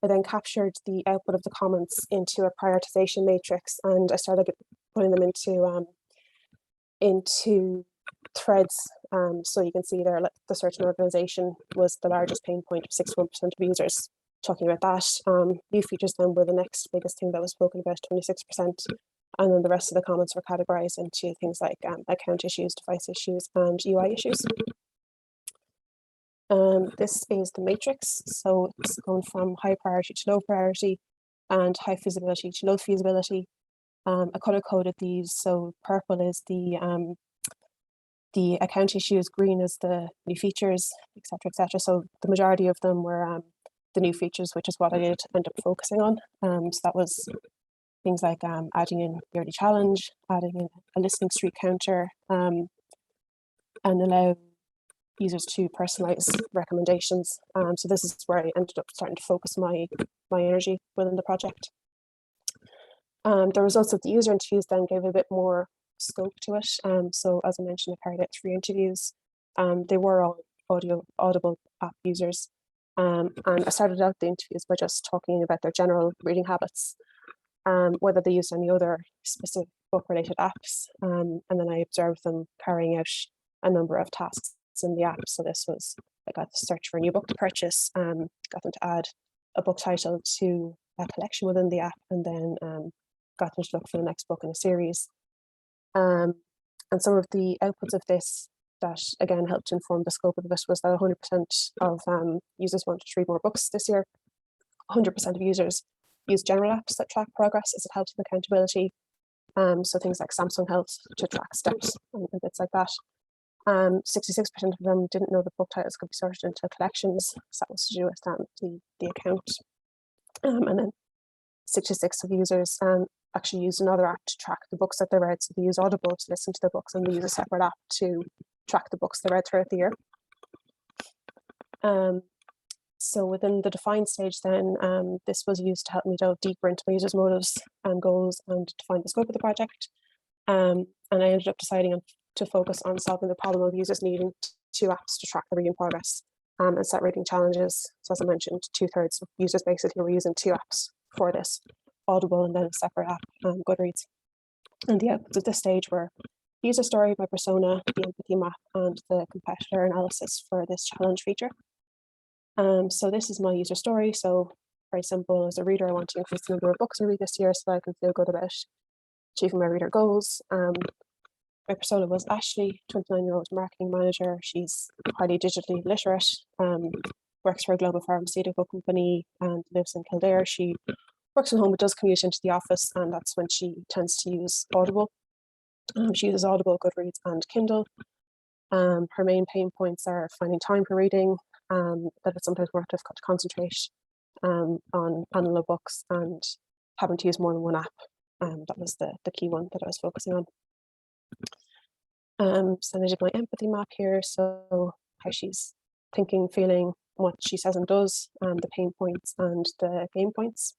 I then captured the output of the comments into a prioritization matrix, and I started putting them into threads. So you can see there, like the search and organization was the largest pain point of 61% of users talking about that. New features then were the next biggest thing that was spoken about, 26%. And then the rest of the comments were categorized into things like account issues, device issues, and UI issues. This is the matrix. So it's going from high priority to low priority and high feasibility to low feasibility. I color coded these. So purple is the account issues, green is the new features, etc., etc. So the majority of them were the new features, which is what I did end up focusing on. So that was things like adding in yearly challenge, adding in a listening streak counter, and allow users to personalize recommendations. So this is where I ended up starting to focus my energy within the project. The results of the user interviews then gave a bit more scope to it. So as I mentioned, I carried out 3 interviews. They were all Audible app users. And I started out the interviews by just talking about their general reading habits, whether they used any other specific book-related apps. And then I observed them carrying out a number of tasks in the app. So this was, I got to search for a new book to purchase, got them to add a book title to a collection within the app, and then got them to look for the next book in a series. And some of the outputs of this that again helped to inform the scope of this was that 100% of users wanted to read more books this year. 100% of users use general apps that track progress as it helps with accountability. So things like Samsung Health to track steps and bits like that. 66% of them didn't know that book titles could be sorted into collections. So that was to do with the account. And then 66 of users actually use another app to track the books that they read. So they use Audible to listen to the books, and they use a separate app to track the books they read throughout the year. So within the define stage then, this was used to help me delve deeper into my users' motives and goals and define the scope of the project. And I ended up deciding to focus on solving the problem of users needing 2 apps to track their reading progress and set reading challenges. So as I mentioned, 2/3 of users basically were using 2 apps for this, Audible and then a separate app, Goodreads. And the outputs of this stage were the user story, my persona, the empathy map, and the competitor analysis for this challenge feature. So this is my user story. So very simple. As a reader, I want to increase the number of books I read this year so I can feel good about achieving my reader goals. My persona was Ashley, 29-year-old marketing manager. She's highly digitally literate, works for a global pharmaceutical company and lives in Kildare. She works from home but does commute into the office, and that's when she tends to use Audible. She uses Audible, Goodreads, and Kindle. Her main pain points are finding time for reading, that it's sometimes more difficult to concentrate on analog books, and having to use more than one app. That was the key one that I was focusing on. So I did my empathy map here, so how she's thinking, feeling, what she says and does, the pain points and the gain points.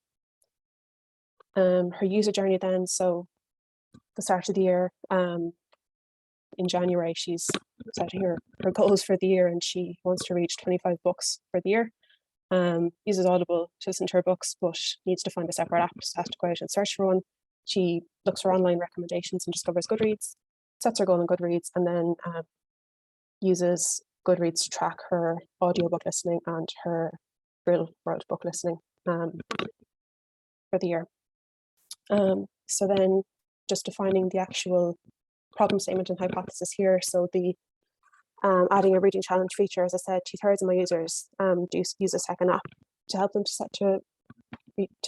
Her user journey then, so the start of the year, in January, she's setting her goals for the year, and she wants to reach 25 books for the year. Uses Audible to listen to her books, but needs to find a separate app, so has to go out and search for one. She looks for online recommendations and discovers Goodreads, sets her goal on Goodreads, and then uses Goodreads to track her audiobook listening and her real world book listening for the year. So then just defining the actual problem statement and hypothesis here. So the adding a reading challenge feature, as I said, 2/3 of my users do use a second app to help them to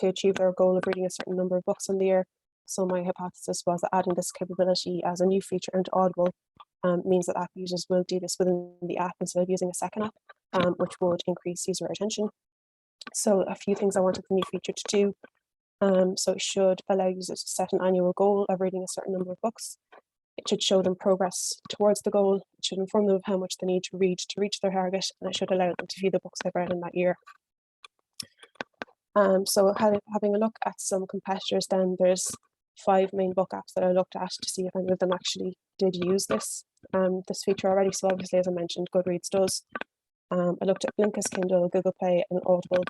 achieve their goal of reading a certain number of books in the year. So my hypothesis was that adding this capability as a new feature into Audible means that app users will do this within the app instead of using a second app, which would increase user retention. So a few things I wanted the new feature to do. So it should allow users to set an annual goal of reading a certain number of books. It should show them progress towards the goal. It should inform them of how much they need to read to reach their target, and it should allow them to view the books they've read in that year. So having a look at some competitors, then there's 5 main book apps that I looked at to see if any of them actually did use this feature already. So obviously, as I mentioned, Goodreads does. I looked at Blinkist, Kindle, Google Play, and Audible,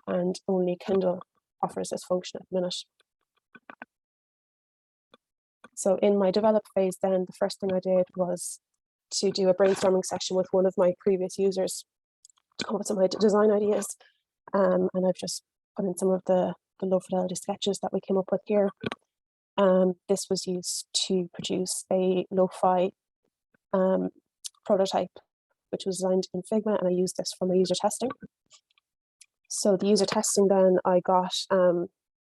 and only Kindle offers this function at the minute. So in my develop phase then, the first thing I did was to do a brainstorming session with one of my previous users to come up with some design ideas. And I've just put in some of the low fidelity sketches that we came up with here. This was used to produce a lo-fi prototype, which was designed in Figma, and I used this for my user testing. So the user testing then, I got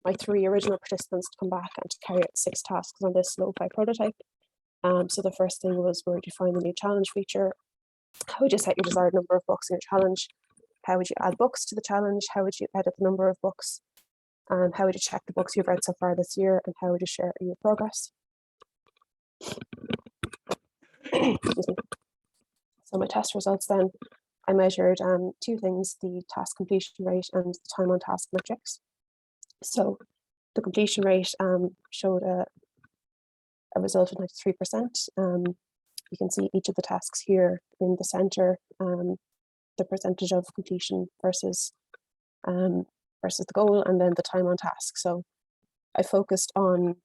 my 3 original participants to come back and to carry out 6 tasks on this lo-fi prototype. So the first thing was, where would you find the new challenge feature? How would you set your desired number of books in your challenge? How would you add books to the challenge? How would you edit the number of books? How would you check the books you've read so far this year? And how would you share your progress? Excuse me. So my test results then, I measured 2 things, the task completion rate and the time on task metrics. So the completion rate showed a result of 93%. You can see each of the tasks here in the center, the percentage of completion versus the goal, and then the time on task. So I focused on,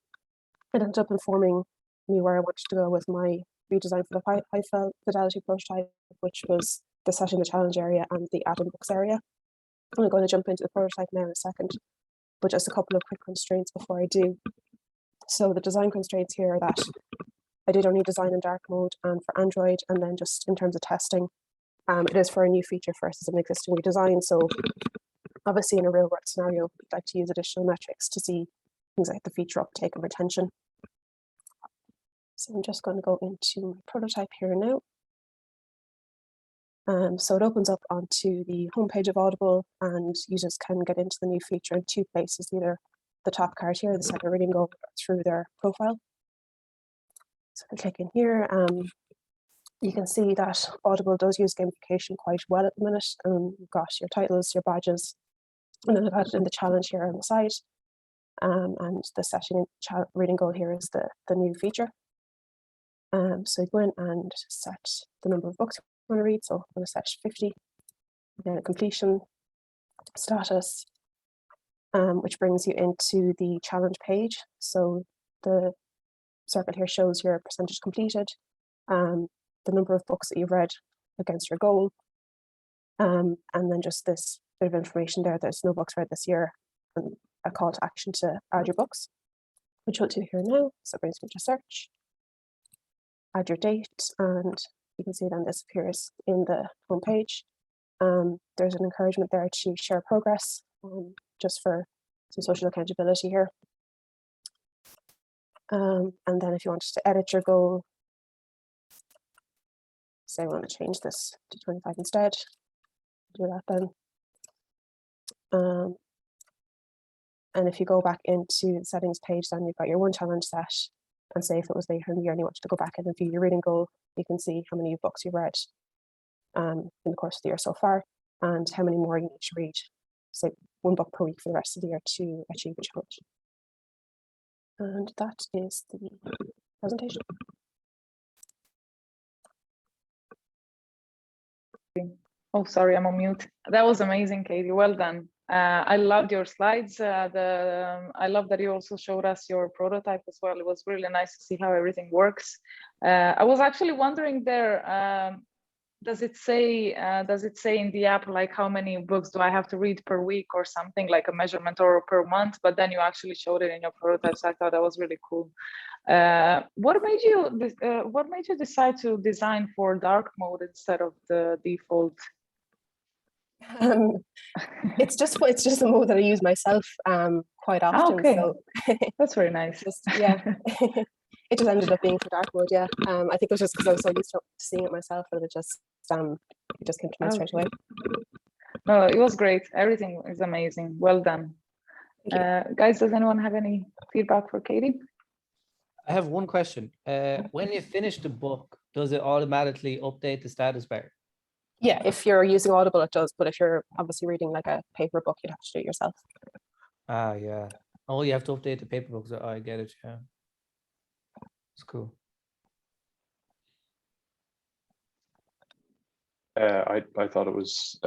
it ended up informing me where I wanted to go with my redesign for the high fidelity prototype, which was the setting the challenge area and the add-in books area. I'm going to jump into the prototype now in a second, but just a couple of quick constraints before I do. So the design constraints here are that I did only design in dark mode and for Android, and then just in terms of testing, it is for a new feature versus an existing redesign. So obviously in a real world scenario, we'd like to use additional metrics to see things like the feature uptake and retention. So I'm just going to go into my prototype here now. So it opens up onto the homepage of Audible, and users can get into the new feature in 2 places, either the top card here, the second reading goal, through their profile. So if I click in here, you can see that Audible does use gamification quite well at the minute. You've got your titles, your badges, and then I've added in the challenge here on the side. And the setting reading goal here is the new feature. So you go in and set the number of books you want to read. So I'm going to set 50. Then completion status, which brings you into the challenge page. So the circle here shows your percentage completed, the number of books that you've read against your goal, and then just this bit of information there. There's no books read this year, and a call to action to add your books, which we'll do here now. So it brings me to search, add your date, and you can see then this appears in the home page. There's an encouragement there to share progress, just for some social accountability here. And then if you wanted to edit your goal, say I want to change this to 25 instead. Do that then. And if you go back into the settings page, then you've got your one challenge set. And say if it was later in the year and you wanted to go back in and view your reading goal, you can see how many books you've read in the course of the year so far, and how many more you need to read, say 1 book per week for the rest of the year to achieve the challenge. And that is the presentation.
Oh, sorry, I'm on mute. That was amazing, Katie. Well done. I loved your slides. I love that you also showed us your prototype as well. It was really nice to see how everything works. I was actually wondering there, does it say in the app like how many books do I have to read per week or something, like a measurement, or per month? But then you actually showed it in your prototype, so I thought that was really cool. What made you decide to design for dark mode instead of the default?
It's just a mode that I use myself quite often.
Okay.
So
that's very nice.
Yeah. It just ended up being for dark mode. Yeah. I think it was just because I was so used to seeing it myself that it just came to me straight away.
No, it was great. Everything is amazing. Well done. Guys, does anyone have any feedback for Katie?
I have one question. When you finish the book, does it automatically update the status bar?
Yeah, if you're using Audible, it does. But if you're obviously reading like a paper book, you'd have to do it yourself.
Ah, yeah. Oh, you have to update the paper books. Oh, I get it. Yeah, it's cool.
I thought it was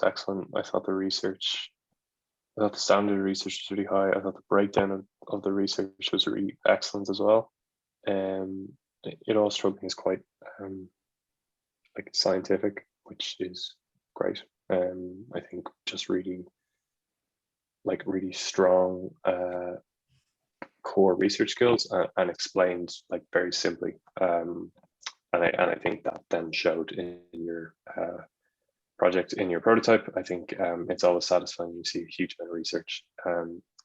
excellent. I thought the standard research was really high. I thought the breakdown of the research was really excellent as well. It all struck me as quite like scientific, which is great. I think just really strong core research skills and explained like very simply. And I think that then showed in your project, in your prototype. I think it's always satisfying you see a huge amount of research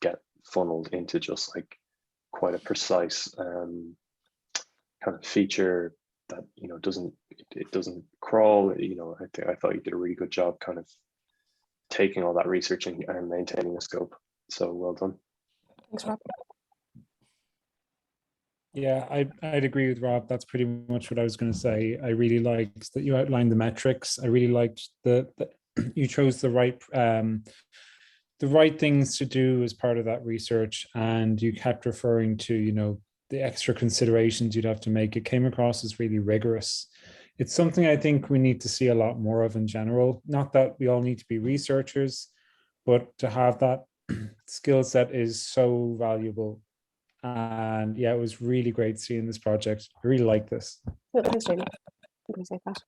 get funneled into just like quite a precise kind of feature that doesn't crawl. I thought you did a really good job kind of taking all that research and maintaining a scope. So well done.
Thanks, Rob.
Yeah, I'd agree with Rob. That's pretty much what I was going to say. I really liked that you outlined the metrics. I really liked that you chose the right things to do as part of that research, and you kept referring to the extra considerations you'd have to make. It came across as really rigorous. It's something I think we need to see a lot more of in general. Not that we all need to be researchers, but to have that skill set is so valuable. And yeah, it was really great seeing this project. I really like this.
Thanks, Jamie. Appreciate that.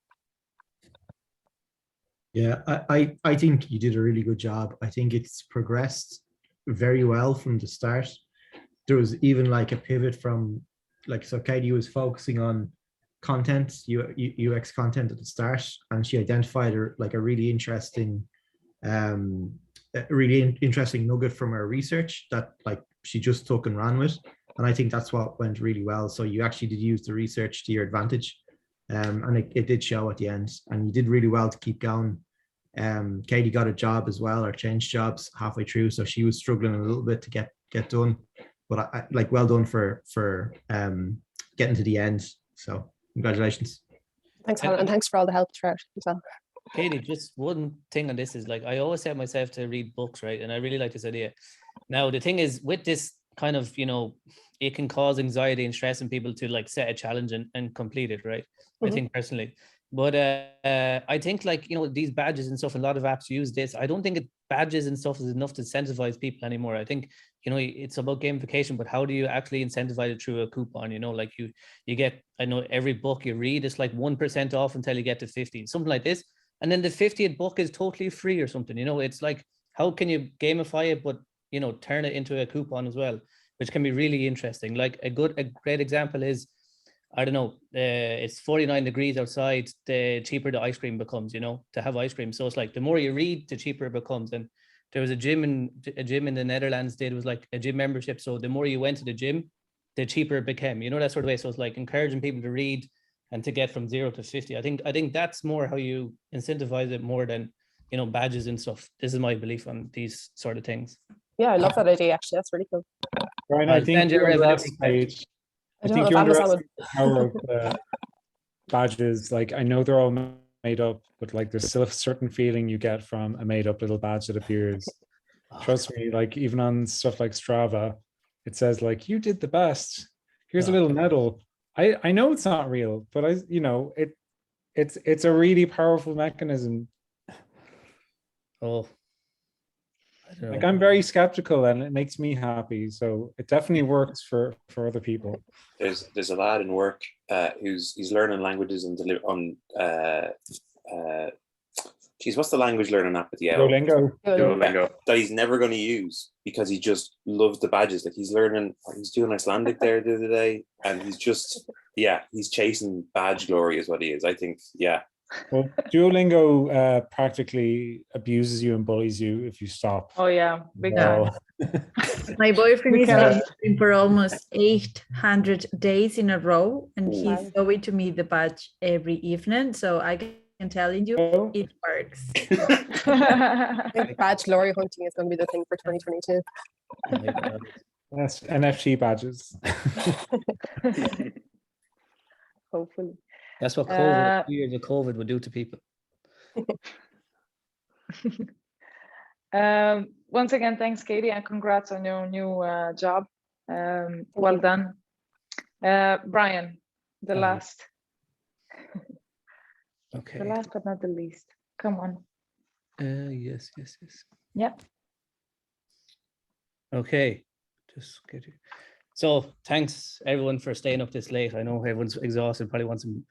Yeah, I think you did a really good job. I think it's progressed very well from the start. There was even like a pivot from so Katie was focusing on content, UX content at the start, and she identified a really interesting nugget from her research that she just took and ran with. And I think that's what went really well. So you actually did use the research to your advantage. And it did show at the end, and you did really well to keep going. Katie got a job as well, or changed jobs halfway through, so she was struggling a little bit to get done. But I well done for getting to the end. So congratulations.
Thanks, Helen, and thanks for all the help throughout as well.
Katie, just one thing on this is I always set myself to read books, right? And I really like this idea. Now the thing is with this kind of it can cause anxiety and stress in people to set a challenge and complete it, right? Mm-hmm. I think personally, but I think these badges and stuff, a lot of apps use this. I don't think badges and stuff is enough to incentivize people anymore. I think it's about gamification, but how do you actually incentivize it through a coupon? You get, I know every book you read is 1% off until you get to 50, something like this, and then the 50th book is totally free or something. It's how can you gamify it but turn it into a coupon as well, which can be really interesting. A great example is, I don't know, it's 49 degrees outside, the cheaper the ice cream becomes, to have ice cream. So it's the more you read, the cheaper it becomes. And there was a gym in the Netherlands was a gym membership. So the more you went to the gym, the cheaper it became, that sort of way. So it's encouraging people to read and to get from 0 to 50. I think that's more how you incentivize it more than, you know, badges and stuff. This is my belief on these sort of things.
Yeah, I love that idea. Actually, that's really cool.
Brian, I think you underestimate. I think you underestimate the power of the badges. Like, I know they're all made up, but like there's still a certain feeling you get from a made up little badge that appears. Trust me, like even on stuff like Strava, it says like, you did the best. Here's a little medal. I know it's not real, but you know, it's a really powerful mechanism.
Oh,
like I'm very skeptical, and it makes me happy. So it definitely works for other people.
There's a lad in work he's learning languages and geez, what's the language learning app at the L?
Duolingo.
That he's never going to use because he just loves the badges. Like he's doing Icelandic there the other day, and he's chasing badge glory is what he is. I think, yeah.
Well, Duolingo practically abuses you and bullies you if you stop.
Oh yeah, big time.
My boyfriend is using for almost 800 days in a row, and he's showing to me the badge every evening. So I can tell you, it works.
I think badge glory hunting is going to be the thing for 2022.
Yes, NFT badges.
Hopefully.
That's what COVID, 2 years of COVID would do to people.
Once again, thanks, Katie, and congrats on your new job. Well done. Bryan, the last.
Okay.
The last but not the least. Come on.
Yes.
Yeah.
Okay. Just get it. So thanks everyone for staying up this late. I know everyone's exhausted, probably wants to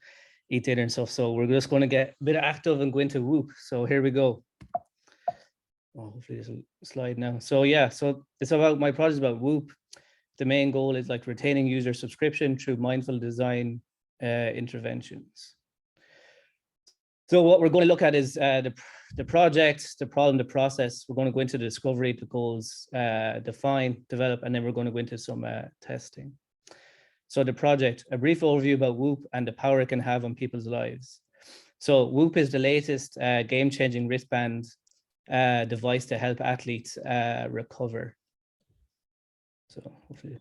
eat dinner and stuff. So we're just going to get a bit active and go into Whoop. So here we go. Oh, hopefully this will slide now. So yeah, so it's about my project about Whoop. The main goal is like retaining user subscription through mindful design interventions. So what we're going to look at is the project, the problem, the process. We're going to go into the discovery, the goals, define, develop, and then we're going to go into some testing. So the project, a brief overview about Whoop and the power it can have on people's lives. So Whoop is the latest game-changing wristband device to help athletes recover. So hopefully.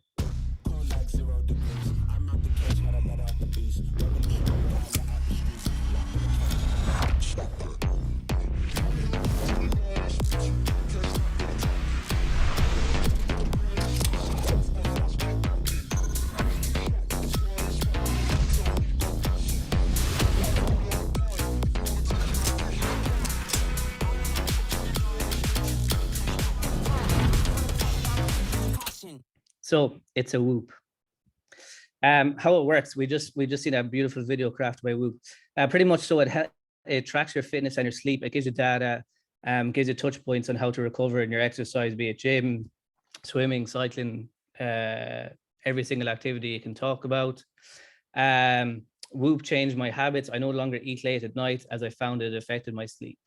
So it's a Whoop. How it works, we just seen a beautiful video crafted by Whoop. Pretty much so it tracks your fitness and your sleep. It gives you data, gives you touch points on how to recover in your exercise, be it gym, swimming, cycling, every single activity you can talk about. Whoop changed my habits. I no longer eat late at night as I found it affected my sleep.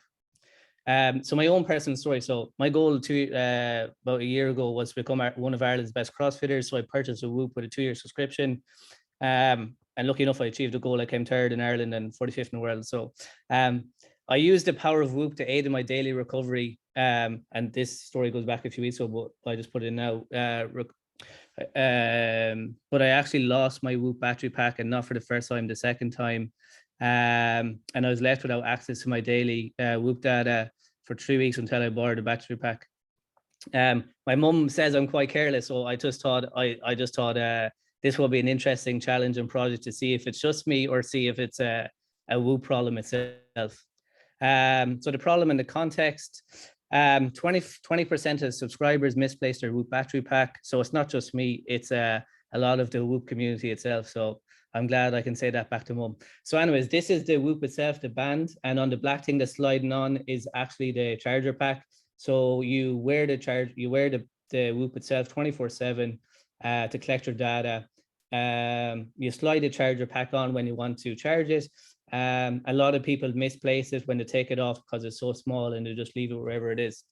So my own personal story. So my goal about a year ago was to become one of Ireland's best CrossFitters. So I purchased a Whoop with a 2-year subscription. And lucky enough, I achieved the goal. I came 3rd in Ireland and 45th in the world. So I used the power of Whoop to aid in my daily recovery. And this story goes back a few weeks ago, but I just put it in now. But I actually lost my Whoop battery pack, and not for the first time, the second time. And I was left without access to my daily Whoop data for 3 weeks until I borrowed a battery pack. My mum says I'm quite careless, so I just thought this will be an interesting challenge and project to see if it's just me or see if it's a Whoop problem itself. So the problem in the context, 20% of subscribers misplaced their Whoop battery pack. So it's not just me, it's a lot of the Whoop community itself. So I'm glad I can say that back to Mum. So anyways, this is the Whoop itself, the band, and on the black thing that's sliding on is actually the charger pack. So you wear the Whoop itself 24/7 to collect your data. You slide the charger pack on when you want to charge it. A lot of people misplace it when they take it off because it's so small and they just leave it wherever it is.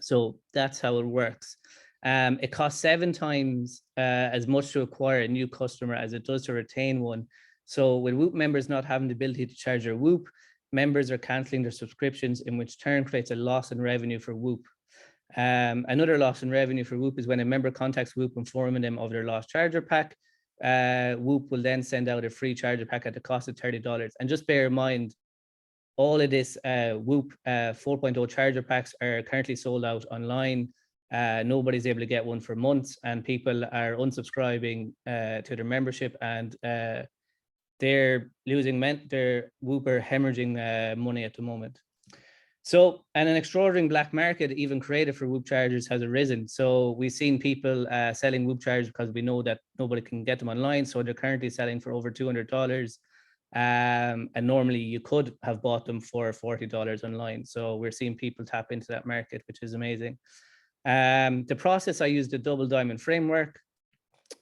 So that's how it works. It costs 7 times as much to acquire a new customer as it does to retain one. So with Whoop members not having the ability to charge their Whoop, members are cancelling their subscriptions, in which turn creates a loss in revenue for Whoop. Another loss in revenue for Whoop is when a member contacts Whoop informing them of their lost charger pack. Whoop will then send out a free charger pack at the cost of $30. And just bear in mind, all of this Whoop 4.0 charger packs are currently sold out online. Nobody's able to get one for months, and people are unsubscribing to their membership, and they're losing their Whoop are hemorrhaging money at the moment. So, and an extraordinary black market even created for Whoop chargers has arisen. So we've seen people selling Whoop chargers because we know that nobody can get them online. So they're currently selling for over $200. And normally you could have bought them for $40 online. So we're seeing people tap into that market, which is amazing. The process, I used the double diamond framework.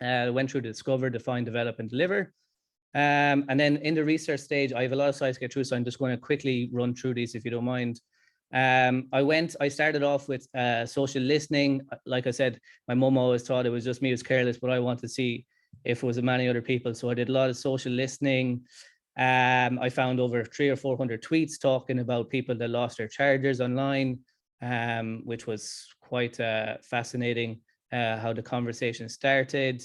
Went through the discover, define, develop, and deliver. And then in the research stage, I have a lot of slides to get through, so I'm just going to quickly run through these if you don't mind. I started off with social listening. Like I said, my mum always thought it was just me who was careless, but I wanted to see if it was many other people. So I did a lot of social listening. I found over 300 or 400 tweets talking about people that lost their chargers online, which was quite fascinating how the conversation started.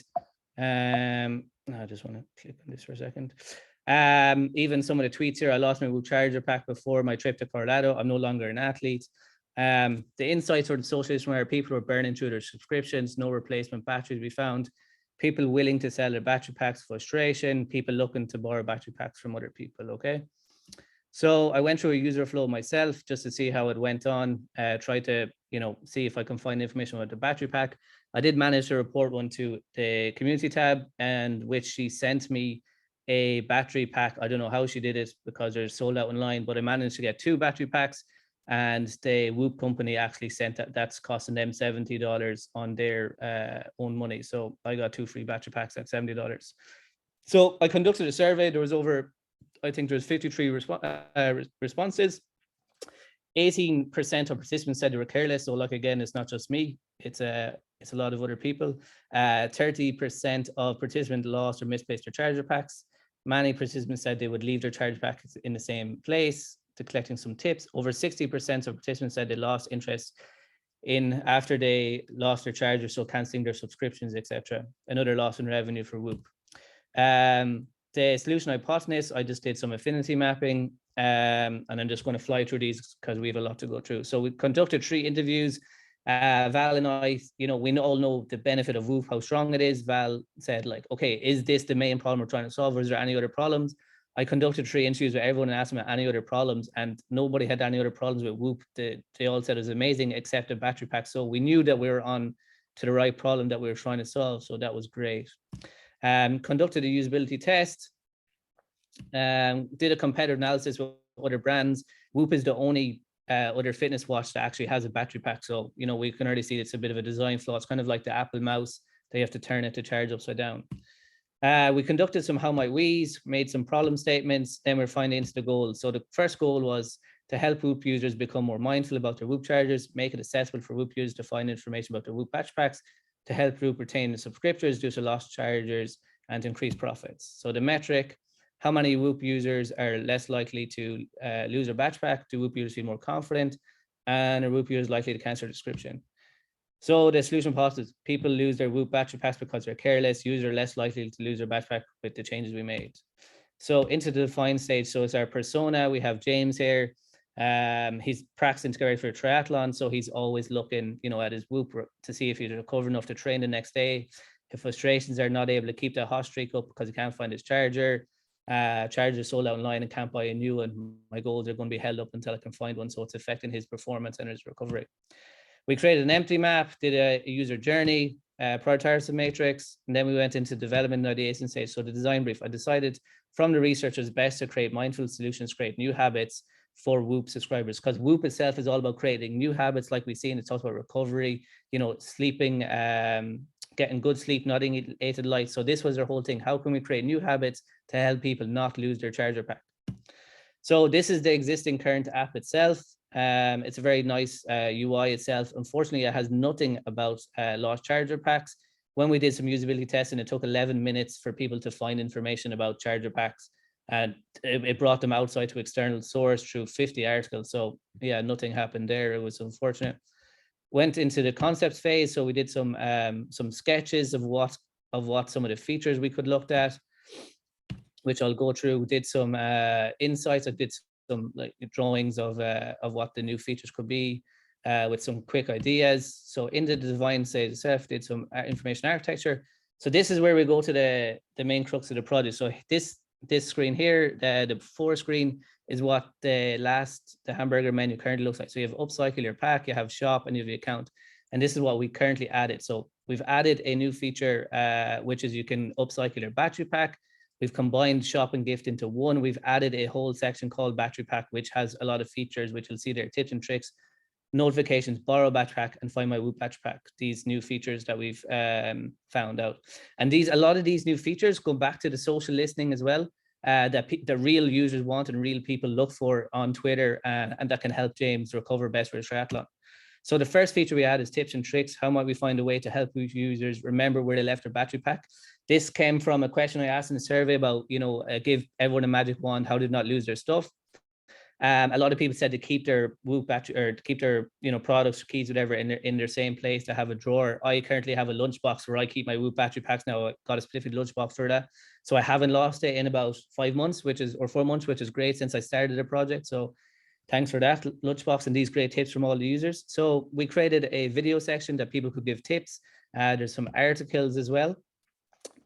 I just want to click on this for a second. Even some of the tweets here, I lost my Whoop charger pack before my trip to Colorado. I'm no longer an athlete. The insights or the socialism where people were burning through their subscriptions, no replacement batteries we found, people willing to sell their battery packs, frustration, people looking to borrow battery packs from other people, okay? So I went through a user flow myself just to see how it went on, try to, see if I can find information about the battery pack. I did manage to report one to the community tab, and which she sent me a battery pack. I don't know how she did it because they're sold out online, but I managed to get 2 battery packs, and the Whoop company actually sent that's costing them $70 on their own money. So I got 2 free battery packs at $70. So I conducted a survey. There was I think there's 53 responses. 18% of participants said they were careless. So like, again, it's not just me, it's a lot of other people. 30% of participants lost or misplaced their charger packs. Many participants said they would leave their charger packs in the same place. To collecting some tips, over 60% of participants said they lost interest in after they lost their charger, so cancelling their subscriptions, etc. Another loss in revenue for Whoop. The solution hypothesis, I just did some affinity mapping, and I'm just going to fly through these because we have a lot to go through. So we conducted 3 interviews. Val and I, we all know the benefit of Whoop, how strong it is. Val said, like, okay, is this the main problem we're trying to solve, or is there any other problems? I conducted 3 interviews with everyone and asked them any other problems, and nobody had any other problems with Whoop. They all said it was amazing except the battery pack. So we knew that we were on to the right problem that we were trying to solve. So that was great. Conducted a usability test. Did a competitive analysis with other brands. Whoop is the only other fitness watch that actually has a battery pack. So, we can already see it's a bit of a design flaw. It's kind of like the Apple mouse. They have to turn it to charge upside down. We conducted some how might we's, made some problem statements, then we're finding into the goals. So the first goal was to help Whoop users become more mindful about their Whoop chargers, make it accessible for Whoop users to find information about their Whoop battery packs, to help Whoop retain the subscriptors due to lost chargers, and increase profits. So the metric, how many Whoop users are less likely to lose their battery pack? Do Whoop users feel more confident? And are Whoop users likely to cancel their subscription? So the solution hypothesis, people lose their Whoop battery packs because they're careless. Users are less likely to lose their battery pack with the changes we made. So into the define stage. So it's our persona. We have James here. He's practicing to get ready for a triathlon. So he's always looking, at his Whoop to see if he's recovered enough to train the next day. His frustrations are not able to keep that hot streak up because he can't find his charger. Chargers sold out online and can't buy a new one. My goals are going to be held up until I can find one. So it's affecting his performance and his recovery. We created an empty map, did a user journey, prioritized matrix, and then we went into development and ideation stage. So the design brief, I decided from the research it's best to create mindful solutions, create new habits for Whoop subscribers, because Whoop itself is all about creating new habits, like we've seen. It talks about recovery, sleeping, getting good sleep, not eating late at night. So this was their whole thing. How can we create new habits to help people not lose their charger pack? So this is the existing current app itself. It's a very nice UI itself. Unfortunately, it has nothing about lost charger packs, when we did some usability testing, it took 11 minutes for people to find information about charger packs, and it brought them outside to external source through 50 articles. So yeah, nothing happened there. It was unfortunate. Went into the concepts phase. So we did some sketches of what some of the features we could look at, which I'll go through. Did some insights. I did some like drawings of what the new features could be, with some quick ideas. So in the design stage itself, did some information architecture. So this is where we go to the main crux of the project. So this screen here, the before screen, is what the hamburger menu currently looks like. So you have upcycle your pack, you have shop, and you have the account. And this is what we currently added. So we've added a new feature, which is you can upcycle your battery pack. We've combined shop and gift into one. We've added a whole section called battery pack, which has a lot of features, which you'll see there, tips and tricks, notifications, borrow battery pack, and find my Whoop battery pack. These new features that we've found out. And a lot of these new features go back to the social listening as well, that the real users want and real people look for on Twitter, and that can help James recover best for his triathlon. So the first feature we add is tips and tricks. How might we find a way to help users remember where they left their battery pack? This came from a question I asked in the survey about, give everyone a magic wand, how did not lose their stuff. A lot of people said to keep their Whoop battery, or to keep their products, keys, whatever, in their same place, to have a drawer. I currently have a lunchbox where I keep my Whoop battery packs now. I got a specific lunchbox for that, so I haven't lost it in about 5 months, or 4 months, which is great since I started the project. So thanks for that lunchbox and these great tips from all the users. So we created a video section that people could give tips. There's some articles as well.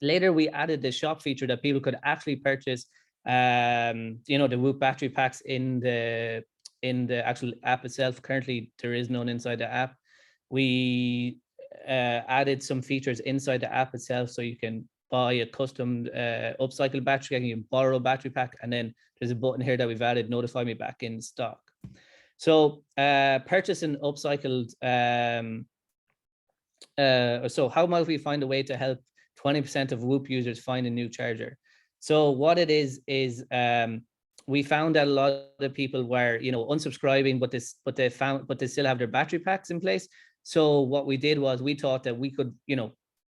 Later, we added the shop feature that people could actually purchase the Whoop battery packs in the actual app itself. Currently, there is none inside the app. We added some features inside the app itself, so you can buy a custom upcycle battery, and you can borrow a battery pack, and then there's a button here that we've added, notify me back in stock. So purchase an upcycled, so how might we find a way to help 20% of Whoop users find a new charger? So what it is we found that a lot of people were, unsubscribing, but they still have their battery packs in place. So what we did was we thought that we could,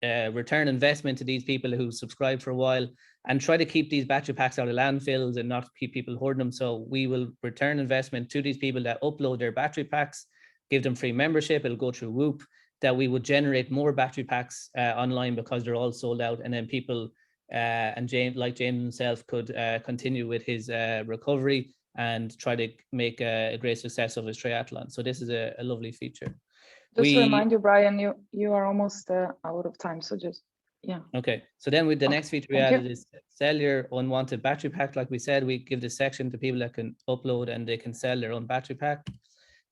return investment to these people who subscribed for a while, and try to keep these battery packs out of landfills and not keep people hoarding them. So we will return investment to these people that upload their battery packs, give them free membership. It'll go through Whoop, that we would generate more battery packs online because they're all sold out, and then people and James himself could continue with his recovery and try to make a great success of his triathlon. So this is a lovely feature.
Just to remind you, Brian, you are almost out of time. So just, yeah.
Okay. So then with the next feature we added is sell your unwanted battery pack. Like we said, we give this section to people that can upload and they can sell their own battery pack.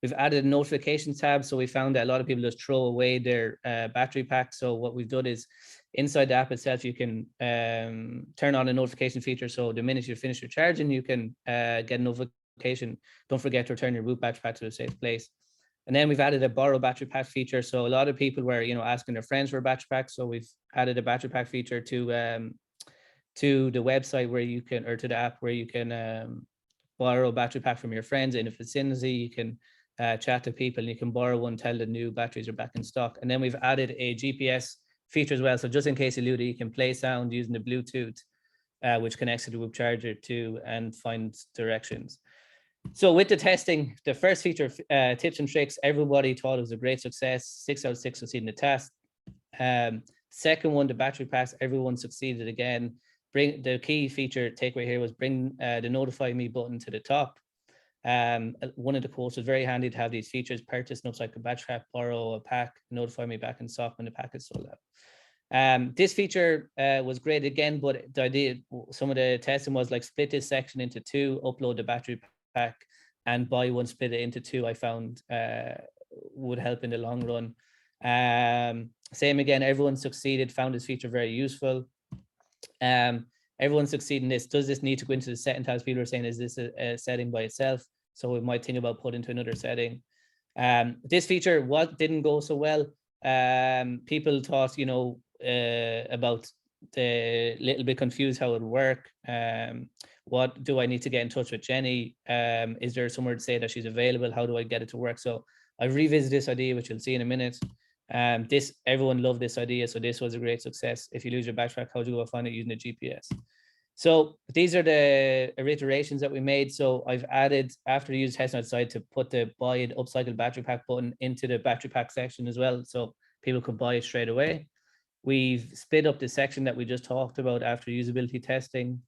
We've added a notifications tab. So we found that a lot of people just throw away their battery pack. So what we've done is inside the app itself, you can turn on a notification feature. So the minute you finish your charging, you can get a notification. Don't forget to return your Whoop battery pack to a safe place. And then we've added a borrow battery pack feature. So a lot of people were, asking their friends for a battery pack. So we've added a battery pack feature to the website where you can, or to the app where you can borrow a battery pack from your friends in a vicinity. You can chat to people and you can borrow one, tell the new batteries are back in stock. And then we've added a GPS feature as well. So just in case you lose it, you can play sound using the Bluetooth, which connects to the Whoop charger too, and find directions. So with the testing, the first feature, tips and tricks, everybody thought it was a great success. 6 out of 6 succeeded in the test. Second one, the battery packs, everyone succeeded again. The key feature takeaway here was bring the notify me button to the top. One of the quotes was very handy to have these features: purchase an upcycle battery pack, borrow a pack, notify me back in stock when the pack is sold out. This feature was great again, but the idea, some of the testing was like split this section into 2, upload the battery pack and buy one, split it into 2. I found would help in the long run. Same again, everyone succeeded, found this feature very useful. Everyone succeeded in this. Does this need to go into the setting tabs? People are saying, is this a setting by itself? So we might think about putting into another setting. This feature didn't go so well. People thought, about the little bit confused how it would work. What do I need to get in touch with Jenny? Is there somewhere to say that she's available? How do I get it to work? So I've revisited this idea, which you'll see in a minute. This everyone loved this idea, so this was a great success. If you lose your battery pack, how do you go find it using a GPS? So these are the iterations that we made. So I've added, after the user testing, I decided to put the buy an upcycled battery pack button into the battery pack section as well, so people could buy it straight away. We've split up the section that we just talked about after usability testing.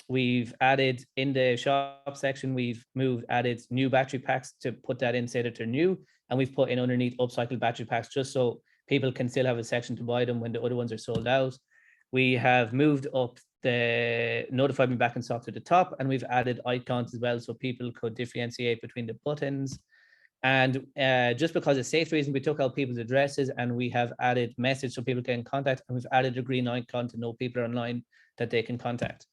We've added in the shop section, we've added new battery packs to put that in, say that they're new, and we've put in underneath upcycled battery packs just so people can still have a section to buy them when the other ones are sold out. We have moved up the notify me back in stock to the top, and we've added icons as well so people could differentiate between the buttons. And just because of safety reasons, we took out people's addresses and we have added message so people can contact, and we've added a green icon to know people are online that they can contact.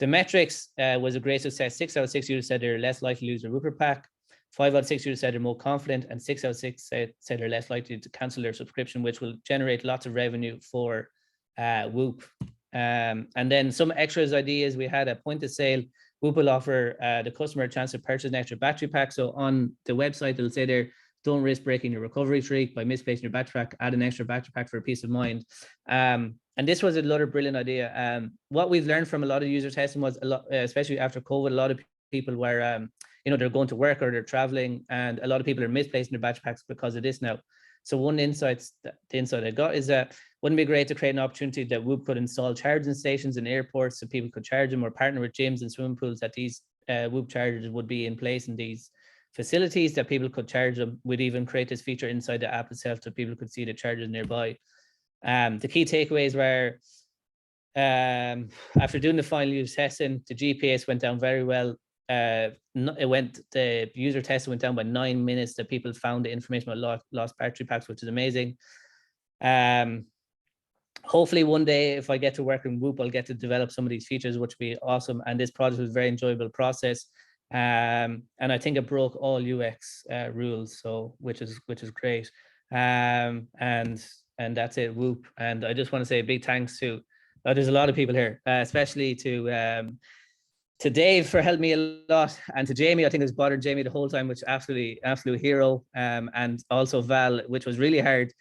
The metrics was a great success. 6 out of 6 users said they're less likely to lose their Whooper pack. 5 out of 6 users said they're more confident, and 6 out of 6 said they're less likely to cancel their subscription, which will generate lots of revenue for Whoop. And then some extras ideas. We had a point of sale. Whoop will offer the customer a chance to purchase an extra battery pack. So on the website, it'll say there, don't risk breaking your recovery streak by misplacing your battery pack, add an extra battery pack for peace of mind. And this was another brilliant idea. What we've learned from a lot of user testing was, a lot, especially after COVID, a lot of people were, they're going to work or they're traveling, and a lot of people are misplacing their battery packs because of this now. So one insight I got is that wouldn't it be great to create an opportunity that Whoop could install charging stations in airports so people could charge them, or partner with gyms and swimming pools that these Whoop chargers would be in place in these facilities that people could charge them. We'd even create this feature inside the app itself so people could see the chargers nearby. The key takeaways were, after doing the final use testing, the GPS went down very well. The user testing went down by 9 minutes that people found the information about lost battery packs, which is amazing. Hopefully one day, if I get to work in Whoop, I'll get to develop some of these features, which would be awesome. And this project was a very enjoyable process. And I think it broke all UX rules, so which is great. And that's it, Whoop. And I just want to say a big thanks to, there's a lot of people here, especially to Dave for helping me a lot, and to Jamie. I think it was bothering Jamie the whole time, which absolute hero. And also Val, which was really hard.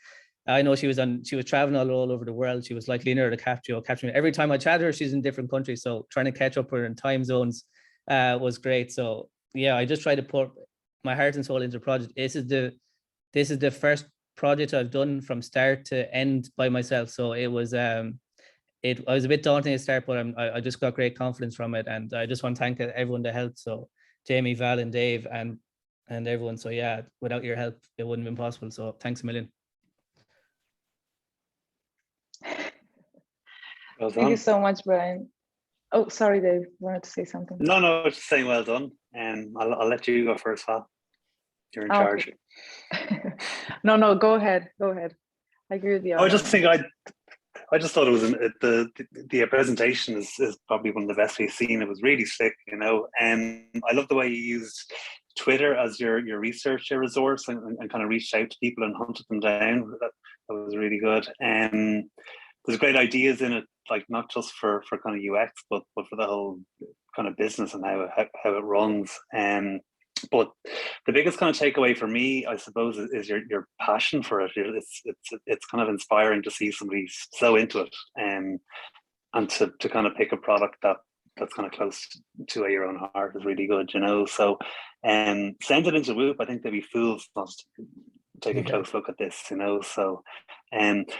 I know she was traveling all over the world. She was like Leonardo DiCaprio, every time I chat to her, she's in different countries. So trying to catch up with her in time zones was great. So yeah, I just try to put my heart and soul into the project. This is the first project I've done from start to end by myself. So it was I was a bit daunting at start, but I just got great confidence from it. And I just want to thank everyone that helped. So Jamie, Val, and Dave, and everyone. So yeah, without your help, it wouldn't have been possible. So thanks a million.
Well
Thank you so much, Bryan. Oh, sorry, Dave. You wanted to say something?
No, I was just saying well done. And I'll let you go first, Val. You're in charge.
Okay. No, go ahead. I agree with you.
I just think I just thought it was the presentation is probably one of the best we've seen. It was really slick, and I love the way you used Twitter as your research resource and kind of reached out to people and hunted them down. That was really good. And there's great ideas in it, like not just for kind of UX, but for the whole kind of business and how it runs. But the biggest kind of takeaway for me, I suppose, is your passion for it. It's kind of inspiring to see somebody so into it, and to kind of pick a product that's kind of close to your own heart is really good, So, send it into Whoop. I think they'd be fools not to take a close look at this, So,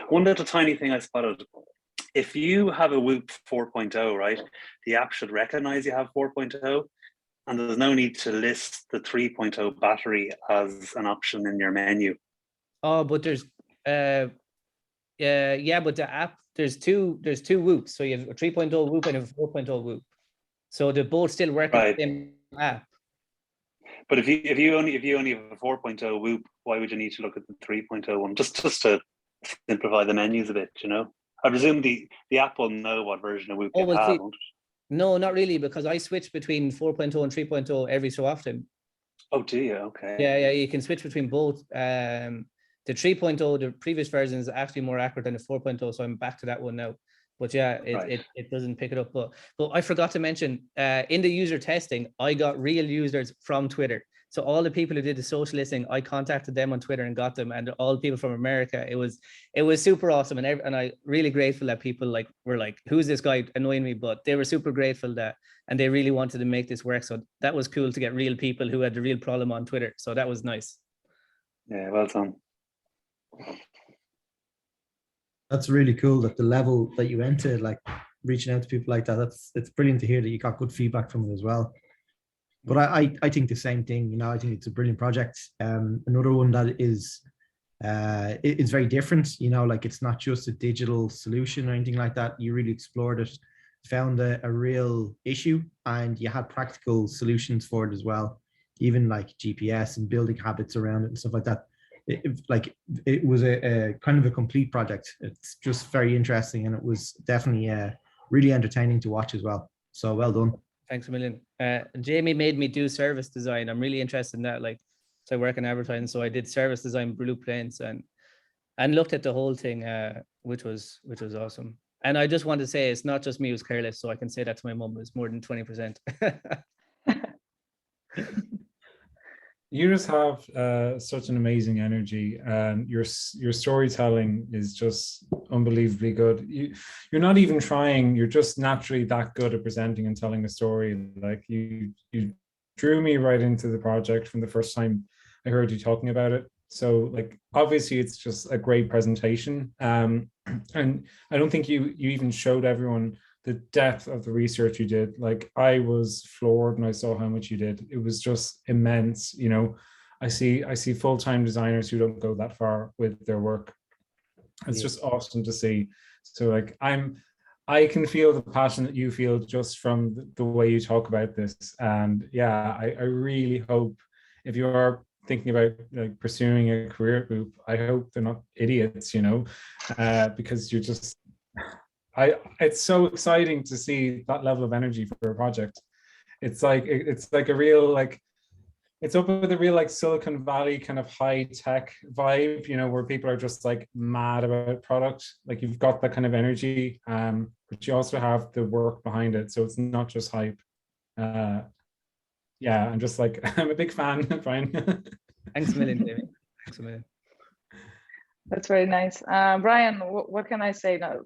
one little tiny thing I spotted. If you have a Whoop 4.0, right, the app should recognize you have 4.0. And there's no need to list the 3.0 battery as an option in your menu.
Oh, but there's but the app, there's two Whoops. So you have a 3.0 Whoop and a 4.0 Whoop. So they both still work in the same app.
But if you only have a 4.0 Whoop, why would you need to look at the 3.0 one? Just to simplify the menus a bit, I presume the app will know what version of Whoop you have.
No, not really, because I switch between 4.0 and 3.0 every so often.
Oh, do you? Okay.
Yeah, you can switch between both. The 3.0, the previous version, is actually more accurate than the 4.0, so I'm back to that one now. But yeah, it doesn't pick it up. But I forgot to mention, in the user testing, I got real users from Twitter. So all the people who did the social listening, I contacted them on Twitter and got them, and all people from America. It was super awesome, and I really grateful that people like were like, who's this guy annoying me? But they were super grateful that, and they really wanted to make this work. So that was cool to get real people who had the real problem on Twitter. So that was nice.
Yeah, well done.
That's really cool that the level that you went to, like reaching out to people like that. It's brilliant to hear that you got good feedback from it as well. But I think the same thing, you know, I think it's a brilliant project. Another one that is, it's very different, you know, like it's not just a digital solution or anything like that. You really explored it, found a real issue, and you had practical solutions for it as well. Even like GPS and building habits around it and stuff like that. It was a kind of a complete project. It's just very interesting, and it was definitely really entertaining to watch as well. So well done.
Thanks a million. Jamie made me do service design. I'm really interested in that. Like, so I work in advertising, so I did service design blueprints and looked at the whole thing, which was awesome. And I just want to say, it's not just me who's careless, so I can say that to my mum. It's more than 20%.
You just have such an amazing energy, and your storytelling is just unbelievably good. You're not even trying, you're just naturally that good at presenting and telling a story. Like you drew me right into the project from the first time I heard you talking about it. So like, obviously it's just a great presentation. And I don't think you even showed everyone the depth of the research you did. Like, I was floored when I saw how much you did. It was just immense. You know, I see full-time designers who don't go that far with their work. It's just awesome to see. So like, I can feel the passion that you feel just from the way you talk about this. And yeah, I really hope, if you are thinking about like pursuing a career group, I hope they're not idiots, you know, because you're just, it's so exciting to see that level of energy for a project. It's like a real, like, it's up with a real like Silicon Valley kind of high tech vibe, you know, where people are just like mad about product. Like, you've got that kind of energy, but you also have the work behind it. So it's not just hype. Yeah, I'm just like, I'm a big fan, Bryan.
Thanks a million, David. Thanks a million.
That's very nice. Bryan, what can I say now?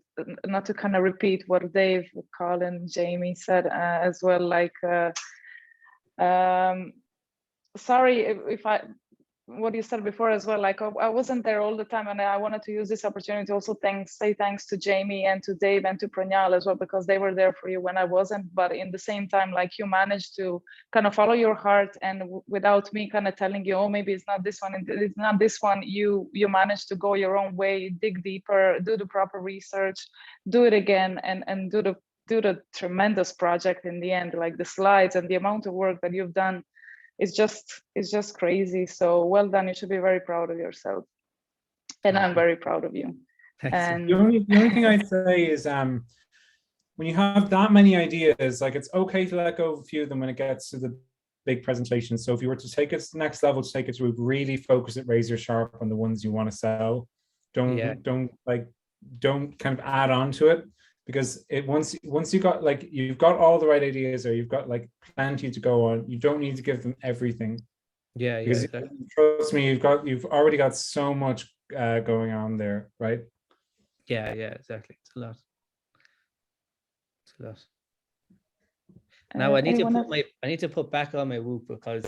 Not to kind of repeat what Dave, Colin, Jamie said as well. Like, sorry if what you said before as well. Like, I wasn't there all the time, and I wanted to use this opportunity to also say thanks to Jamie and to Dave and to Pranyal as well, because they were there for you when I wasn't. But in the same time, like, you managed to kind of follow your heart, and without me kind of telling you, oh, maybe it's not this one, it's not this one, you managed to go your own way, dig deeper, do the proper research, do it again, and do the tremendous project in the end. Like, the slides and the amount of work that you've done, it's just crazy. So well done. You should be very proud of yourself, and I'm very proud of you. And
the only thing I'd say is, when you have that many ideas, like, it's okay to let go of a few of them when it gets to the big presentation. So if you were to take it to the next level, to take it to really focus it razor sharp on the ones you want to sell. Don't kind of add on to it, because once you got, like, you've got all the right ideas, or you've got like plenty to go on, you don't need to give them everything.
Yeah,
because
exactly.
Trust me, you've already got so much going on there, right?
Yeah, exactly. It's a lot. Now I need to put back on my Whoop, because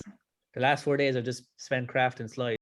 the last 4 days I've just spent crafting slides.